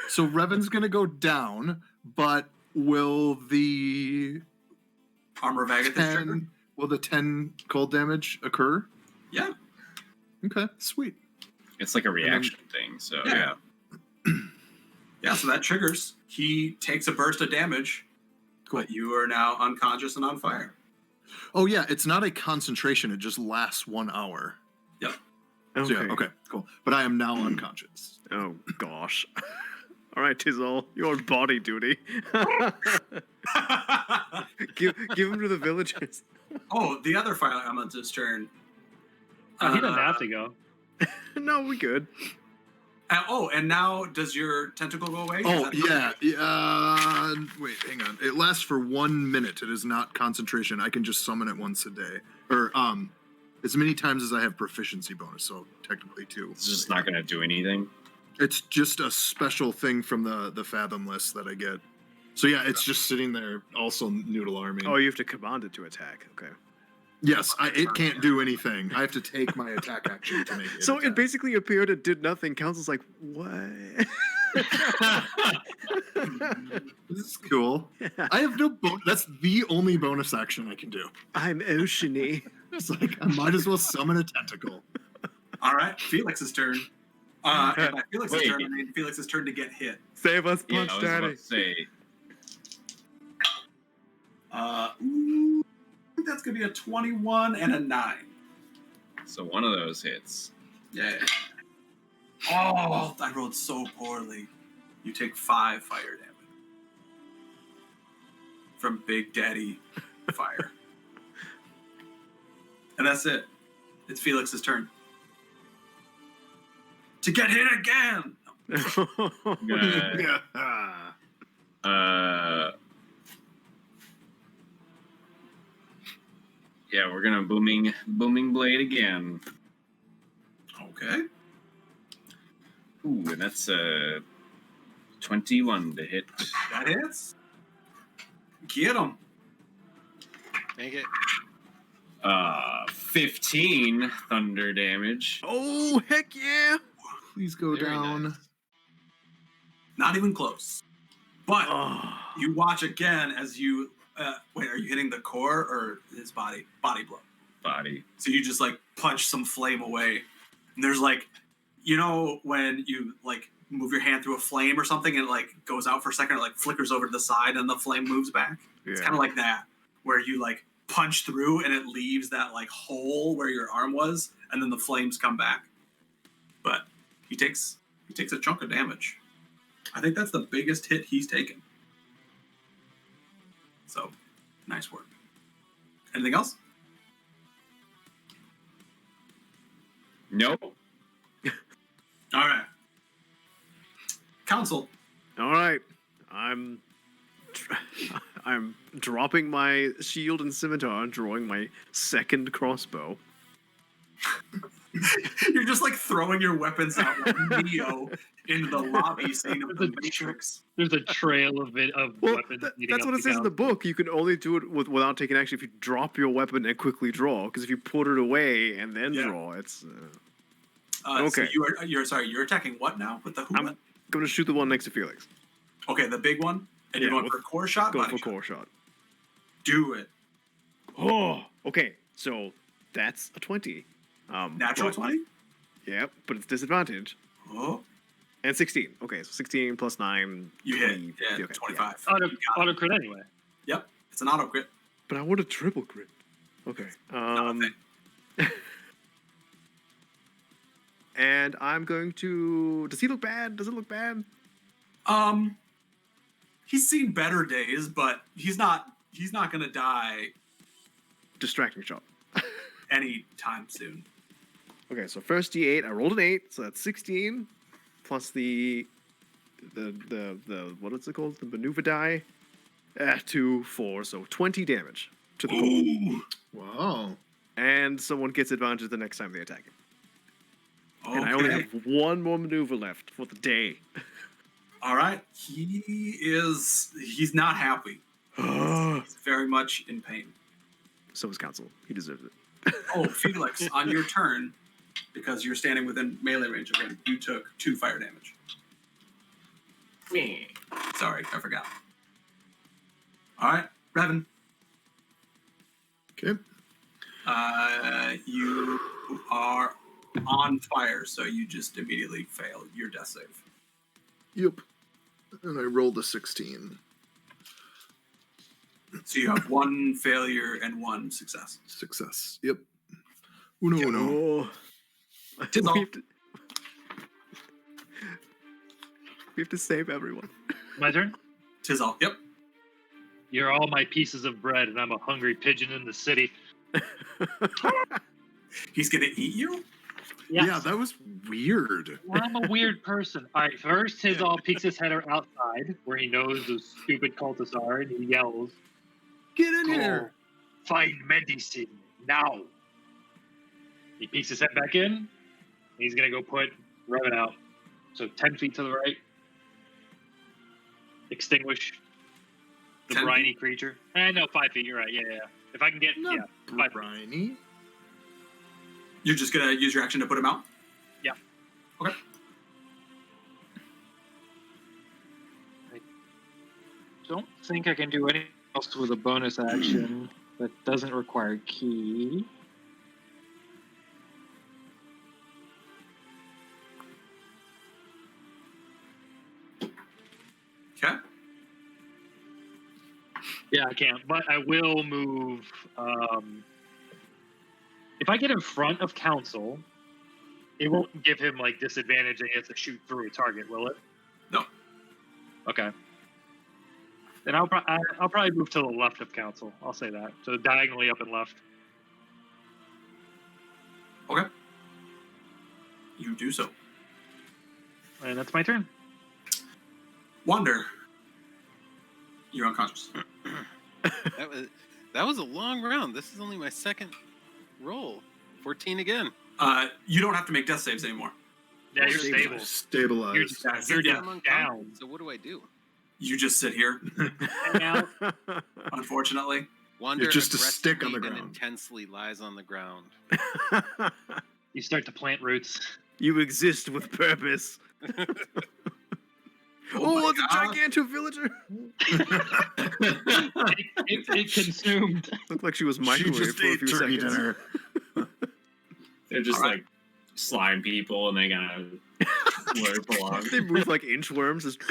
so Revan's gonna go down, but will the Armor of Agathis trigger? 10 cold damage occur? Yeah. Okay, sweet. It's like a reaction thing. So Yeah. yeah. Yeah, so that triggers. He takes a burst of damage, but you are now unconscious and on fire. Oh yeah, it's not a concentration, it just lasts 1 hour. Okay. So yeah, okay, cool. But I am now unconscious. Oh, gosh. All right, Tizzle, your body duty. give him to the villagers. Oh, the other fire elemental's turn. He doesn't have to go. No, we're good. And now does your tentacle go away? Is Oh that- yeah. Wait, hang on. It lasts for 1 minute. It is not concentration. I can just summon it once a day, or as many times as I have proficiency bonus. So technically 2. It's just not going to do anything. It's just a special thing from the Fathom list that I get. So yeah, it's just sitting there, also noodle arming. Oh, you have to command it to attack. Okay. Yes, it can't do anything. I have to take my attack action to make it. So it attack. basically appeared and did nothing. Council's like, what? This is cool. I have no bonus. That's the only bonus action I can do. I'm oceany. It's like I might as well summon a tentacle. All right, Felix's turn. And by Felix's Wait. turn, I mean Felix's turn to get hit. Save us, Yeah, Punch I was about Daddy. to say. Ooh, I think that's gonna be a 21 and a 9. So one of those hits. Yeah. Oh, I rolled so poorly. You take 5 fire damage from Big Daddy Fire. And that's it. It's Felix's turn. To get hit again! I'm gonna, yeah, we're gonna booming blade again. Okay. Ooh, and that's 21 to hit. That hits. Get him. Make it. 15 thunder damage. Oh, heck yeah. Please go Very down. nice. Not even close. But Oh. you watch again as you... wait, are you hitting the core or his body? Body blow. Body. So you just like punch some flame away. And there's like, you know, when you like move your hand through a flame or something and it like goes out for a second, it like flickers over to the side and the flame moves back. It's kind of like that, where you like punch through and it leaves that like hole where your arm was, and then the flames come back. But he takes a chunk of damage. I think that's the biggest hit he's taken. So, nice work. Anything else? Nope. All right. Council. All right. I'm dropping my shield and scimitar, drawing my second crossbow. You're just like throwing your weapons out like Neo in the lobby scene of the Matrix. There's a trail of Well, weapons. leading that's up what it to says in the council. book. You can only do it without taking action if you drop your weapon and quickly draw. Because if you put it away and then Yeah. draw, it's. So Okay. you're attacking what now with the who? I'm going to shoot the one next to Felix. Okay, the big one. And you're Yeah, going for a core shot? Go body for shot? core shot. Do it. Oh, okay. So that's a 20. Natural but- 20? Yeah, but it's disadvantage. Oh, And 16. Okay, so 16 plus 9. you 20. hit. Yeah, Okay, 25. Auto crit anyway. Yep, it's an auto crit. But I want a triple crit. Okay. Not a thing. And I'm going to. Does he look bad? Does it look bad? He's seen better days, but he's not gonna die Distracting shot. anytime soon. Okay, so first D8, I rolled an 8, so that's 16, plus the what is it called? The maneuver die. 2, 4, so 20 damage to the core. Ooh. Wow. And someone gets advantage the next time they attack him. And I only Okay. have one more maneuver left for the day. All right. He's not happy. He's very much in pain. So is Council. He deserves it. Oh, Felix, on your turn, because you're standing within melee range of him, you took 2 fire damage. Sorry, I forgot. All right, Revan. Okay. You are on fire, so you just immediately fail your death save. Yep. And I rolled a 16. So you have 1 failure and 1 success. Success. Yep. Uno, uno. Oh. Tis all. We have to save everyone. My turn? Tis all. Yep. You're all my pieces of bread, and I'm a hungry pigeon in the city. He's gonna eat you? Yes. Yeah, that was weird. I'm a weird person. All right, first, his all peeks his head outside, where he knows those stupid cultists are, and he yells, Get in "Go here. find medicine now." He peeks his head back in. And he's gonna go put Revan out. So 10 feet to the right. Extinguish the 10 briny creature. No, 5 feet. You're right. Yeah. If I can get, Not 5 feet. briny. You're just gonna use your action to put him out? Yeah. Okay. Don't think I can do anything else with a bonus action that doesn't require key. Okay. Yeah, I can't, but I will move. If I get in front of Council, it won't give him like disadvantage and he has to shoot through a target, will it? No. Okay. Then I'll probably move to the left of Council. I'll say that. So diagonally up and left. Okay. You do so. And that's my turn. Wander. You're unconscious. That was a long round. This is only my second roll. 14 again. You don't have to make death saves anymore. Yeah, you're stable. Stabilized. You're just, you're Yeah. just I'm unconscious, down. So what do I do? You just sit here, Hang out. unfortunately. Wander just a stick on the aggressively and ground. intensely lies on the ground. You start to plant roots. You exist with purpose. Oh, it's a gigantic villager. It consumed. Looked like she was She microwaved just for a ate few turkey seconds. dinner. They're just All right. like slime people, and they kind of slurp along. They move like inchworms. Just...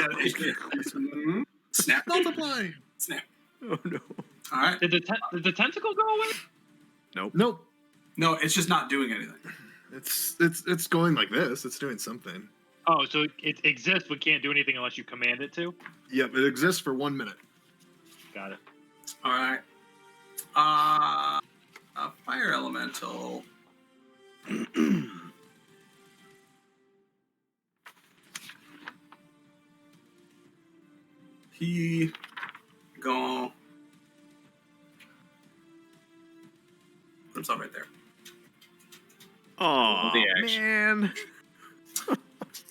Snap. Multiply. Snap. Oh no. All right. Did the tentacle go away? Nope. No, it's just not doing anything. It's going like this. It's doing something. Oh, so it exists but can't do anything unless you command it to? Yep, it exists for 1 minute. Got it. All right. A fire elemental. He go. Put himself right there. Oh the action. man.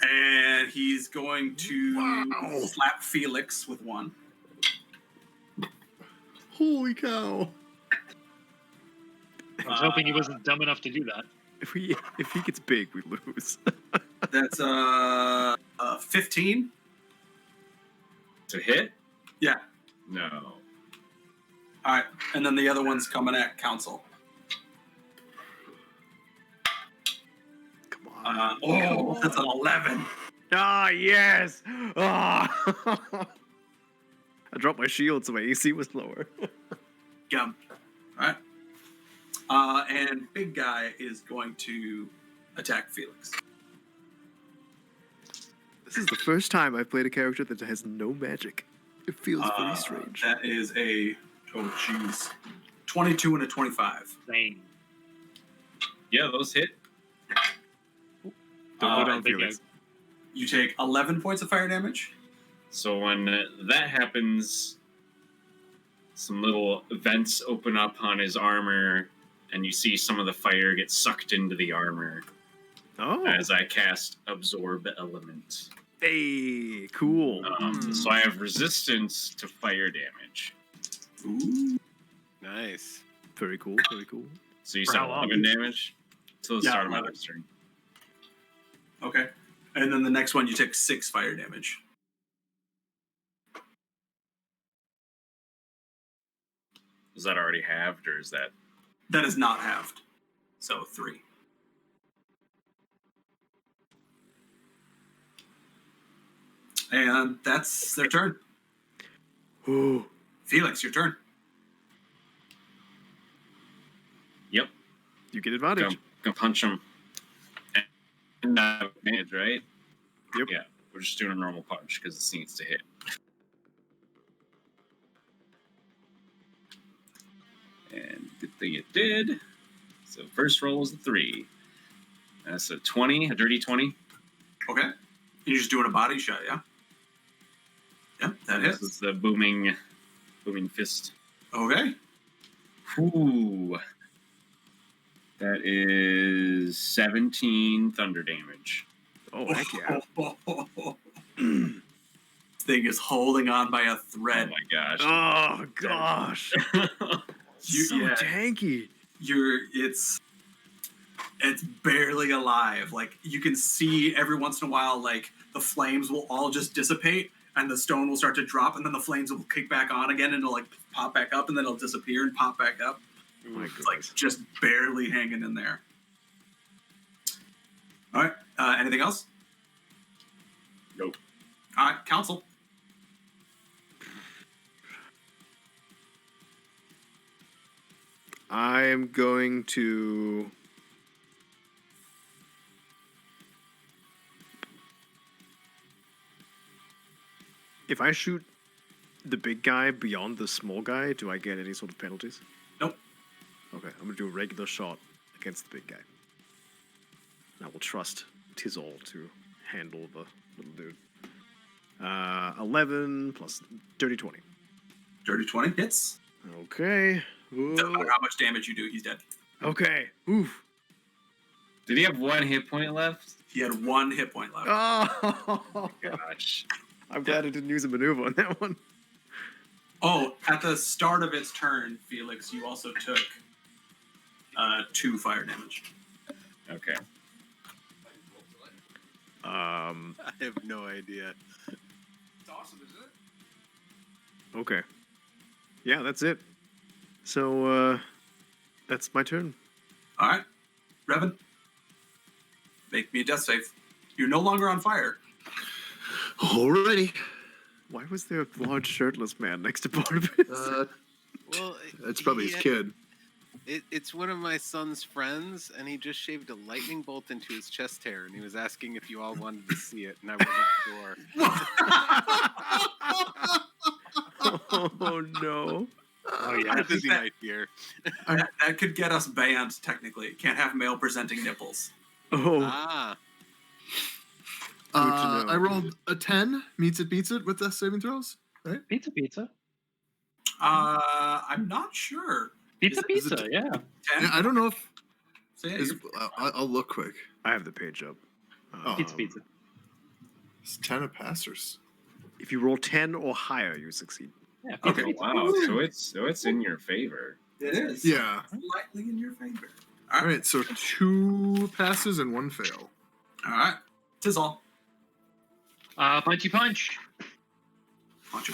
And he's going to Wow. slap Felix with 1. Holy cow. I was hoping he wasn't dumb enough to do that. If he gets big, we lose. That's 15. To hit? Yeah. No. All right, and then the other one's coming at Council. Come on. That's an 11. Ah, yes! Ah! I dropped my shield so my AC was lower. Yum. All right. And big guy is going to attack Felix. This is the first time I've played a character that has no magic. It feels very strange. That is a 22 and a 25. Same. Yeah, those hit. Don't go down, big Felix. You take 11 points of fire damage. So when that happens, some little vents open up on his armor, and you see some of the fire get sucked into the armor Oh, as I cast Absorb Element. hey, cool. So I have resistance to fire damage. Ooh. Nice. Very cool, very cool. So you For said how long? 11 damage? Till the Yeah, start of my 11. next turn. Okay. And then the next one, you take 6 fire damage. Is that already halved, or is that... That is not halved. So 3. And that's their turn. Ooh. Felix, your turn. Yep. You get advantage. Gonna punch him. And advantage, right? Yep. Yeah, we're just doing a normal punch because this needs to hit. And good thing it did. So first roll was a 3. That's a 20, a dirty 20. Okay. You're just doing a body shot, yeah? Yep, that This hits. is the booming fist. Okay. Ooh. That is 17 thunder damage. Oh, heck yeah. This thing is holding on by a Oh thread. my gosh. Oh, gosh. So yeah. tanky. It's barely alive. Like, you can see every once in a while, like, the flames will all just dissipate and the stone will start to drop, and then the flames will kick back on again and it'll like pop back up, and then it'll disappear and pop back up. Oh my It's like goodness. just barely hanging in there. All right. Anything else? Nope. All right, Council. I am going to... If I shoot the big guy beyond the small guy, do I get any sort of penalties? Nope. Okay, I'm gonna do a regular shot against the big guy. I will trust Tizol to handle the little dude. 11 plus dirty 20. Dirty 20 hits. Okay. Doesn't matter how much damage you do, he's dead. Okay. Oof. Did he have 1 hit point left? He had 1 hit point left. Oh, Gosh. I'm glad I didn't use a maneuver on that one. Oh, at the start of its turn, Felix, you also took 2 fire damage. Okay. I have no idea. It's awesome, isn't it? Okay. Yeah, that's it. So, that's my turn. All right. Revan, make me a death save. You're no longer on fire. Alrighty. Why was there a large shirtless man next to Barnabas? Well, That's probably his kid. It's one of my son's friends, and he just shaved a lightning bolt into his chest hair, and he was asking if you all wanted to see it, and I wasn't sure. Oh, no. Oh yeah. How does he might hear? That could get us banned, technically. Can't have male presenting nipples. Oh, Ah, Good to know. I rolled a 10. Meets it, beats it with the saving throws. Pizza, pizza. I'm not sure. Pizza, Is it- pizza, yeah. 10? Yeah, I don't know if. So yeah, Is, I'll look quick. I have the page up. Pizza, pizza. It's 10 of passers. If you roll 10 or higher, you succeed. Yeah, pizza, Okay. pizza. Wow. So it's in your favor. it is. Yeah. Slightly in your favor. All right, so 2 passes and 1 fail. All right. Tis all. Punchy punch.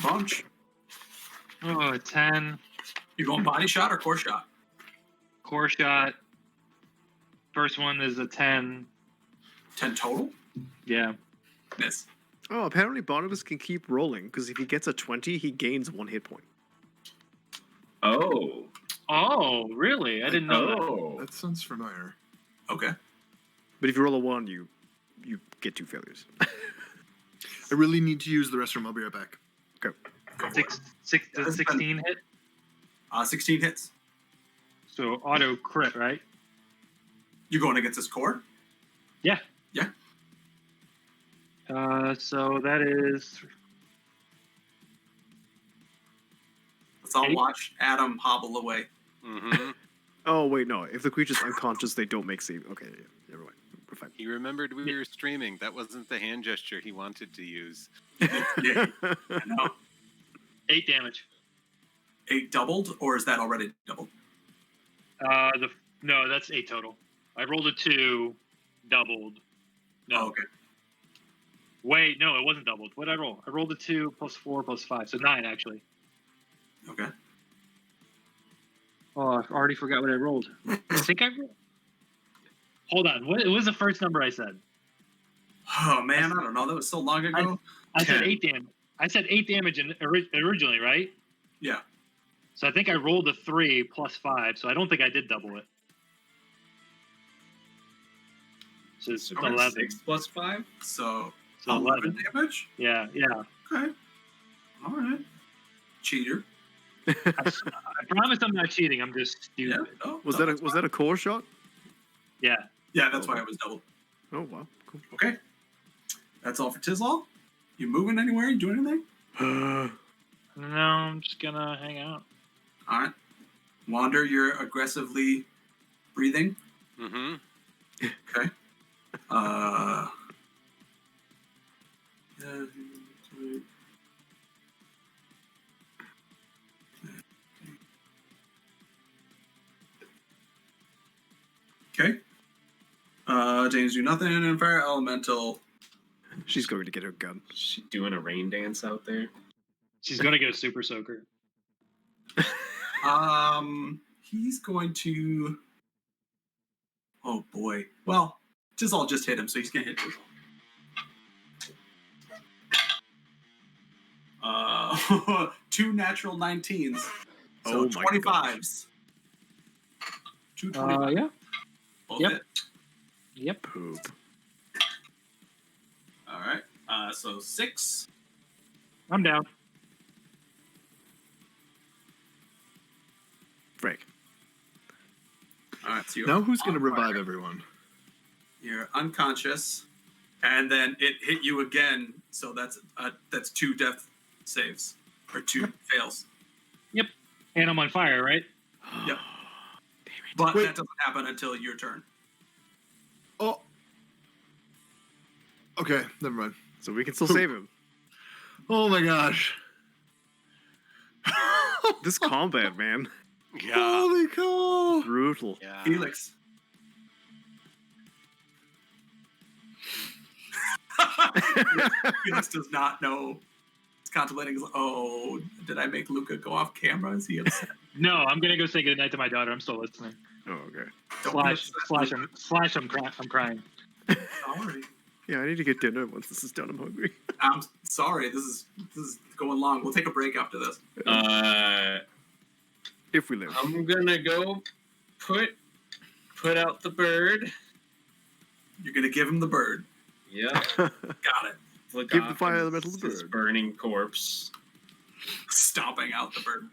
Bunch. Oh, a 10. You going body shot or core shot? Core shot. First one is a 10. 10 total? Yeah. Miss. Oh, apparently Barnabas can keep rolling, because if he gets a 20, he gains 1 hit point. Oh. Oh, really? I didn't know that. Oh. That sounds familiar. Okay. But if you roll a 1, you get 2 failures. I really need to use the restroom. I'll be right back. Go. Go for Six Yeah, to that's 16 hit. it. 16 hits. So auto crit, right? You going against his core? Yeah. Yeah. So that is Let's all 8. watch Adam hobble away. Mm-hmm. Oh, wait, no. If the creature's unconscious, they don't make save. Okay, yeah, never mind. We're fine. He remembered we were streaming. That wasn't the hand gesture he wanted to use. Yeah, I know. 8 damage. 8 doubled, or is that already doubled? No, that's 8 total. I rolled a 2, doubled. No. Oh, okay. Wait, no, it wasn't doubled. What did I roll? I rolled a 2 plus 4 plus 5, so 9 actually. Okay. Oh, I already forgot what I rolled. I think I rolled. Hold on. What was the first number I said? Oh man, I don't know. That was so long ago. I said 10. 8 damage. I said 8 damage originally, right? Yeah. So I think I rolled a 3 plus 5, so I don't think I did double it. So it's So 11. 6 plus 5? So So 11. damage. Yeah. Okay. All right. Cheater. I promise I'm not cheating. I'm just Yeah. stupid. Oh, Was no, that a that's was fine. that a core shot? Yeah. Yeah, that's why it was doubled. Oh wow, cool. Okay. That's all for Tizlaw. You moving anywhere? You doing anything? No, I'm just gonna hang out. All right. Wander, you're aggressively breathing. Mm-hmm. Okay. Okay. James, do nothing. And Fire Elemental. She's going to get her gun. Is she doing a rain dance out there? She's gonna go super soaker. He's going to. Oh boy. Well, Tizal just hit him, so he's gonna hit Tizal. 2 natural 19s. So Oh my 25s. 2 25s. Yeah. Both Yep. hit. Yep. Poop. All right. So 6. I'm down. Frank. All right. So you're Now who's going to on fire. revive everyone? You're unconscious, and then it hit you again. So that's 2 death saves or 2 fails. And I'm on fire, right? Yep. But Wait. that doesn't happen until your turn. Oh. Okay, never mind. So we can still save him. Oh my gosh. This combat, man. Yeah. Holy cow. Brutal. Yeah. Felix. Felix does not know. He's contemplating. He's like, oh, did I make Luca go off camera? Is he upset? No, I'm gonna go say goodnight to my daughter. I'm still listening. Oh, okay. Don't be Slash, I'm crying. Sorry. Yeah, I need to get dinner once this is done. I'm hungry. I'm sorry. This is going long. We'll take a break after this. If we live. I'm gonna go put out the bird. You're gonna give him the bird. Yeah. Got it. Flick Give the off fire his- elemental the his bird. burning corpse. Stomping out the bird.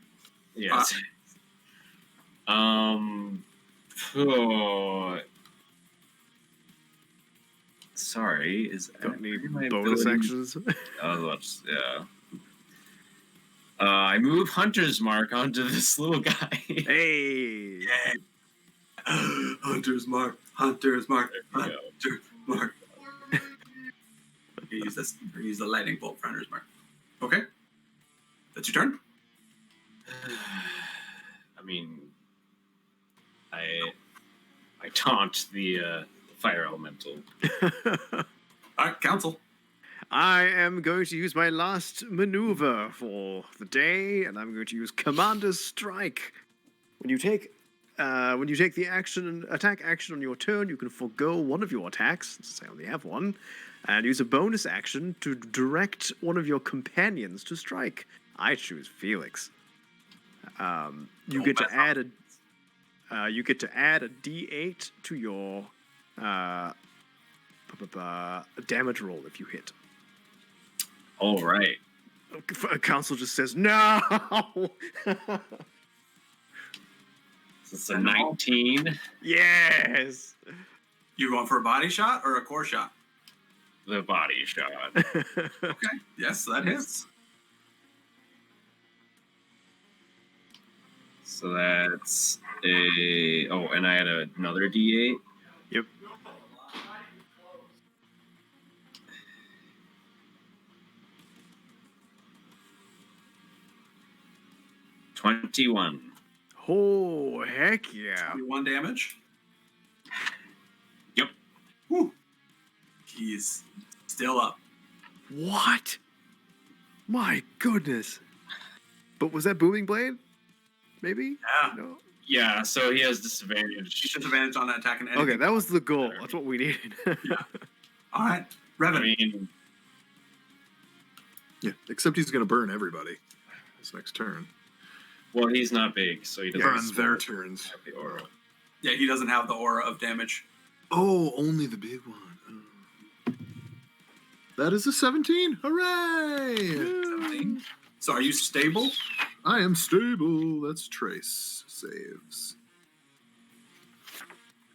Yes. Oh. Sorry, is Got any are my bonus abilities- actions? Yeah. I move Hunter's Mark onto this little guy. Hey. Yeah. Hunter's mark. Hunter's mark. There we go. Hunter's mark. You use this. Or use the lightning bolt for Hunter's mark. Okay. That's your turn. I mean, I taunt the fire elemental. All right, council. I am going to use my last maneuver for the day, and I'm going to use Commander's Strike. When you take the attack action on your turn, you can forego one of your attacks, since I only have one, and use a bonus action to direct one of your companions to strike. I choose Felix. You get to add a D8 to your damage roll if you hit. All right. Council just says no. It's a 19. Yes. You going for a body shot or a core shot? The body shot. Okay. Yes, that hits. So that's a... Oh, and I had another D8. Yep. $21. Oh, heck yeah. 21 damage. Yep. Whew. He's still up. What? My goodness. But was that Booming Blade? Maybe? Yeah. No. Yeah, so he has disadvantage. Disadvantage on attacking anything. Okay, that was the goal. That's what we needed. All right. I Revan. mean, Yeah, except he's going to burn everybody this next turn. well, he's not big, so he doesn't Burn their have turns. the aura. Yeah, he doesn't have the aura of damage. Oh, only the big one. Oh. That is a 17. Hooray! 17. So are you stable? I am stable. That's Trace saves.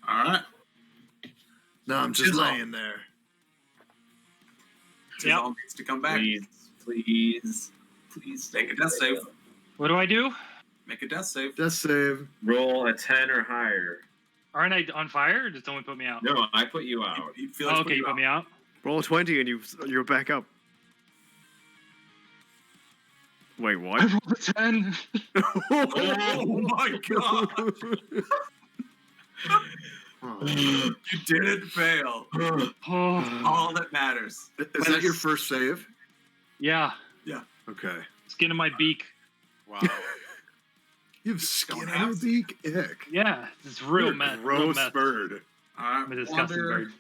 All right. No, I'm just Chisel. laying there. Chisel needs to come back. Please. Make a death save. What do I do? Make a death save. Death save. Roll a 10 or higher. Aren't I on fire, or did someone put me out? No, I put you out. You feel Oh, like okay, you put me out. Roll a 20 and you're back up. Wait, I what? rolled a 10. Oh my god! You didn't fail. Oh, All that matters. Is that your first save? yeah. Okay. Skin of my beak. Wow. You have skin Don't on have your beak? Ick. Yeah, it's real You're a mess. Real gross mess. bird. All right. I'm a disgusting Wander, bird.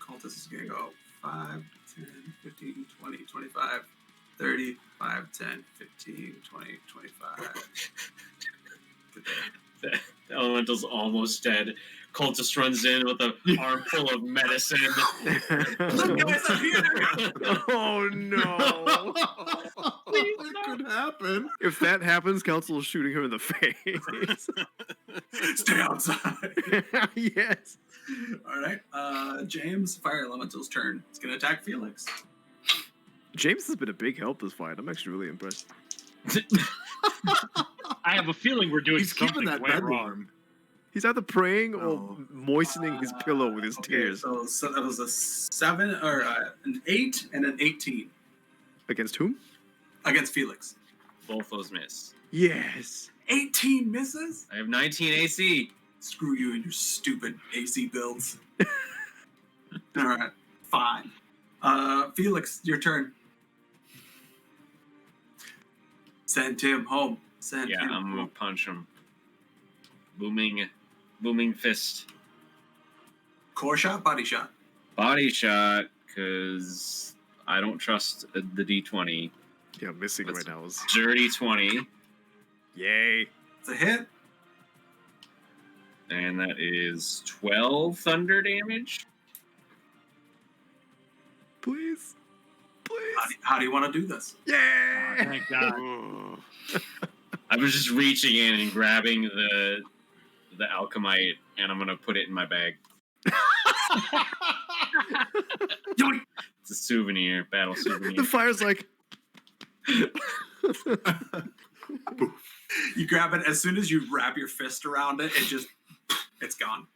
Cultist is going to go 5, 10, 15, 20, 25, 30, 5, 10, 15, 20, 25. The elemental's almost dead. Cultist runs in with an armful of medicine. Look, guys, I'm here! Oh no. That could happen. If that happens, Council is shooting him in the face. Stay outside. Yes. All right. James, Fire Elemental's turn. It's going to attack Felix. James has been a big help this fight. I'm actually really impressed. I have a feeling we're doing He's something keeping that way bed wrong. warm. He's either praying or Oh. moistening his pillow with his Okay, tears. so that was a 7 or an 8 and an 18 Against whom? against Felix. Both those miss. Yes. 18 misses? I have 19 AC. Screw you and your stupid AC builds. All right, fine. Felix, your turn. Send him home. Send Yeah, him I'm gonna home. punch him. Booming fist. Core shot, body shot. Body shot, because I don't trust the D20. Yeah, missing Let's- right now is. Dirty 20, Yay. It's a hit. and that is 12 thunder damage. Please. Please. How do you want to do this? Yeah. Thank God. Ooh. I was just reaching in and grabbing the alchemite, and I'm gonna put it in my bag. Yoink! It's a souvenir, battle souvenir. The fire's like. You grab it as soon as you wrap your fist around it. It's gone.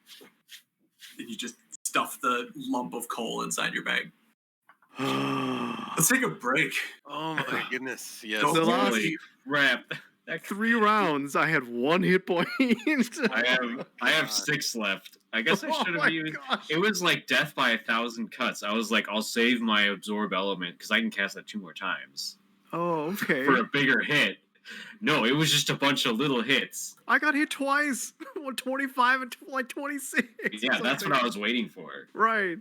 And you just stuff the lump of coal inside your bag. Let's take a break. Oh my goodness. Yes. Go The for last- it. Holy crap! That 3 rounds, I had 1 hit point. I have 6 left. I guess I should have my used. gosh. It was like death by 1,000 cuts. I was like, I'll save my absorb element because I can cast that 2 more times Oh, okay. for a bigger hit. No, it was just a bunch of little hits. I got hit twice. 25 and like 26. Yeah, that's what I was waiting for. Right.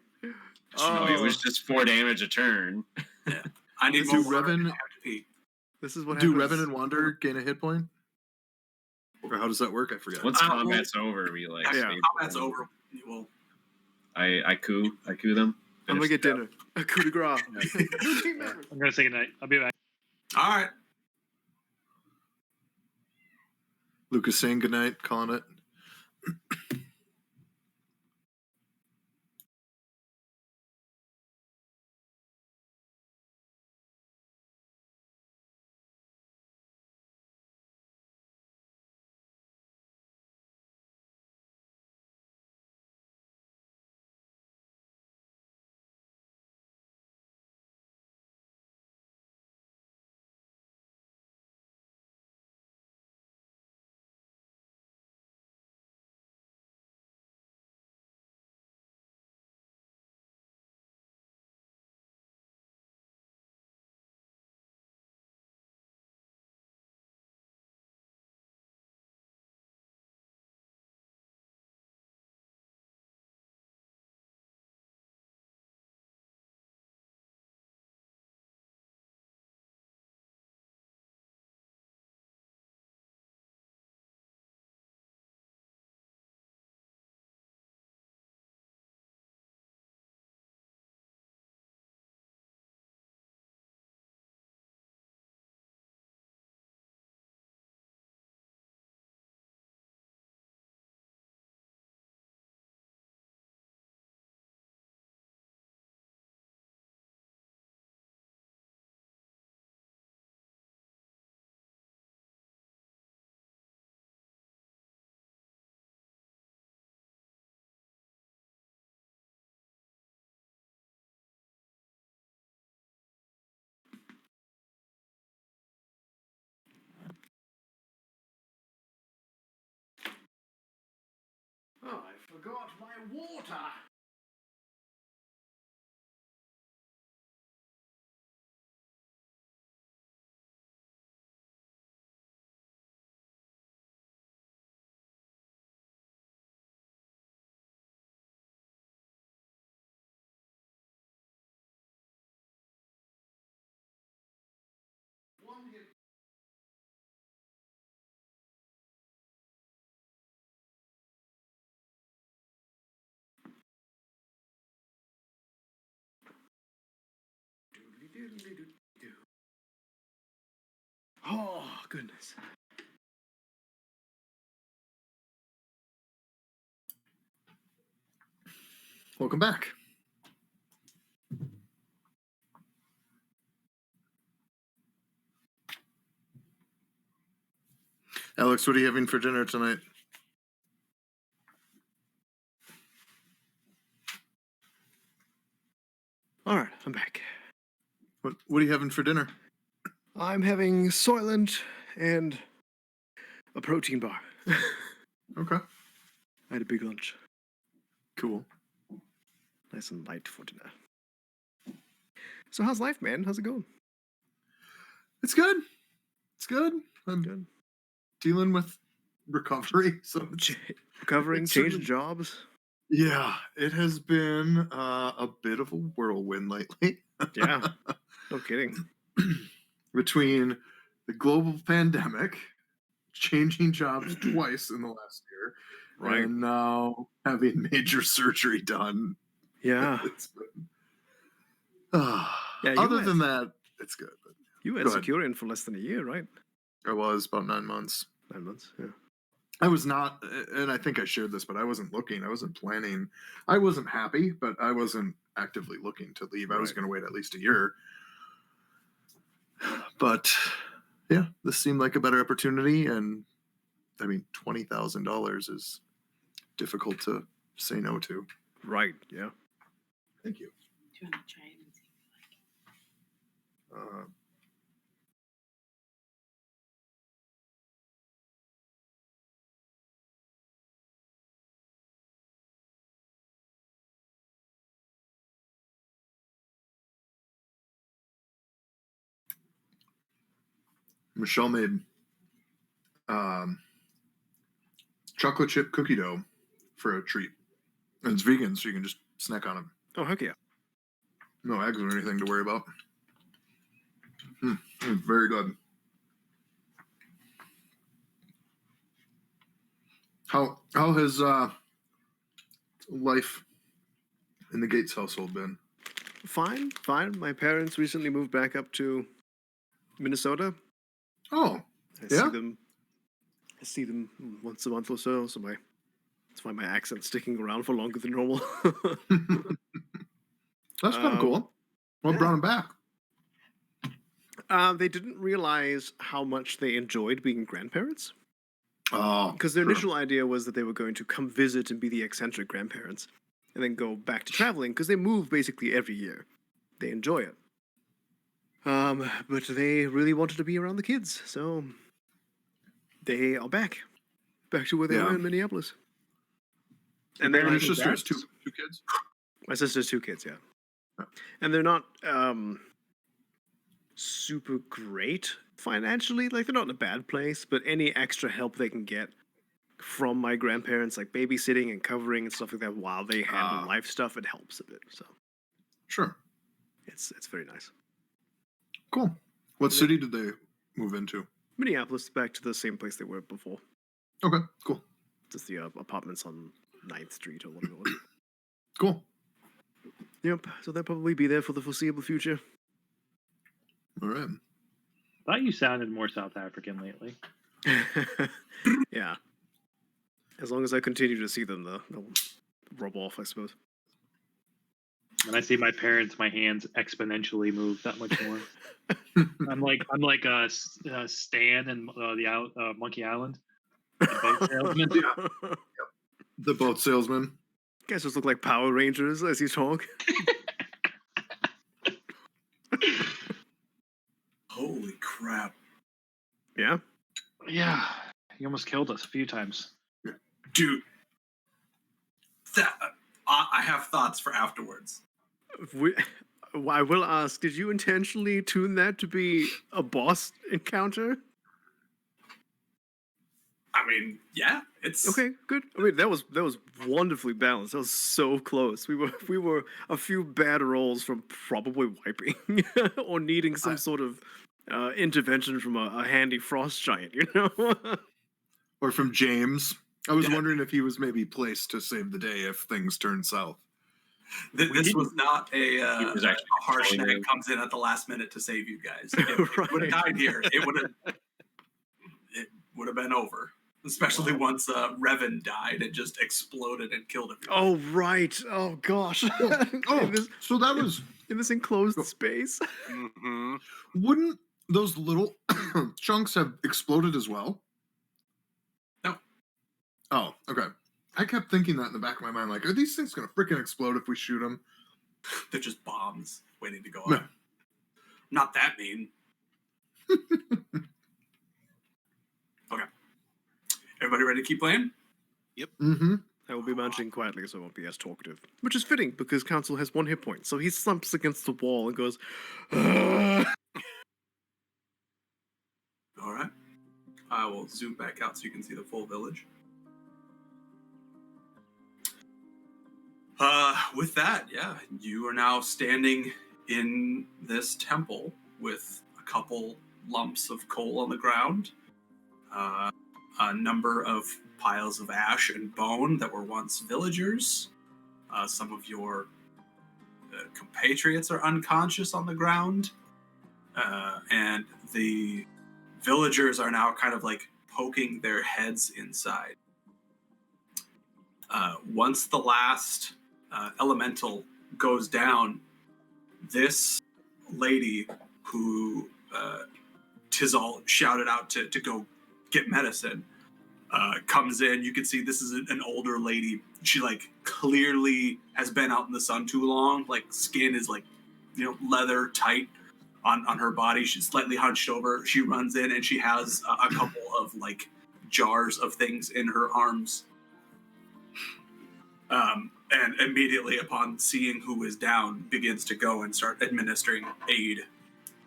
No, it was just 4 damage a turn. I need Do more water. Revan- I have to pee. This is what Do happens. Revan and Wander gain a hit point? Or how does that work? I forget. Once well, combat's over, we like. After save combat's them. over. Well, I coup them. I'm gonna Finish get the job. dinner. A coup de grace. New team members. I'm gonna say goodnight. I'll be back. all right. Lucas saying goodnight, calling it. Oh, I forgot my water. One hit. Doodly-doodly-doo-doo. Oh, goodness. Welcome back. Alex, what are you having for dinner tonight? All right, I'm back. What are you having for dinner? I'm having Soylent and a protein bar. Okay. I had a big lunch. Cool. Nice and light for dinner. So how's life, man? How's it going? It's good. It's good. I'm Good. dealing with recovery. So Recovering, it's changing certainly- jobs. yeah, it has been a bit of a whirlwind lately. Yeah. No kidding. Between the global pandemic, changing jobs twice in the last year, Right. and now having major surgery done. Yeah. It's been, Yeah, you other had- than that, it's good. But You had Go ahead. Securian for less than a year, right? I was about 9 months. 9 months. Yeah. I was not, and I think I shared this, but I wasn't looking. I wasn't planning. I wasn't happy, but I wasn't actively looking to leave. I was Right. going to wait at least a year. But yeah, this seemed like a better opportunity. And I mean, $20,000 is difficult to say no to. Right. Yeah. Thank you. Do you want to try it and see if you like it? Uh, Michelle made chocolate chip cookie dough for a treat. And it's vegan, so you can just snack on it. Oh, heck yeah. No eggs or anything to worry about. Very good. How has life in the Gates household been? Fine. My parents recently moved back up to Minnesota. Oh, I yeah? see them once a month or so, that's why my accent's sticking around for longer than normal. That's kind of cool. What yeah. brought them back? They didn't realize how much they enjoyed being grandparents. Oh, Because their sure. initial idea was that they were going to come visit and be the eccentric grandparents, and then go back to traveling, because they move basically every year. They enjoy it. But they really wanted to be around the kids, so they are back to where they Yeah. were in Minneapolis. Your And they're Your parents like, sister has dads? two kids? my sister has 2 kids, yeah. Oh. And they're not super great financially. Like, they're not in a bad place, but any extra help they can get from my grandparents, like babysitting and covering and stuff like that, while they handle life stuff, it helps a bit. So Sure. it's very nice. Cool. What city did they move into? Minneapolis, back to the same place they were before. Okay, cool. Just the apartments on 9th Street or whatever it was. Cool. Yep. So they'll probably be there for the foreseeable future. All right. Thought you sounded more South African lately. Yeah. As long as I continue to see them, they'll rub off, I suppose. When I see my parents, my hands exponentially move that much more. I'm like Stan and the Monkey Island, the boat salesman. The boat salesman. You guys just look like Power Rangers as you talk. Holy crap. Yeah. Yeah, he almost killed us a few times. Dude. That, I have thoughts for afterwards. I will ask, did you intentionally tune that to be a boss encounter? I mean, yeah, it's Okay, good. I mean, that was wonderfully balanced. That was so close. We were a few bad rolls from probably wiping or needing some sort of intervention from a handy frost giant, you know? Or from James. I was Yeah. wondering if he was maybe placed to save the day if things turned south. This was not He was a actually harsh controlling snag it. comes in at the last minute to save you guys. If Right. would have died here, it would have been over. Especially once Revan died, it just exploded and killed everyone. Oh, right. Oh, gosh. Oh, so that was... in this enclosed space. Mm-hmm. Wouldn't those little chunks have exploded as well? No. Oh, okay. I kept thinking that in the back of my mind, like, are these things going to freaking explode if we shoot them? They're just bombs waiting to go No. off. Not that mean. Okay. Everybody ready to keep playing? Mm-hmm. I will be munching quietly, so I won't be as talkative. Which is fitting, because Council has 1 hit point, so he slumps against the wall and goes, "Ugh." All right. I will zoom back out so you can see the full village. With that, yeah, you are now standing in this temple with a couple lumps of coal on the ground, a number of piles of ash and bone that were once villagers. Some of your compatriots are unconscious on the ground, and the villagers are now kind of like poking their heads inside. Once the last elemental goes down, this lady who Tizal shouted out to go get medicine comes in. You can see this is an older lady. She like clearly has been out in the sun too long. Like skin is like, leather tight on her body. She's slightly hunched over. She runs in and she has a couple of like jars of things in her arms. And immediately upon seeing who is down, begins to go and start administering aid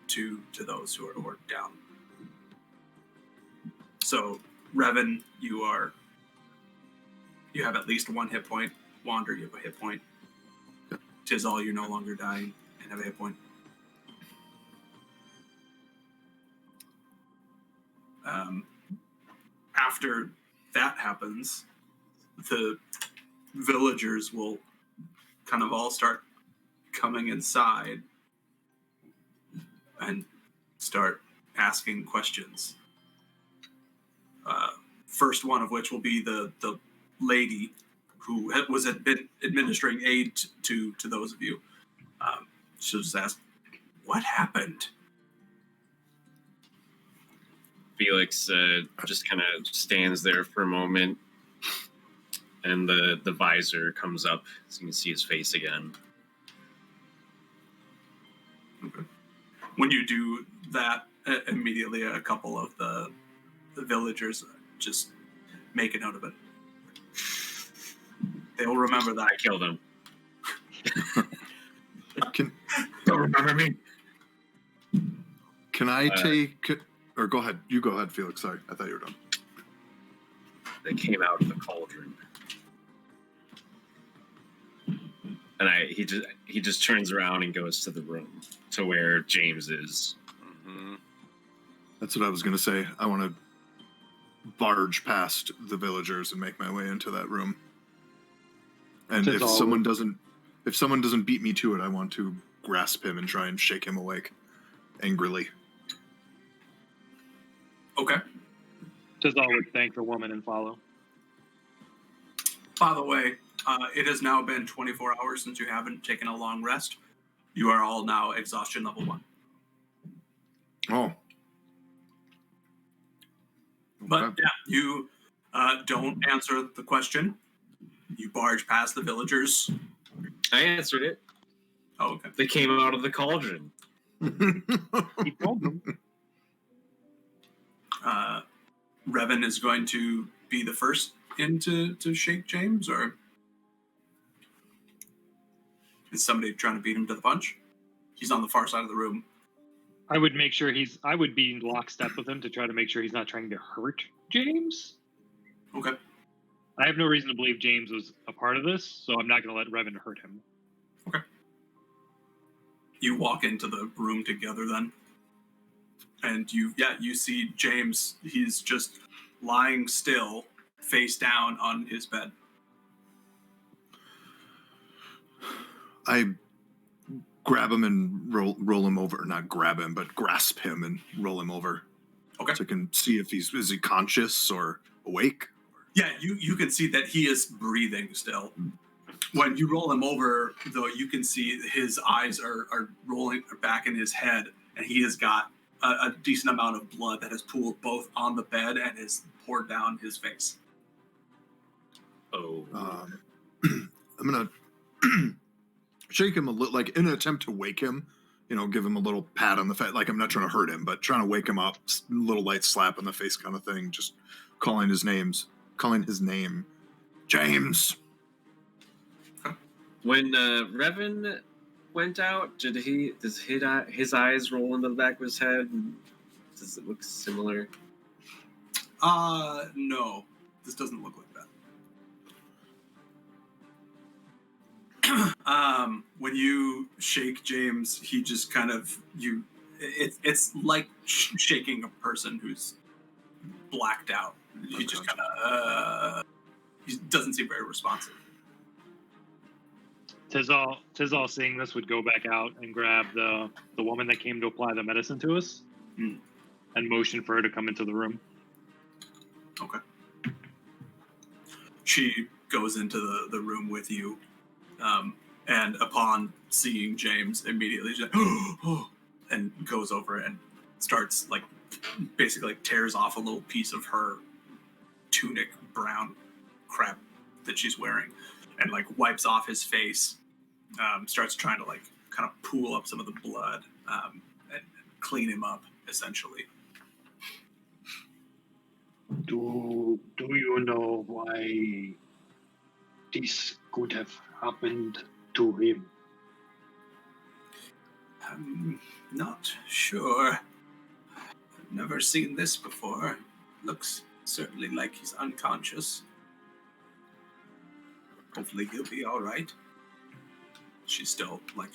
to those who are down. So, Revan, you have at least 1 hit point. Wander, you have a hit point. Tizal, you're no longer dying and have a hit point. After that happens, the villagers will kind of all start coming inside and start asking questions. First one of which will be the lady who was been administering aid to those of you. She'll just ask, "What happened?" Felix just kind of stands there for a moment, and the visor comes up so you can see his face again. Okay. When you do that, immediately a couple of the villagers just make a note of it. They will remember that. I killed him. Don't remember me. Can I take... Or go ahead. You go ahead, Felix. Sorry, I thought you were done. They came out of the cauldron. And he just turns around and goes to the room to where James is. Mm-hmm. That's what I was going to say. I want to barge past the villagers and make my way into that room. And if someone doesn't beat me to it, I want to grasp him and try and shake him awake angrily. Okay. Tizal would thank the woman and follow. By the way, it has now been 24 hours since you haven't taken a long rest. You are all now exhaustion level 1. Oh. But Okay. yeah, you don't answer the question. You barge past the villagers. I answered it. Oh, okay. They came out of the cauldron. He told them. Revan is going to be the first in to shake James, or is somebody trying to beat him to the punch? He's on the far side of the room. I would make sure I would be in lockstep with him to try to make sure he's not trying to hurt James. Okay. I have no reason to believe James was a part of this, so I'm not going to let Revan hurt him. Okay. You walk into the room together then. And you see James. He's just lying still, face down on his bed. I grab him and roll him over. Not grab him, but grasp him and roll him over. Okay. So I can see if is he conscious or awake. Yeah, you can see that he is breathing still. When you roll him over, though, you can see his eyes are rolling back in his head, and he has got a decent amount of blood that has pooled both on the bed and is poured down his face. Oh. I'm gonna shake him a little, like in an attempt to wake him. Give him a little pat on the face. Like I'm not trying to hurt him, but trying to wake him up. A little light slap on the face, kind of thing. Just calling his name, James. When Revan went out, does his eyes roll into the back of his head? Does it look similar? No. This doesn't look like that. When you shake James, he just kind of it's like shaking a person who's blacked out. He just kind of he doesn't seem very responsive. Tizal seeing this would go back out and grab the woman that came to apply the medicine to us and motion for her to come into the room. Okay. She goes into the room with you, and upon seeing James, immediately she's like, and goes over and starts basically tears off a little piece of her tunic, brown crap that she's wearing, and wipes off his face. Starts trying to kind of pool up some of the blood and clean him up, essentially. Do you know why this could have happened to him? I'm not sure. I've never seen this before. Looks certainly like he's unconscious. Hopefully he'll be all right. She's still, like,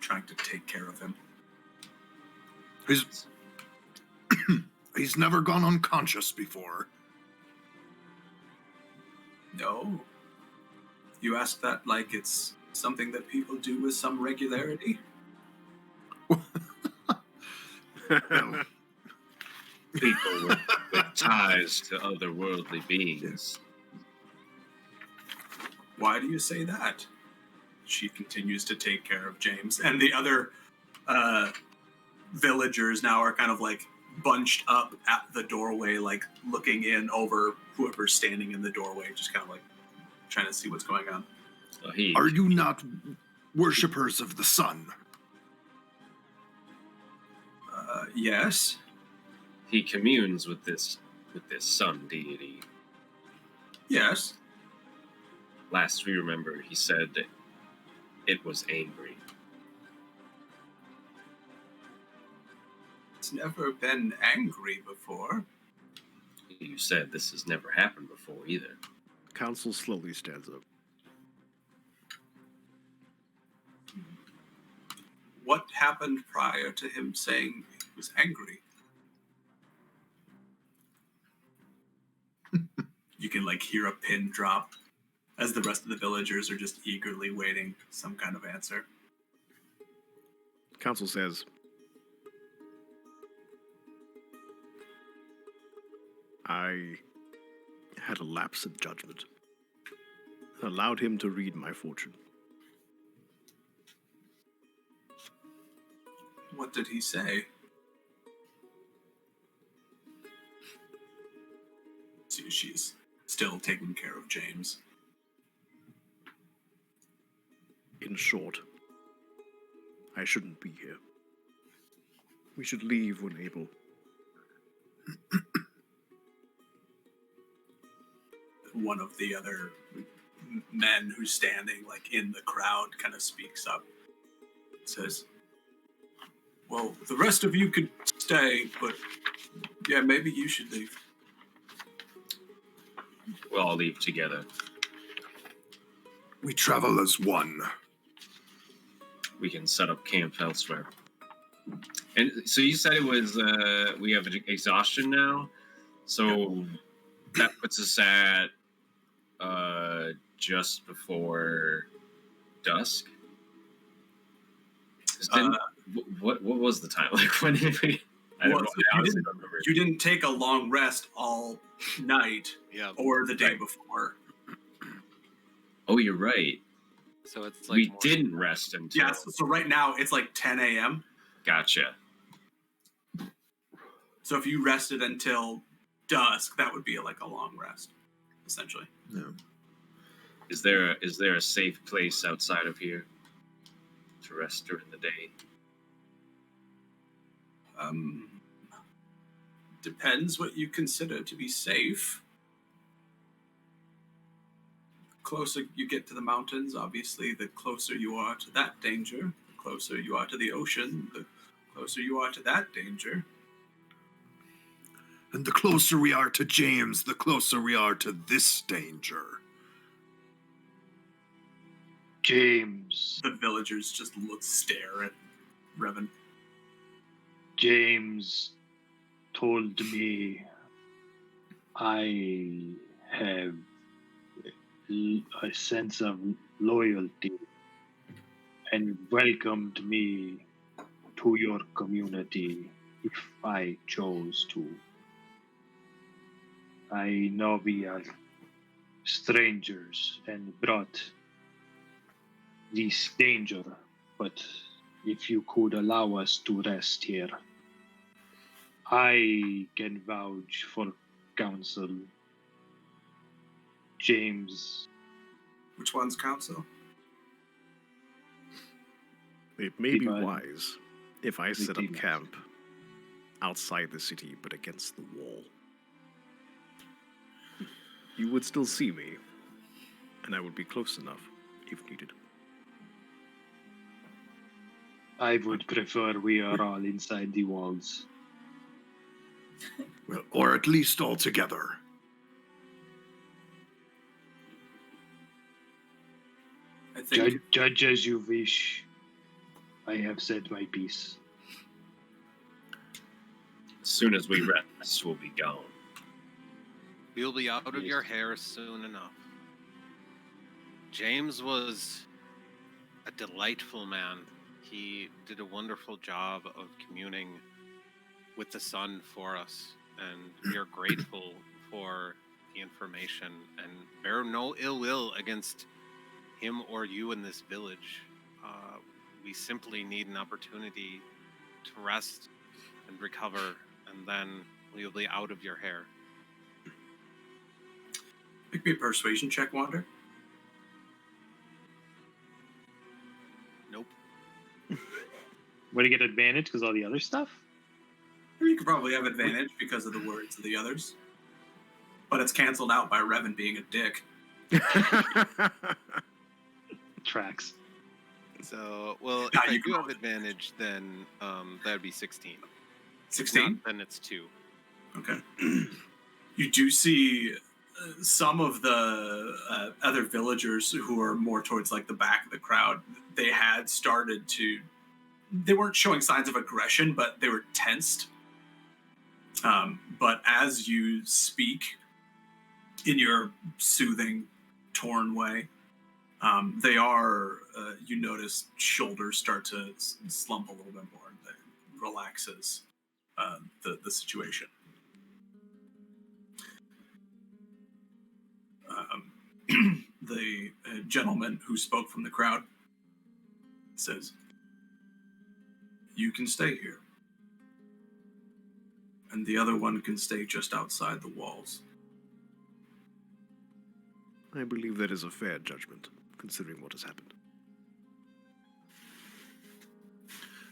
trying to take care of him. He's never gone unconscious before. No. You ask that like it's something that people do with some regularity? People with ties to otherworldly beings. Why do you say that? She continues to take care of James. And the other villagers now are kind of like bunched up at the doorway, like looking in over whoever's standing in the doorway, just kind of like trying to see what's going on. Are you not worshippers of the sun? Yes. He communes with this sun deity. Yes. Last we remember, he said that it was angry. It's never been angry before. You said this has never happened before either. Council slowly stands up. What happened prior to him saying he was angry? You can like hear a pin drop as the rest of the villagers are just eagerly waiting some kind of answer. Council says, I had a lapse in judgment. Allowed him to read my fortune. What did he say? See, she's still taking care of James. In short, I shouldn't be here. We should leave when able. One of the other men who's standing like in the crowd kind of speaks up. Says, well, the rest of you could stay, but yeah, maybe you should leave. We'll all leave together. We travel as one. We can set up camp elsewhere. And so you said it was, we have exhaustion now. So that puts us at just before dusk. What was the time? Like when did we? I don't know. I honestly don't remember. You didn't take a long rest all night or the day before. Oh, you're right. So it's like we didn't rest until. Yes. So right now it's like 10 a.m. Gotcha. So if you rested until dusk, that would be like a long rest, essentially. Yeah. Is there a safe place outside of here to rest during the day? Depends what you consider to be safe. The closer you get to the mountains, obviously, the closer you are to that danger. The closer you are to the ocean, the closer you are to that danger. And the closer we are to James, the closer we are to this danger. James. The villagers just stare at Revan. James told me I have a sense of loyalty and welcomed me to your community if I chose to. I know we are strangers and brought this danger, but if you could allow us to rest here, I can vouch for counsel. James. Which one's counsel? It may be Divine. wise if I set up Divine. camp outside the city but against the wall. You would still see me, and I would be close enough if needed. I would prefer we are all inside the walls. Well, or at least all together. I think Judge as you wish. I have said my piece. As soon as we rest, we'll be gone. You'll be out of your hair soon enough. James was a delightful man. He did a wonderful job of communing with the sun for us, and we are grateful for the information and bear no ill will against him or you in this village. We simply need an opportunity to rest and recover, and then we'll be out of your hair. Make me a persuasion check, Wander. Nope. Would he get advantage because all the other stuff? You could probably have advantage because of the words of the others. But it's canceled out by Revan being a dick. Tracks. So, well, Nah, if I you do can have advantage, then that would be 16. 16? Then it's 2. Okay. You do see some of the other villagers who are more towards like the back of the crowd. They had started to. They weren't showing signs of aggression, but they were tensed. But as you speak in your soothing, torn way, they are. You notice shoulders start to slump a little bit more. That relaxes the situation. The gentleman who spoke from the crowd says, "You can stay here, and the other one can stay just outside the walls." I believe that is a fair judgment, considering what has happened.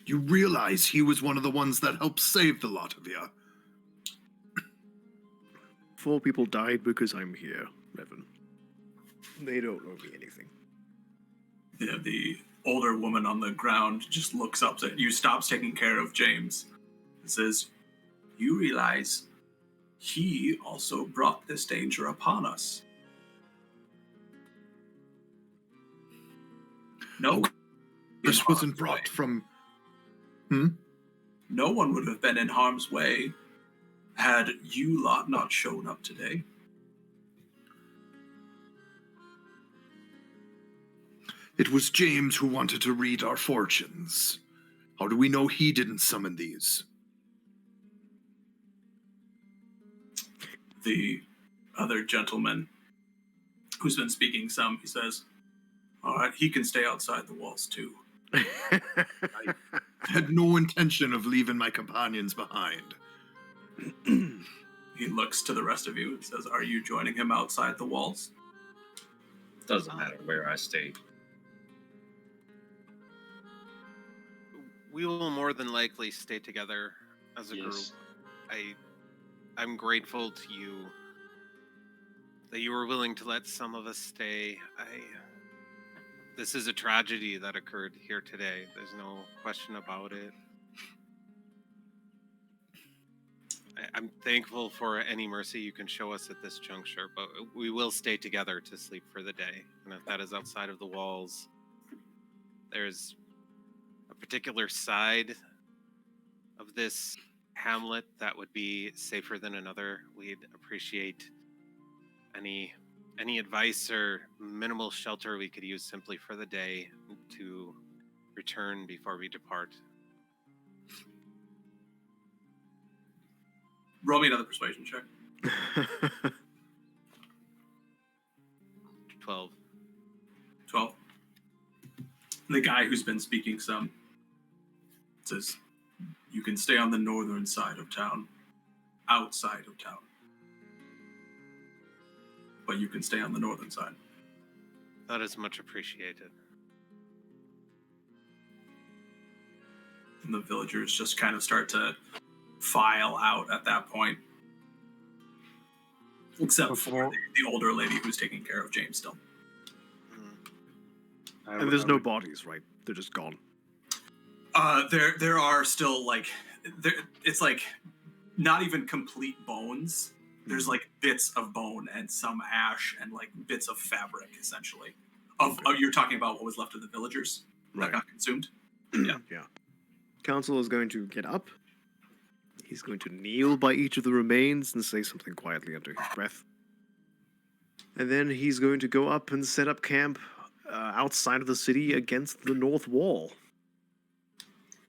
You realize he was one of the ones that helped save the lot of you. 4 people died because I'm here, Revan. They don't owe me anything. The older woman on the ground just looks up at you, stops taking care of James, and says, "You realize he also brought this danger upon us." No, This wasn't brought from... No one would have been in harm's way had you lot not shown up today. It was James who wanted to read our fortunes. How do we know he didn't summon these? The other gentleman who's been speaking some, he says, "All right, he can stay outside the walls too." I had no intention of leaving my companions behind. He looks to the rest of you and says, "Are you joining him outside the walls?" Doesn't matter where I stay. We will more than likely stay together as a group. Yes. I'm grateful to you that you were willing to let some of us stay. This is a tragedy that occurred here today. There's no question about it. I'm thankful for any mercy you can show us at this juncture, but we will stay together to sleep for the day. And if that is outside of the walls, there's a particular side of this hamlet that would be safer than another. We'd appreciate any advice or minimal shelter we could use simply for the day to return before we depart. Roll me another persuasion check. 12. 12. The guy who's been speaking some says, "You can stay on the northern side of town, outside of town. But you can stay on the northern side." That is much appreciated. And the villagers just kind of start to file out at that point. Except for the older lady who's taking care of James still. And there's no bodies, right? They're just gone. There are still like, it's like not even complete bones. There's like bits of bone and some ash and like bits of fabric, essentially. You're talking about what was left of the villagers that got consumed? Yeah. Council is going to get up. He's going to kneel by each of the remains and say something quietly under his breath. And then he's going to go up and set up camp outside of the city against the north wall.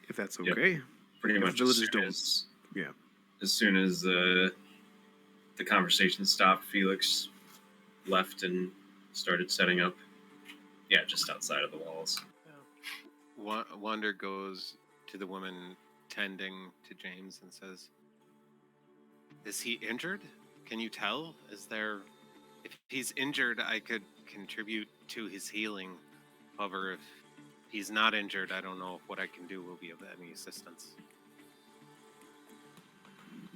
If that's okay. Pretty much Villagers don't. Yeah. As soon as the conversation stopped, Felix left and started setting up. Yeah, just outside of the walls. Wander goes to the woman tending to James and says, "Is he injured? Can you tell? Is there... If he's injured, I could contribute to his healing. However, if he's not injured, I don't know if what I can do will be of any assistance."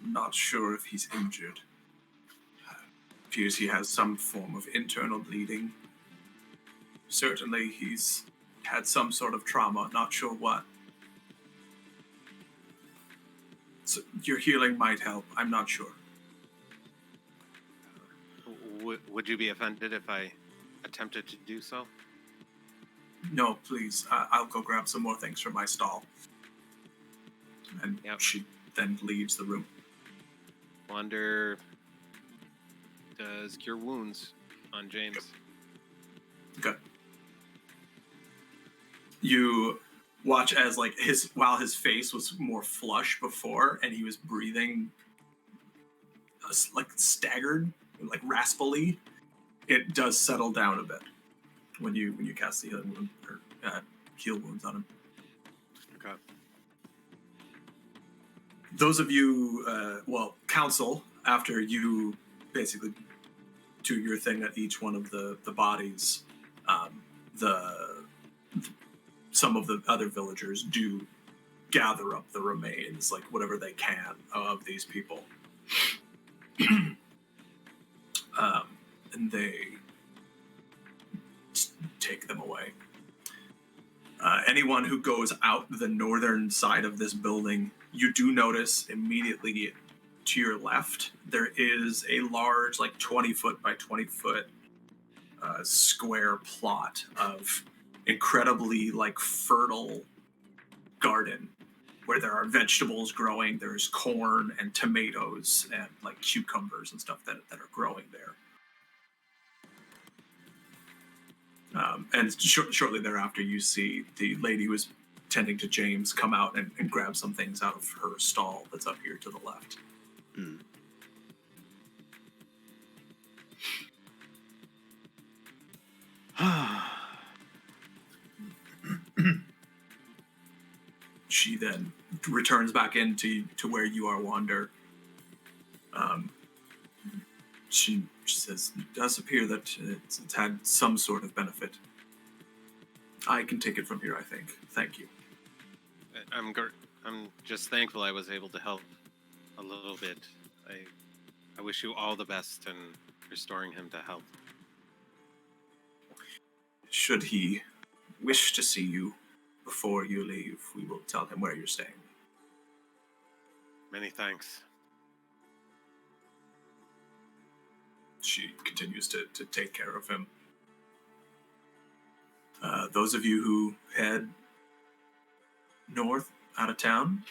Not sure if he's injured. Appears he has some form of internal bleeding. Certainly he's had some sort of trauma, not sure what. So your healing might help, I'm not sure. Would you be offended if I attempted to do so? No, please. I'll go grab some more things from my stall. And she then leaves the room. Wander does cure wounds on James. Okay. You watch as like while his face was more flush before, and he was breathing like staggered, like raspily. It does settle down a bit when you cast the healing wound or heal wounds on him. Okay. Those of you, council, after you basically do your thing at each one of the bodies, some of the other villagers do gather up the remains, like whatever they can of these people. And they take them away. Anyone who goes out the northern side of this building, you do notice immediately to your left, there is a large, like 20 foot by 20 foot square plot of incredibly like fertile garden where there are vegetables growing. There's corn and tomatoes and like cucumbers and stuff that are growing there. And shortly thereafter, you see the lady who was tending to James come out and grab some things out of her stall that's up here to the left. Mm. She then returns back into where you are, Wander. She says, "It does appear that it's had some sort of benefit. I can take it from here, I think. Thank you." I'm just thankful I was able to help a little bit. I wish you all the best in restoring him to health. Should he wish to see you before you leave, we will tell him where you're staying. Many thanks. She continues to take care of him. Those of you who head north out of town,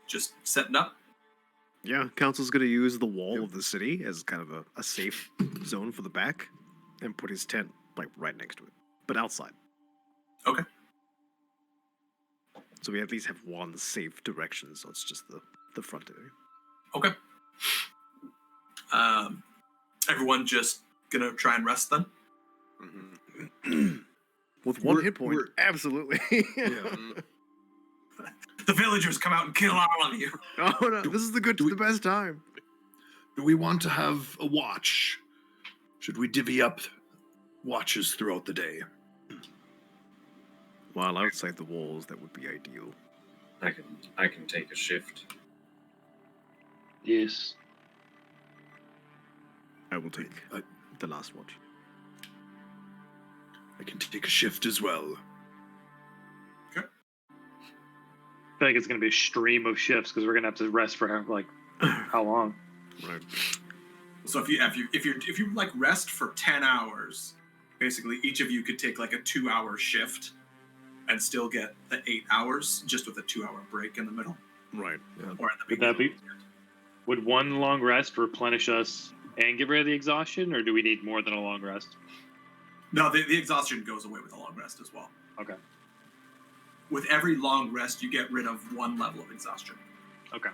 just setting up. Yeah, Council's going to use the wall of the city as kind of a safe zone for the back and put his tent like right next to it, but outside. Okay. So we at least have one safe direction, so it's just the front area. Okay. Everyone just gonna try and rest then? Mm-hmm. With one hit point, absolutely. Yeah. The villagers come out and kill all of you. Oh no, this is the best time. Do we want to have a watch? Should we divvy up watches throughout the day? While outside the walls, that would be ideal. I can take a shift. Yes. I will take the last watch. I can take a shift as well. I feel like it's going to be a stream of shifts because we're going to have to rest for like How long? Right. So if you like rest for 10 hours, basically each of you could take like a 2-hour shift and still get the 8 hours just with a 2-hour break in the middle Right. or at the Would that beginning. Would one long rest replenish us and get rid of the exhaustion, or do we need more than a long rest? No, the exhaustion goes away with a long rest as well. Okay. With every long rest, you get rid of 1 level of exhaustion. Okay.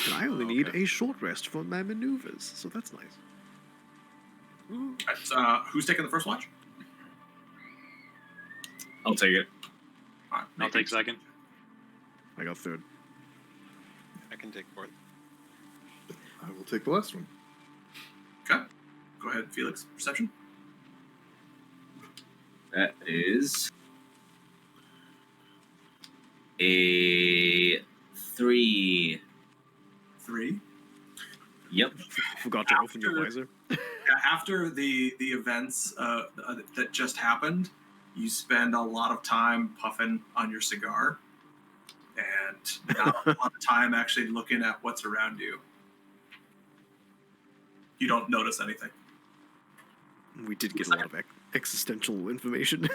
And I only need a short rest for my maneuvers, so that's nice. All right, so, who's taking the first watch? I'll take it. All right, I'll take second. I got third. I can take fourth. I will take the last one. Okay. Go ahead, Felix. Perception. That is a 3. 3. Yep. Forgot to open your visor. Yeah, after the events that just happened, you spend a lot of time puffing on your cigar and not a lot of time actually looking at what's around you. You don't notice anything. We did get a lot of existential information.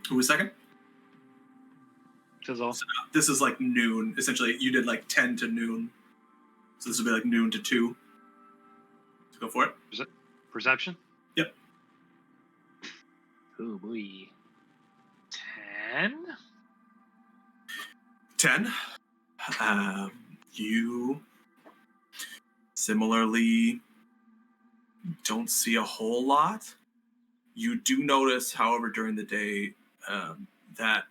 Who was second? Says all. This is like noon. Essentially, you did like 10 to noon. So this would be like noon to 2. So go for it. Perception? Yep. Oh boy. 10? 10. You similarly don't see a whole lot. You do notice, however, during the day that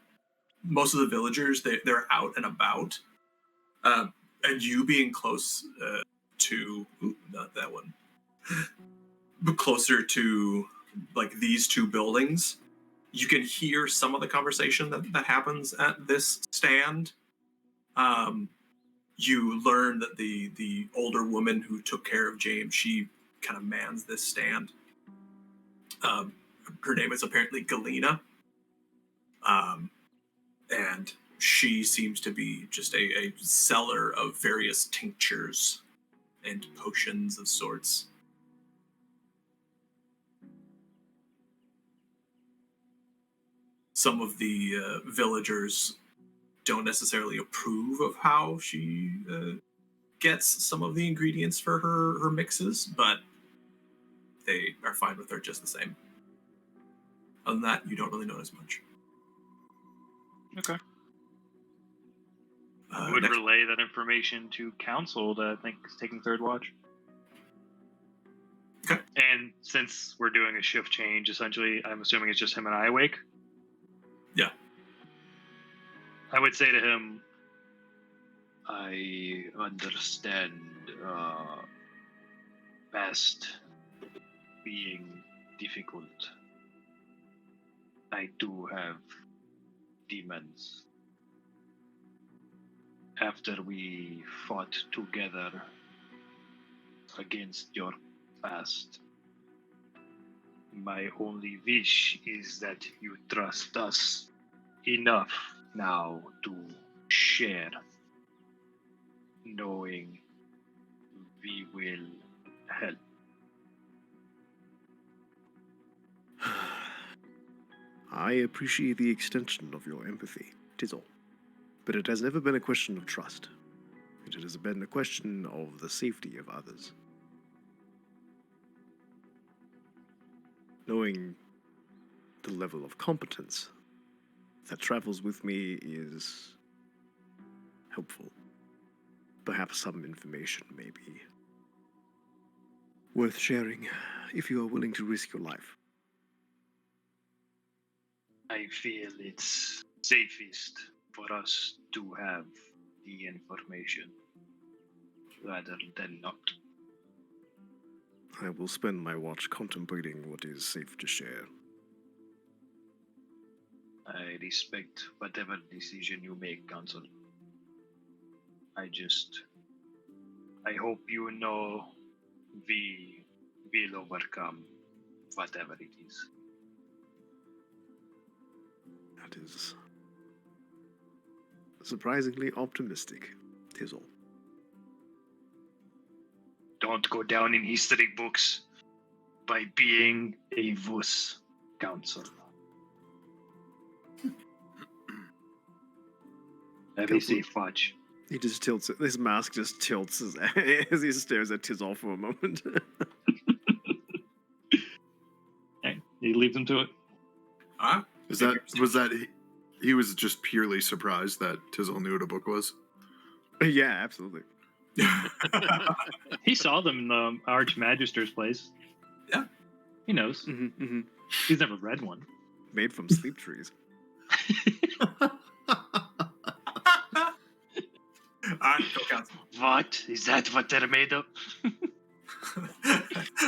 most of the villagers, they're out and about. And you being close to, not that one, but closer to like these 2 buildings, you can hear some of the conversation that happens at this stand. You learn that the older woman who took care of James, she kind of mans this stand. Her name is apparently Galena. And she seems to be just a seller of various tinctures and potions of sorts. Some of the villagers don't necessarily approve of how she gets some of the ingredients for her mixes, but they are fine with her just the same. Other than that, you don't really notice much. Okay. I would Next- relay that information to council that I think is taking third watch. Okay. And since we're doing a shift change, essentially, I'm assuming it's just him and I awake. Yeah. I would say to him, I understand past being difficult. I do have demons. After we fought together against your past, my only wish is that you trust us enough now to share, knowing we will help. I appreciate the extension of your empathy, 'tis all. But it has never been a question of trust. It has been a question of the safety of others. Knowing the level of competence that travels with me is helpful. Perhaps some information may be worth sharing if you are willing to risk your life. I feel it's safest for us to have the information rather than not. I will spend my watch contemplating what is safe to share. I respect whatever decision you make, Council. I hope you know we will overcome whatever it is. That is surprisingly optimistic. Tizzle. Don't go down in history books by being a Vus council. Have a safe watch. He just tilts it. His mask just tilts as he stares at Tizzle for a moment. Okay, he leaves him to it. Was that he was just purely surprised that Tizzle knew what a book was? Yeah, absolutely. He saw them in the Archmagister's place. Yeah. He knows. Mm-hmm. He's never read one. Made from sleep trees. Go council. What? Is that what they're made of?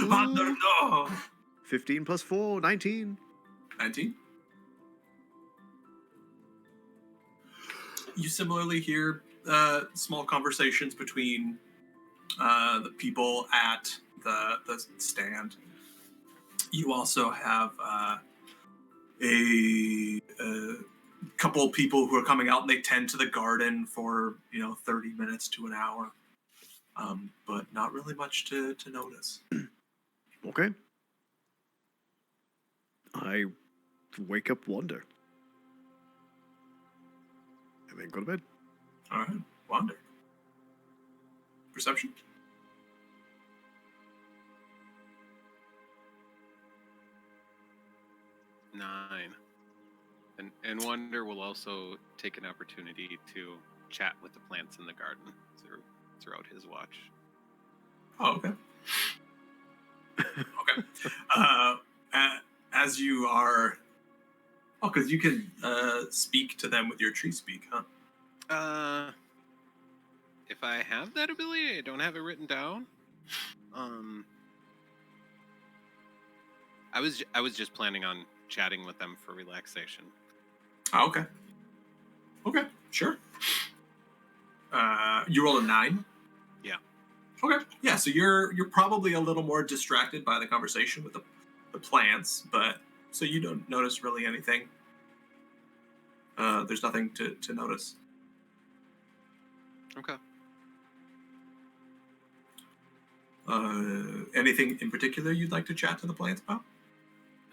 Mother, no. 15 plus 4, 19. 19. You similarly hear small conversations between the people at the stand. You also have a couple of people who are coming out, and they tend to the garden for 30 minutes to an hour, but not really much to notice. Okay. I wake up Wander. And then go to bed. All right, Wander. Perception. Nine. And Wonder will also take an opportunity to chat with the plants in the garden throughout his watch. Oh, okay. Okay. As you are... Oh, because you can speak to them with your tree speak, huh? If I have that ability, I don't have it written down. I was just planning on chatting with them for relaxation. Oh, okay. Okay, sure. You roll a 9? Yeah. Okay. Yeah, so you're probably a little more distracted by the conversation with the plants, but so you don't notice really anything. There's nothing to notice. Okay. Anything in particular you'd like to chat to the plants about?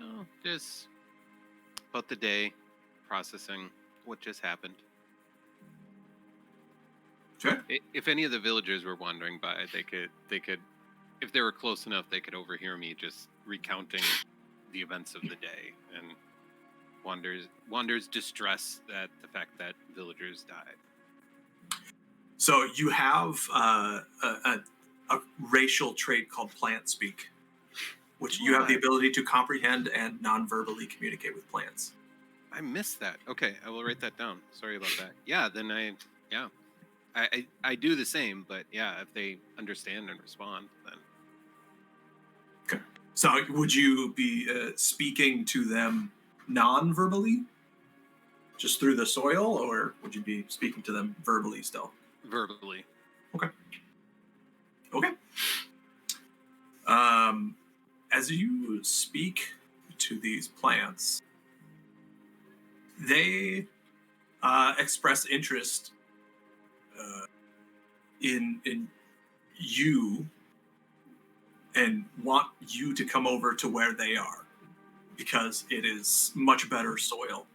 Oh, just about the day, processing what just happened. Sure. If any of the villagers were wandering by, they could, if they were close enough, they could overhear me just recounting the events of the day and Wander's distress at the fact that villagers died. So you have a racial trait called plant speak, which you have the ability to comprehend and non-verbally communicate with plants. I missed that. Okay, I will write that down. Sorry about that. Yeah, then I do the same, but yeah, if they understand and respond, then. Okay. So would you be speaking to them non-verbally, just through the soil, or would you be speaking to them verbally still? Verbally. Okay. Okay. As you speak to these plants, they express interest in you and want you to come over to where they are because it is much better soil,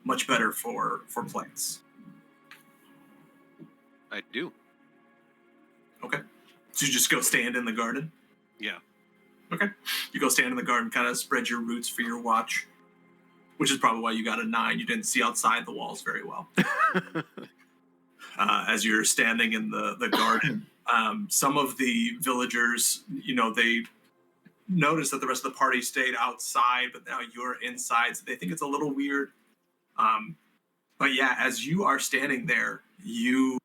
much better for plants. I do. Okay. So you just go stand in the garden? Yeah. Okay. You go stand in the garden, kind of spread your roots for your watch, which is probably why you got a 9. You didn't see outside the walls very well. As you're standing in the garden, some of the villagers, they notice that the rest of the party stayed outside, but now you're inside, so they think it's a little weird. But yeah, as you are standing there, you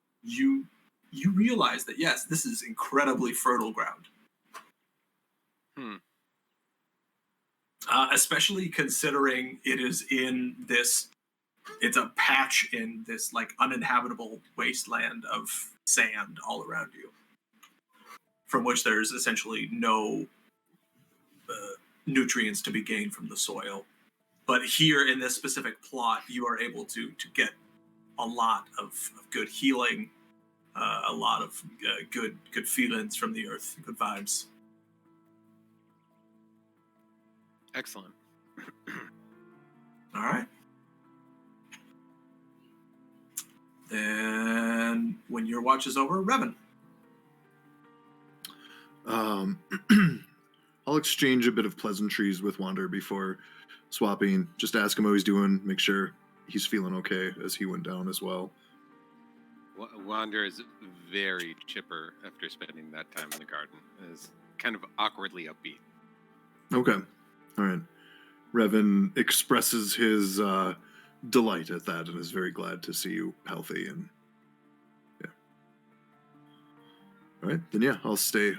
realize that, yes, this is incredibly fertile ground. Especially considering it is in this, it's a patch in this like uninhabitable wasteland of sand all around you, from which there's essentially no nutrients to be gained from the soil. But here in this specific plot, you are able to get a lot of good healing a lot of good feelings from the earth, good vibes. Excellent. All right. Then, when your watch is over, Revan. I'll exchange a bit of pleasantries with Wander before swapping. Just ask him how he's doing, make sure he's feeling okay as he went down as well. Wander is very chipper after spending that time in the garden. Is kind of awkwardly upbeat. Okay. All right. Revan expresses his delight at that and is very glad to see you healthy and yeah. All right, then yeah, I'll stay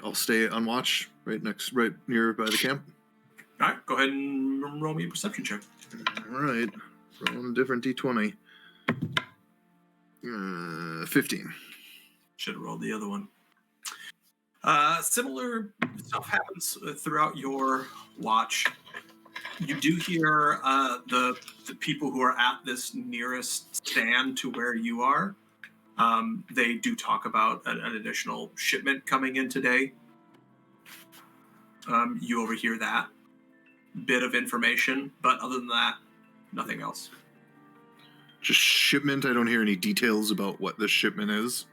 on watch right near by the camp. All right, go ahead and roll me a perception check. All right, rolling a different d20. 15. Should have rolled the other one. Similar stuff happens throughout your watch. You do hear the people who are at this nearest stand to where you are. They do talk about an additional shipment coming in today. You overhear that bit of information, but other than that, nothing else. Just shipment. I don't hear any details about what this shipment is.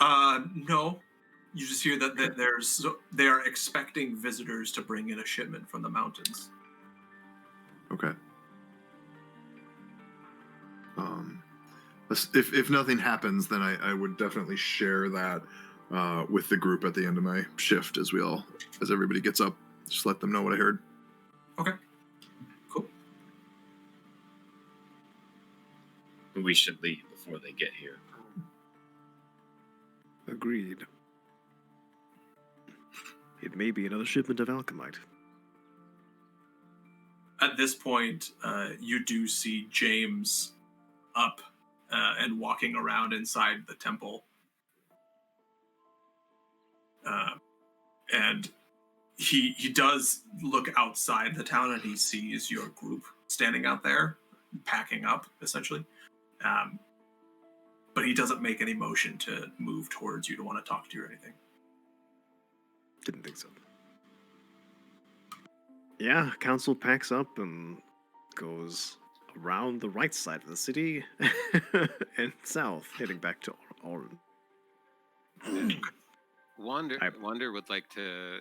No. You just hear that they are expecting visitors to bring in a shipment from the mountains. Okay. If nothing happens, then I would definitely share that with the group at the end of my shift as everybody gets up. Just let them know what I heard. Okay. Cool. We should leave before they get here. Agreed. It may be another shipment of alchemite. At this point, you do see James up and walking around inside the temple. And he does look outside the town and he sees your group standing out there, packing up, essentially. But he doesn't make any motion to move towards you to want to talk to you or anything. Didn't think so. Yeah, council packs up and goes around the right side of the city and south, heading back to Orin. Wander would like to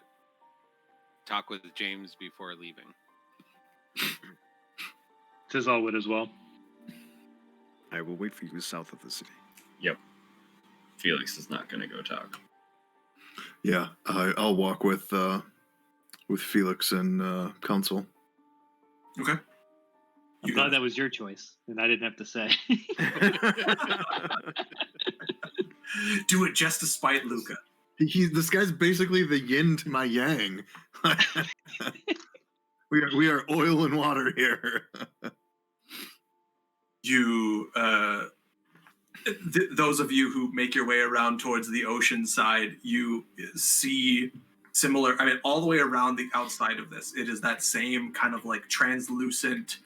talk with James before leaving. Tizal would as well. I will wait for you south of the city. Yep. Felix is not going to go talk. Yeah, I'll walk with Felix and Council. Okay. I'm glad that was your choice, and I didn't have to say. Do it just to spite Luca. This guy's basically the yin to my yang. we are oil and water here. You, those of you who make your way around towards the ocean side, you see similar, all the way around the outside of this, it is that same kind of like translucent,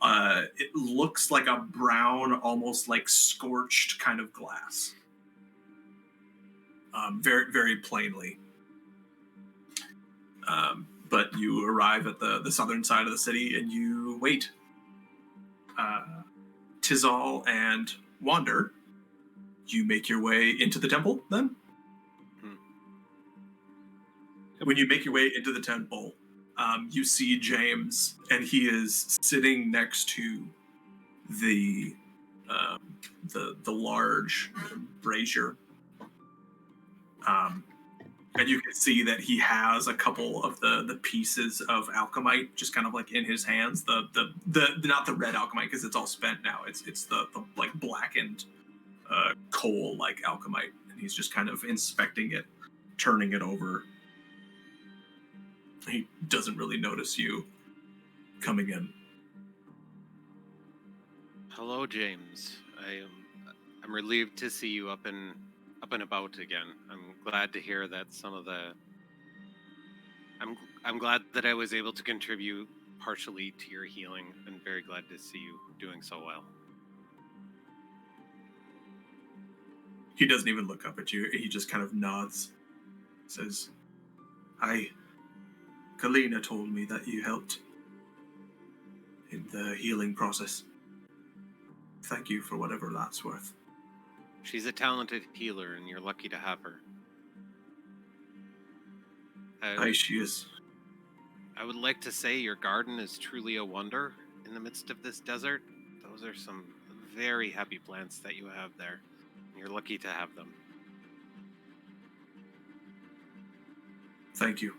it looks like a brown, almost like scorched kind of glass. Very, very plainly. But you arrive at the southern side of the city and you wait. Tizal and Wander, you make your way into the temple then? When you make your way into the temple, you see James, and he is sitting next to the large brazier. And you can see that he has a couple of the pieces of alchemite just kind of like in his hands. The not the red alchemite because it's all spent now. It's the like blackened coal like alchemite, and he's just kind of inspecting it, turning it over. He doesn't really notice you coming in. Hello, James. I'm relieved to see you up and about again. I'm glad to hear that I'm glad that I was able to contribute partially to your healing, and very glad to see you doing so well. He doesn't even look up at you. He just kind of nods. Says, Kalina told me that you helped in the healing process. Thank you for whatever that's worth. She's a talented healer, and you're lucky to have her. Aye, she is. I would like to say your garden is truly a wonder in the midst of this desert. Those are some very happy plants that you have there. You're lucky to have them. Thank you.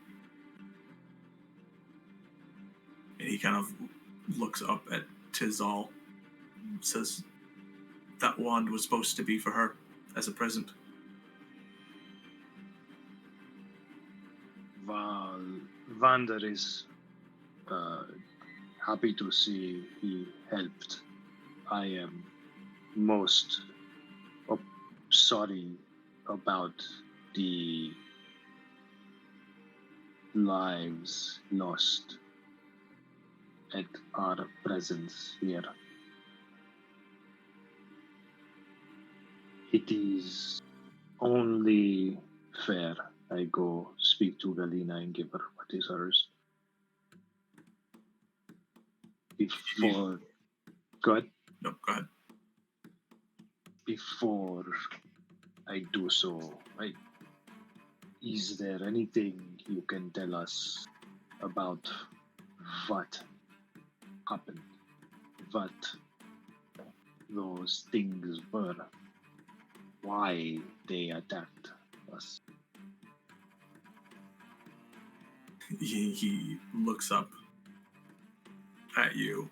And he kind of looks up at Tizal, says that wand was supposed to be for her as a present. Vander is happy to see he helped. I am most sorry about the lives lost at our presence here. It is only fair I go speak to Galina and give her what is hers. Before... Go ahead. No, go ahead. Before I do so, is there anything you can tell us about what happened? What those things were? Why they attacked us? He looks up at you,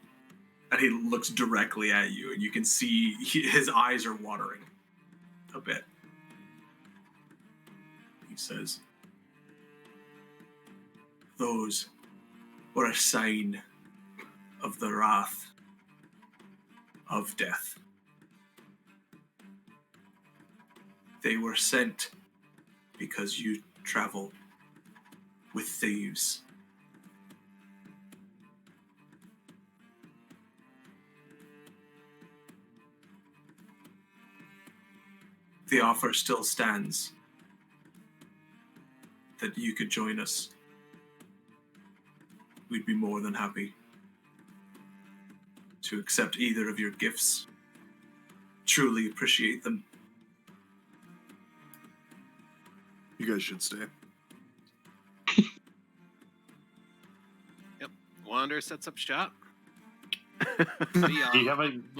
and he looks directly at you, and you can see his eyes are watering a bit. He says, those were a sign of the wrath of death. They were sent because you travel with thieves. The offer still stands that you could join us. We'd be more than happy to accept either of your gifts. Truly appreciate them. You guys should stay. Yep. Wander sets up shop. You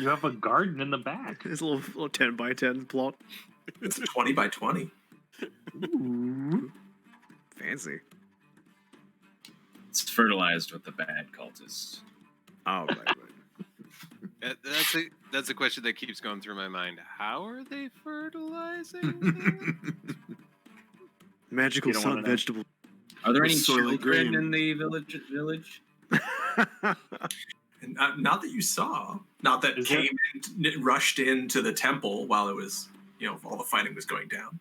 have a garden in the back. It's a little 10 by 10 plot. It's 20 by 20. Ooh. Fancy. It's fertilized with the bad cultists. Oh, right. That's a question that keeps going through my mind. How are they fertilizing? Magical You don't sun wanna know. vegetable. Are there any Soylent children Green. in the village? And not that you saw, not that Is rushed into the temple while it was, all the fighting was going down.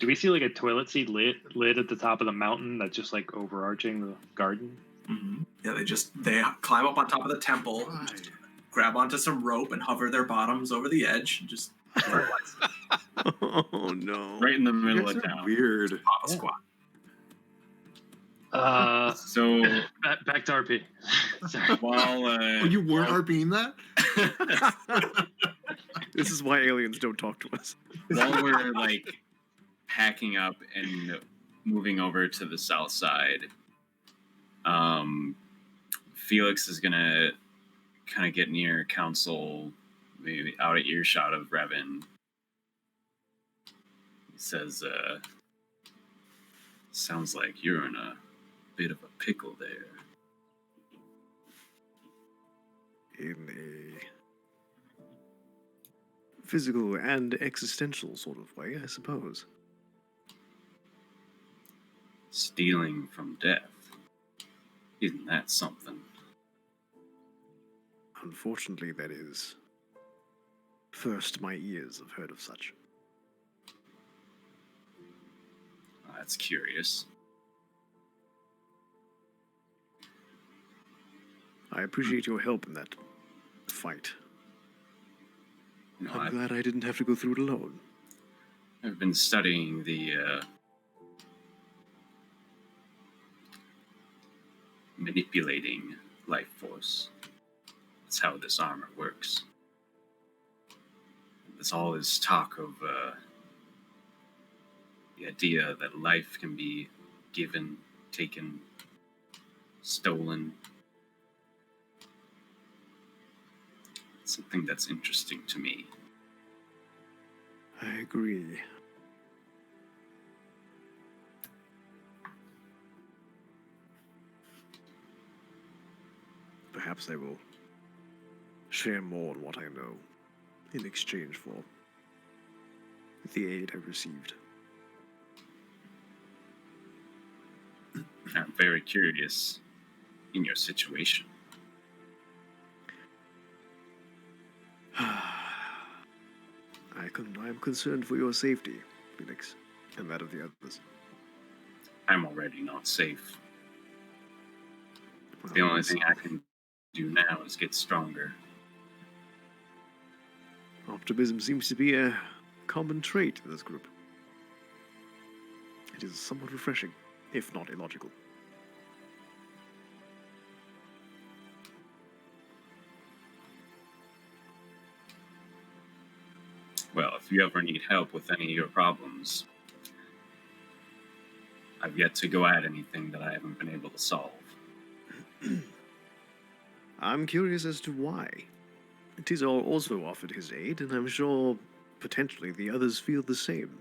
Do we see like a toilet seat lid at the top of the mountain that's just like overarching the garden? Mm-hmm. Yeah, they climb up on top of the temple, Why? just grab onto some rope and hover their bottoms over the edge and just fertilize. Oh no! Right in the You middle guys of are town. weird. Papa squat. So Back to RP. Sorry. while Oh, you weren't RPing that? This is why aliens don't talk to us. while we're like packing up and moving over to the south side, Felix is gonna kind of get near council, maybe out of earshot of Revan. He says, sounds like you're in a bit of a pickle there. In a physical and existential sort of way, I suppose. Stealing from death. Isn't that something? Unfortunately, that is. First, my ears have heard of such. That's curious. I appreciate your help in that fight. No, I'm glad I didn't have to go through it alone. I've been studying the manipulating life force. That's how this armor works. There's all this talk of the idea that life can be given, taken, stolen. It's something that's interesting to me. I agree. Perhaps I will share more on what I know in exchange for the aid I received. I'm very curious in your situation. I am concerned for your safety, Felix, and that of the others. I'm already not safe. Well, The only thing I can do now is get stronger. optimism seems to be a common trait in this group. It is somewhat refreshing, if not illogical. Well, if you ever need help with any of your problems, I've yet to go at anything that I haven't been able to solve. I'm curious as to why. Tizol also offered his aid, and I'm sure potentially the others feel the same.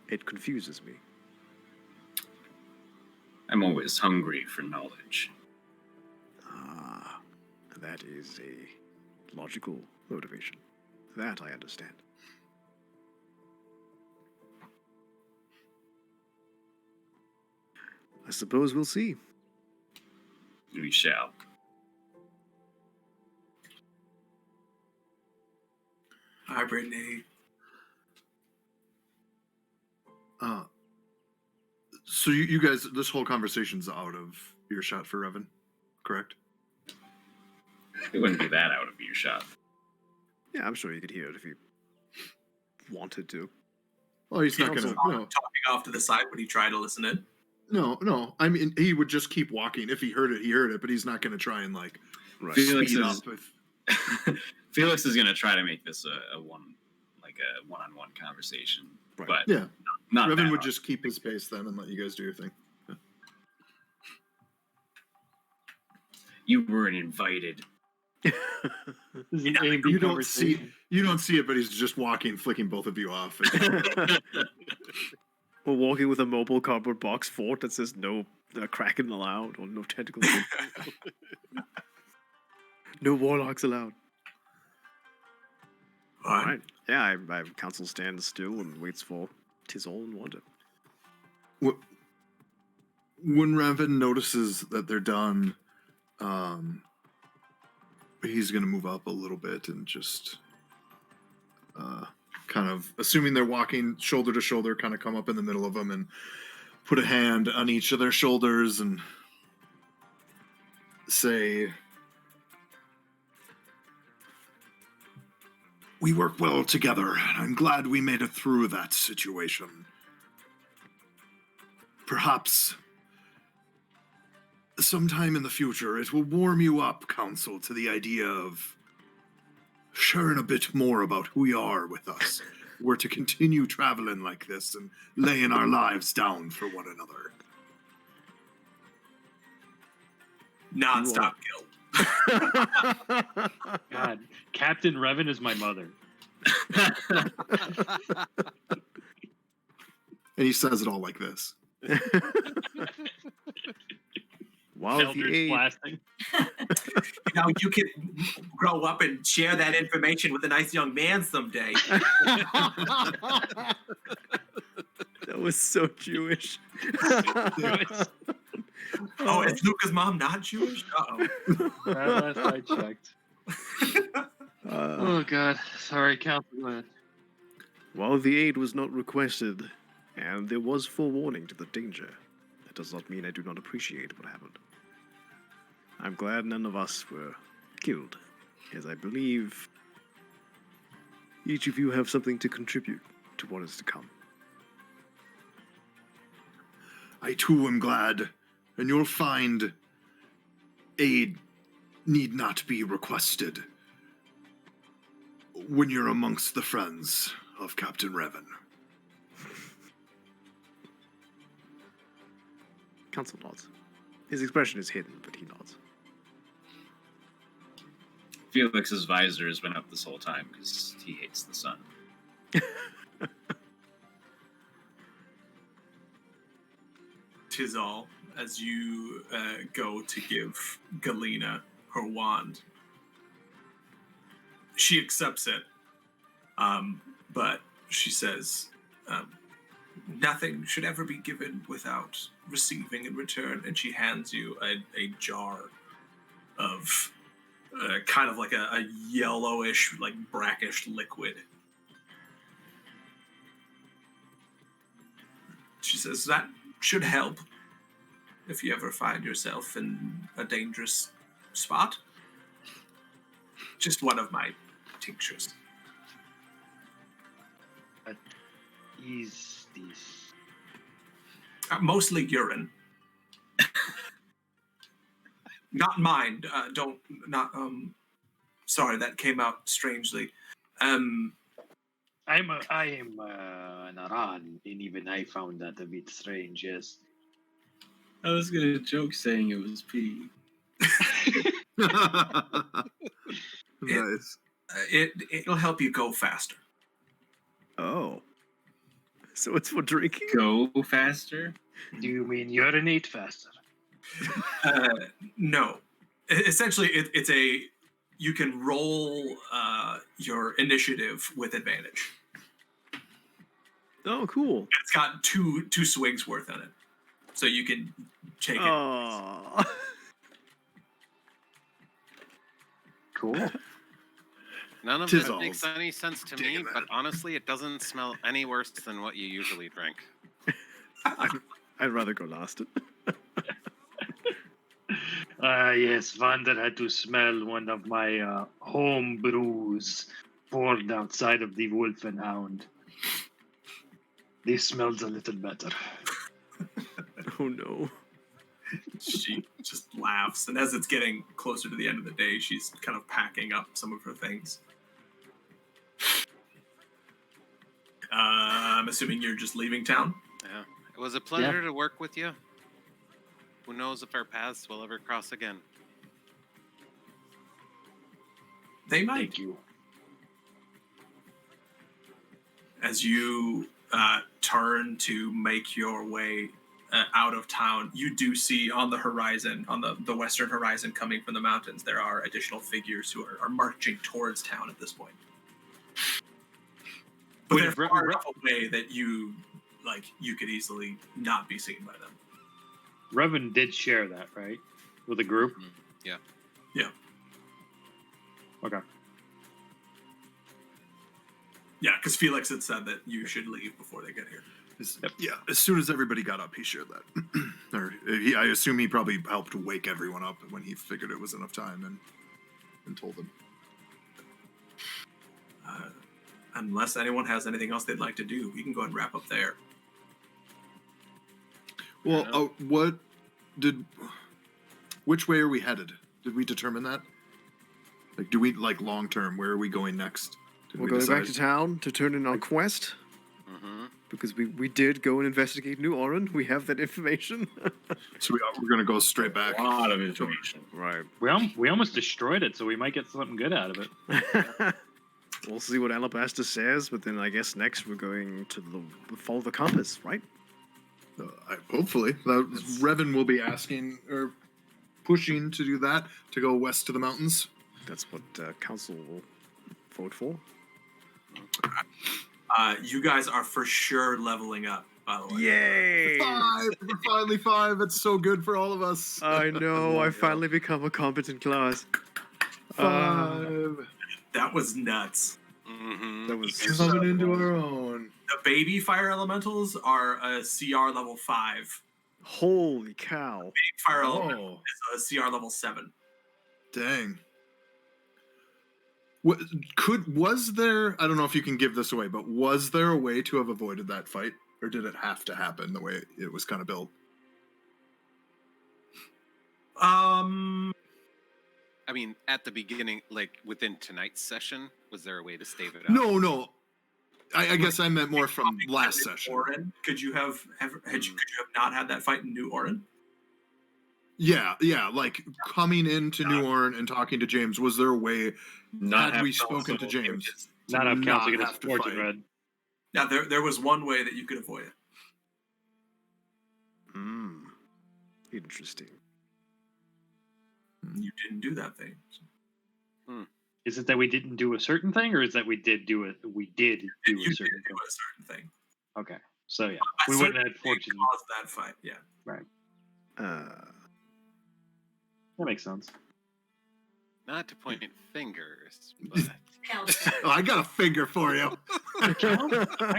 It confuses me. I'm always hungry for knowledge. Ah, that is a logical motivation. That I understand. I suppose we'll see. We shall. Hi, Brittany. So you guys, this whole conversation's out of earshot for Revan, correct? It wouldn't be that out of earshot. Yeah, I'm sure you could hear it if you wanted to. Oh, he's He not also gonna. No, talking off to the side when he tried to listen in. no. I mean, he would just keep walking. If he heard it, he heard it. But he's not gonna try and like Right. Felix speed is- up with. Felix is gonna try to make this a one-on-one conversation, Right. but Yeah, not Revan that would hard. just keep his pace then and let you guys do your thing. You weren't invited. This is an A and B You don't see conversation. you don't see it, but he's just walking, flicking both of you off. We're walking with a mobile cardboard box fort that says no Kraken allowed or no tentacles. No warlocks allowed. All Right. Yeah, I council stands still and waits for Tizol and Wanda. When Revan notices that they're done, he's gonna move up a little bit and just kind of, assuming they're walking shoulder to shoulder, kind of come up in the middle of them and put a hand on each of their shoulders and say, "We work well together, and I'm glad we made it through that situation. Perhaps sometime in the future it will warm you up, Council, to the idea of sharing a bit more about who you are with us. We're to continue traveling like this and laying our lives down for one another." Non-stop guilt. God, Captain Revan is my mother. And he says it all like this. While the Eldritch aid, blasting. Now you can grow up and share that information with a nice young man someday. that was so Jewish. Oh, is Luca's mom not Jewish? Uh-oh. Last I checked. Oh God, sorry, Captain. While the aid was not requested, and there was forewarning to the danger, that does not mean I do not appreciate what happened. I'm glad none of us were killed, as I believe each of you have something to contribute to what is to come. I too am glad, and you'll find aid need not be requested when you're amongst the friends of Captain Revan. Council nods. His expression is hidden, but he nods. Felix's visor has been up this whole time because he hates the sun. Tizal, as you go to give Galena her wand, she accepts it, but she says, nothing should ever be given without receiving in return, and she hands you a jar of kind of like a yellowish, like brackish liquid. She says, that should help if you ever find yourself in a dangerous spot. Just one of my tinctures. What is this? Mostly urine. Not mine. Sorry, that came out strangely. I am an Aran, and even I found that a bit strange. Yes. I was gonna joke saying it was pee. Nice. It'll help you go faster. Oh. So it's for drinking? Go faster? Do you mean urinate faster? No. Essentially, it's a. You can roll your initiative with advantage. Oh, cool. It's got two swigs worth in it, so you can take it. Oh. Cool. None of Tis this all makes any sense to me, digging but that. honestly, it doesn't smell any worse than what you usually drink. I'd rather go last. Yes, Vander had to smell one of my home brews poured outside of the Wolf and Hound. This smells a little better. Oh no. She just laughs, and as it's getting closer to the end of the day, she's kind of packing up some of her things. I'm assuming you're just leaving town? Yeah. It was a pleasure to work with you. Who knows if our paths will ever cross again? They might. Thank you. As you turn to make your way out of town, you do see on the horizon, on the western horizon coming from the mountains, there are additional figures who are marching towards town at this point. But they're far enough away that you could easily not be seen by them. Revan did share that, right? With the group? Yeah. Yeah. Okay. Yeah, because Felix had said that you should leave before they get here. Yeah, as soon as everybody got up, he shared that. I assume he probably helped wake everyone up when he figured it was enough time and told them. Unless anyone has anything else they'd like to do, we can go ahead and wrap up there. Well, which way are we headed? Did we determine that? Like, do we, long term, where are we going next? Did We're we going back decide? to town to turn in our quest. Mm-hmm. Because we did go and investigate New Oran. We have that information. So we're going to go straight back. A lot of information. Right. We almost destroyed it, so we might get something good out of it. We'll see what Alabaster says, but then I guess next we're going to follow the compass, right? Hopefully. Revan will be asking or pushing to do that, to go west to the mountains. That's what council will vote for. You guys are for sure leveling up, by the way. Yay! 5! We're finally 5. It's so good for all of us. I know. I finally become a competent class. 5. That was nuts. Mm-hmm. That was Coming into our own. The baby fire elementals are a CR level 5. Holy cow! Big fire elemental Oh, is a CR level 7. dang. Was there? I don't know if you can give this away, but was there a way to have avoided that fight, or did it have to happen the way it was kind of built? I mean, at the beginning, like within tonight's session, was there a way to stave it out? No. I guess I meant more from last session. Orin, could you have not had that fight in New Orin? Yeah, like coming into New Orin and talking to James, was there a way, had we spoken to James, not have counsel not get have his to fortune fight? read. Yeah, there was one way that you could avoid it. Interesting. You didn't do that thing. Is it that we didn't do a certain thing, or is that we did do it? We did do You a did certain do thing. a certain thing. Okay, so yeah, I we wouldn't have certainly had fortune. caused that fight. Yeah. That makes sense. Not to point fingers, but Oh, I got a finger for you. I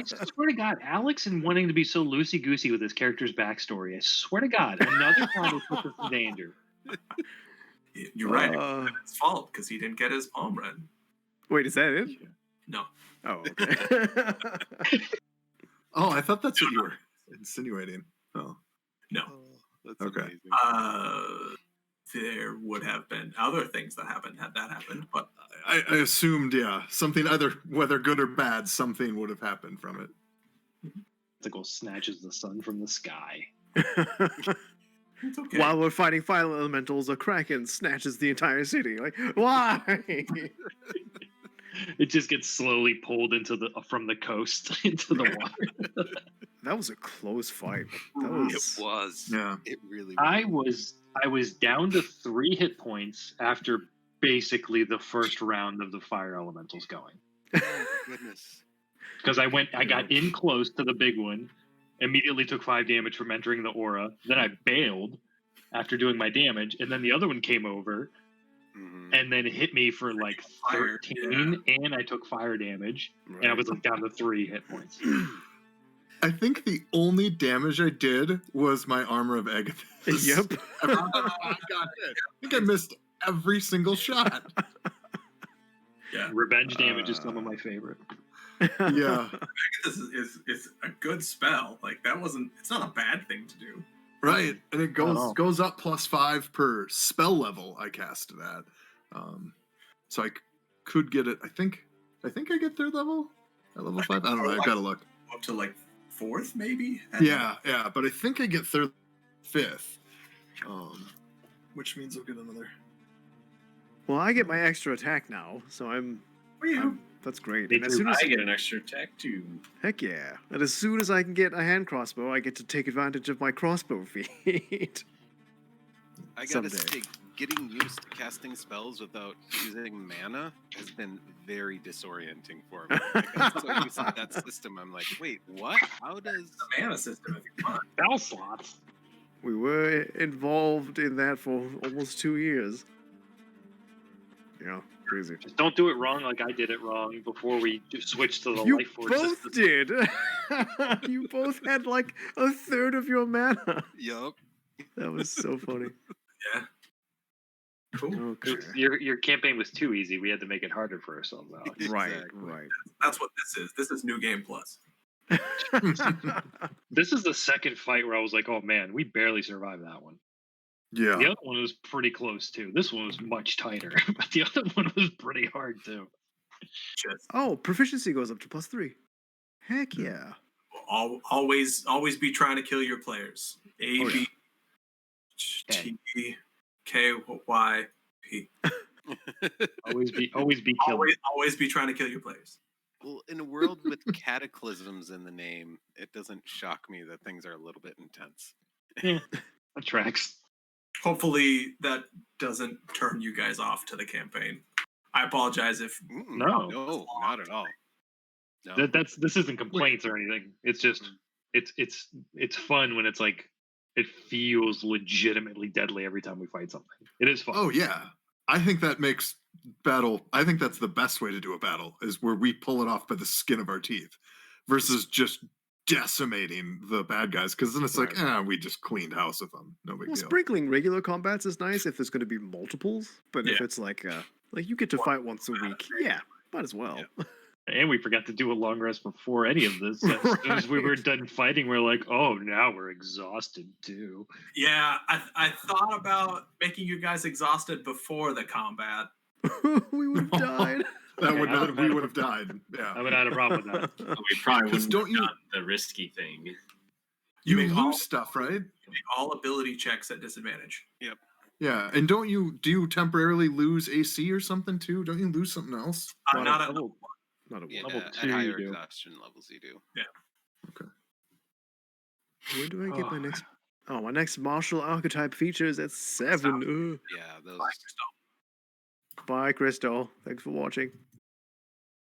swear to God, Alex and wanting to be so loosey goosey with his character's backstory. I swear to God, another time he put us in danger. You're right. It's his fault because he didn't get his palm read. Wait, is that it? No. Oh, okay. Oh, I thought that's what you were insinuating. Oh, No. that's Okay. amazing. There would have been other things that happened had that happened, but I assumed, something either, whether good or bad, something would have happened from it. Tentacle snatches the sun from the sky. it's okay. While we're fighting fire elementals, a kraken snatches the entire city. Like, why? It just gets slowly pulled from the coast into the water. That was a close fight. That It was. was. Yeah. It really was. I was down to 3 hit points after basically the first round of the fire elementals going. Goodness. Because I got in close to the big one, immediately took 5 damage from entering the aura. Then I bailed after doing my damage, and then the other one came over and then hit me for like 13, and I took fire damage, and I was like down to 3 hit points. I think the only damage I did was my armor of Agathis. Yep. I got hit. I think I missed every single shot. Yeah. Revenge damage is some of my favorite. Yeah. This is a good spell. Like it's not a bad thing to do. Right. And it Not at all. goes up +5 per spell level I cast it at. So I could get it. I think I get 3rd level at level 5. I don't know. I gotta look. Up to like 4th, maybe? Yeah, but I think I get 3rd, 5th. Which means I'll get another. Well, I get my extra attack now, so that's great. And as soon as I get an extra attack too. heck yeah, and as soon as I can get a hand crossbow, I get to take advantage of my crossbow feat. I gotta Someday. say, getting used to casting spells without using mana has been very disorienting for me. Like, I'm so used to that system. I'm like, wait, what? How does The mana system, if you want. Spell slots. We were involved in that for almost 2 years. Yeah, crazy. Just don't do it wrong like I did it wrong before we switched to the You life force both system. did. You both had like a third of your mana. Yup. That was so funny. Yeah. Cool. Okay. Your campaign was too easy. We had to make it harder for ourselves. Alex. Right, Exactly. right. That's what this is. This is New Game Plus. This is the second fight where I was like, oh man, we barely survived that one. Yeah. The other one was pretty close too. This one was much tighter, but the other one was pretty hard too. Just Oh, proficiency goes up to +3. Heck yeah. always be trying to kill your players. A Oh, B T K Y P. Always be killing. Always be trying to kill your players. Well, in a world with cataclysms in the name, it doesn't shock me that things are a little bit intense. Yeah, that tracks. Hopefully that doesn't turn you guys off to the campaign. I apologize if No. no, not at all. No. This isn't complaints or anything. It's just it's fun when it's like it feels legitimately deadly every time we fight something. It is fun. Oh yeah. I think that makes battle. I think that's the best way to do a battle is where we pull it off by the skin of our teeth versus just decimating the bad guys. Because then it's like, we just cleaned house with them. No big Well, deal. sprinkling regular combats is nice if there's going to be multiples, but if Yeah. it's like Like, you get to fight once a week. Yeah, might as well. And we forgot to do a long rest before any of this. As soon as we were done fighting, we're like, oh, now we're exhausted too. Yeah, I thought about making you guys exhausted before the combat. We would have died. That Okay, would I not. would've We had a- would have died. Yeah. I would have had a problem with that. We probably 'Cause wouldn't don't have you- done the risky thing. You make lose all- stuff, right? Make all ability checks at disadvantage. Yeah, and do you temporarily lose AC or something too? Don't you lose something else? Not at Level- Not a Yeah, one. Level at 2 you higher do. exhaustion levels, you do. Where do I get my Oh. next? Oh, my next martial archetype feature is at 7. Yeah, those. Black Crystal. Bye, Crystal. Thanks for watching.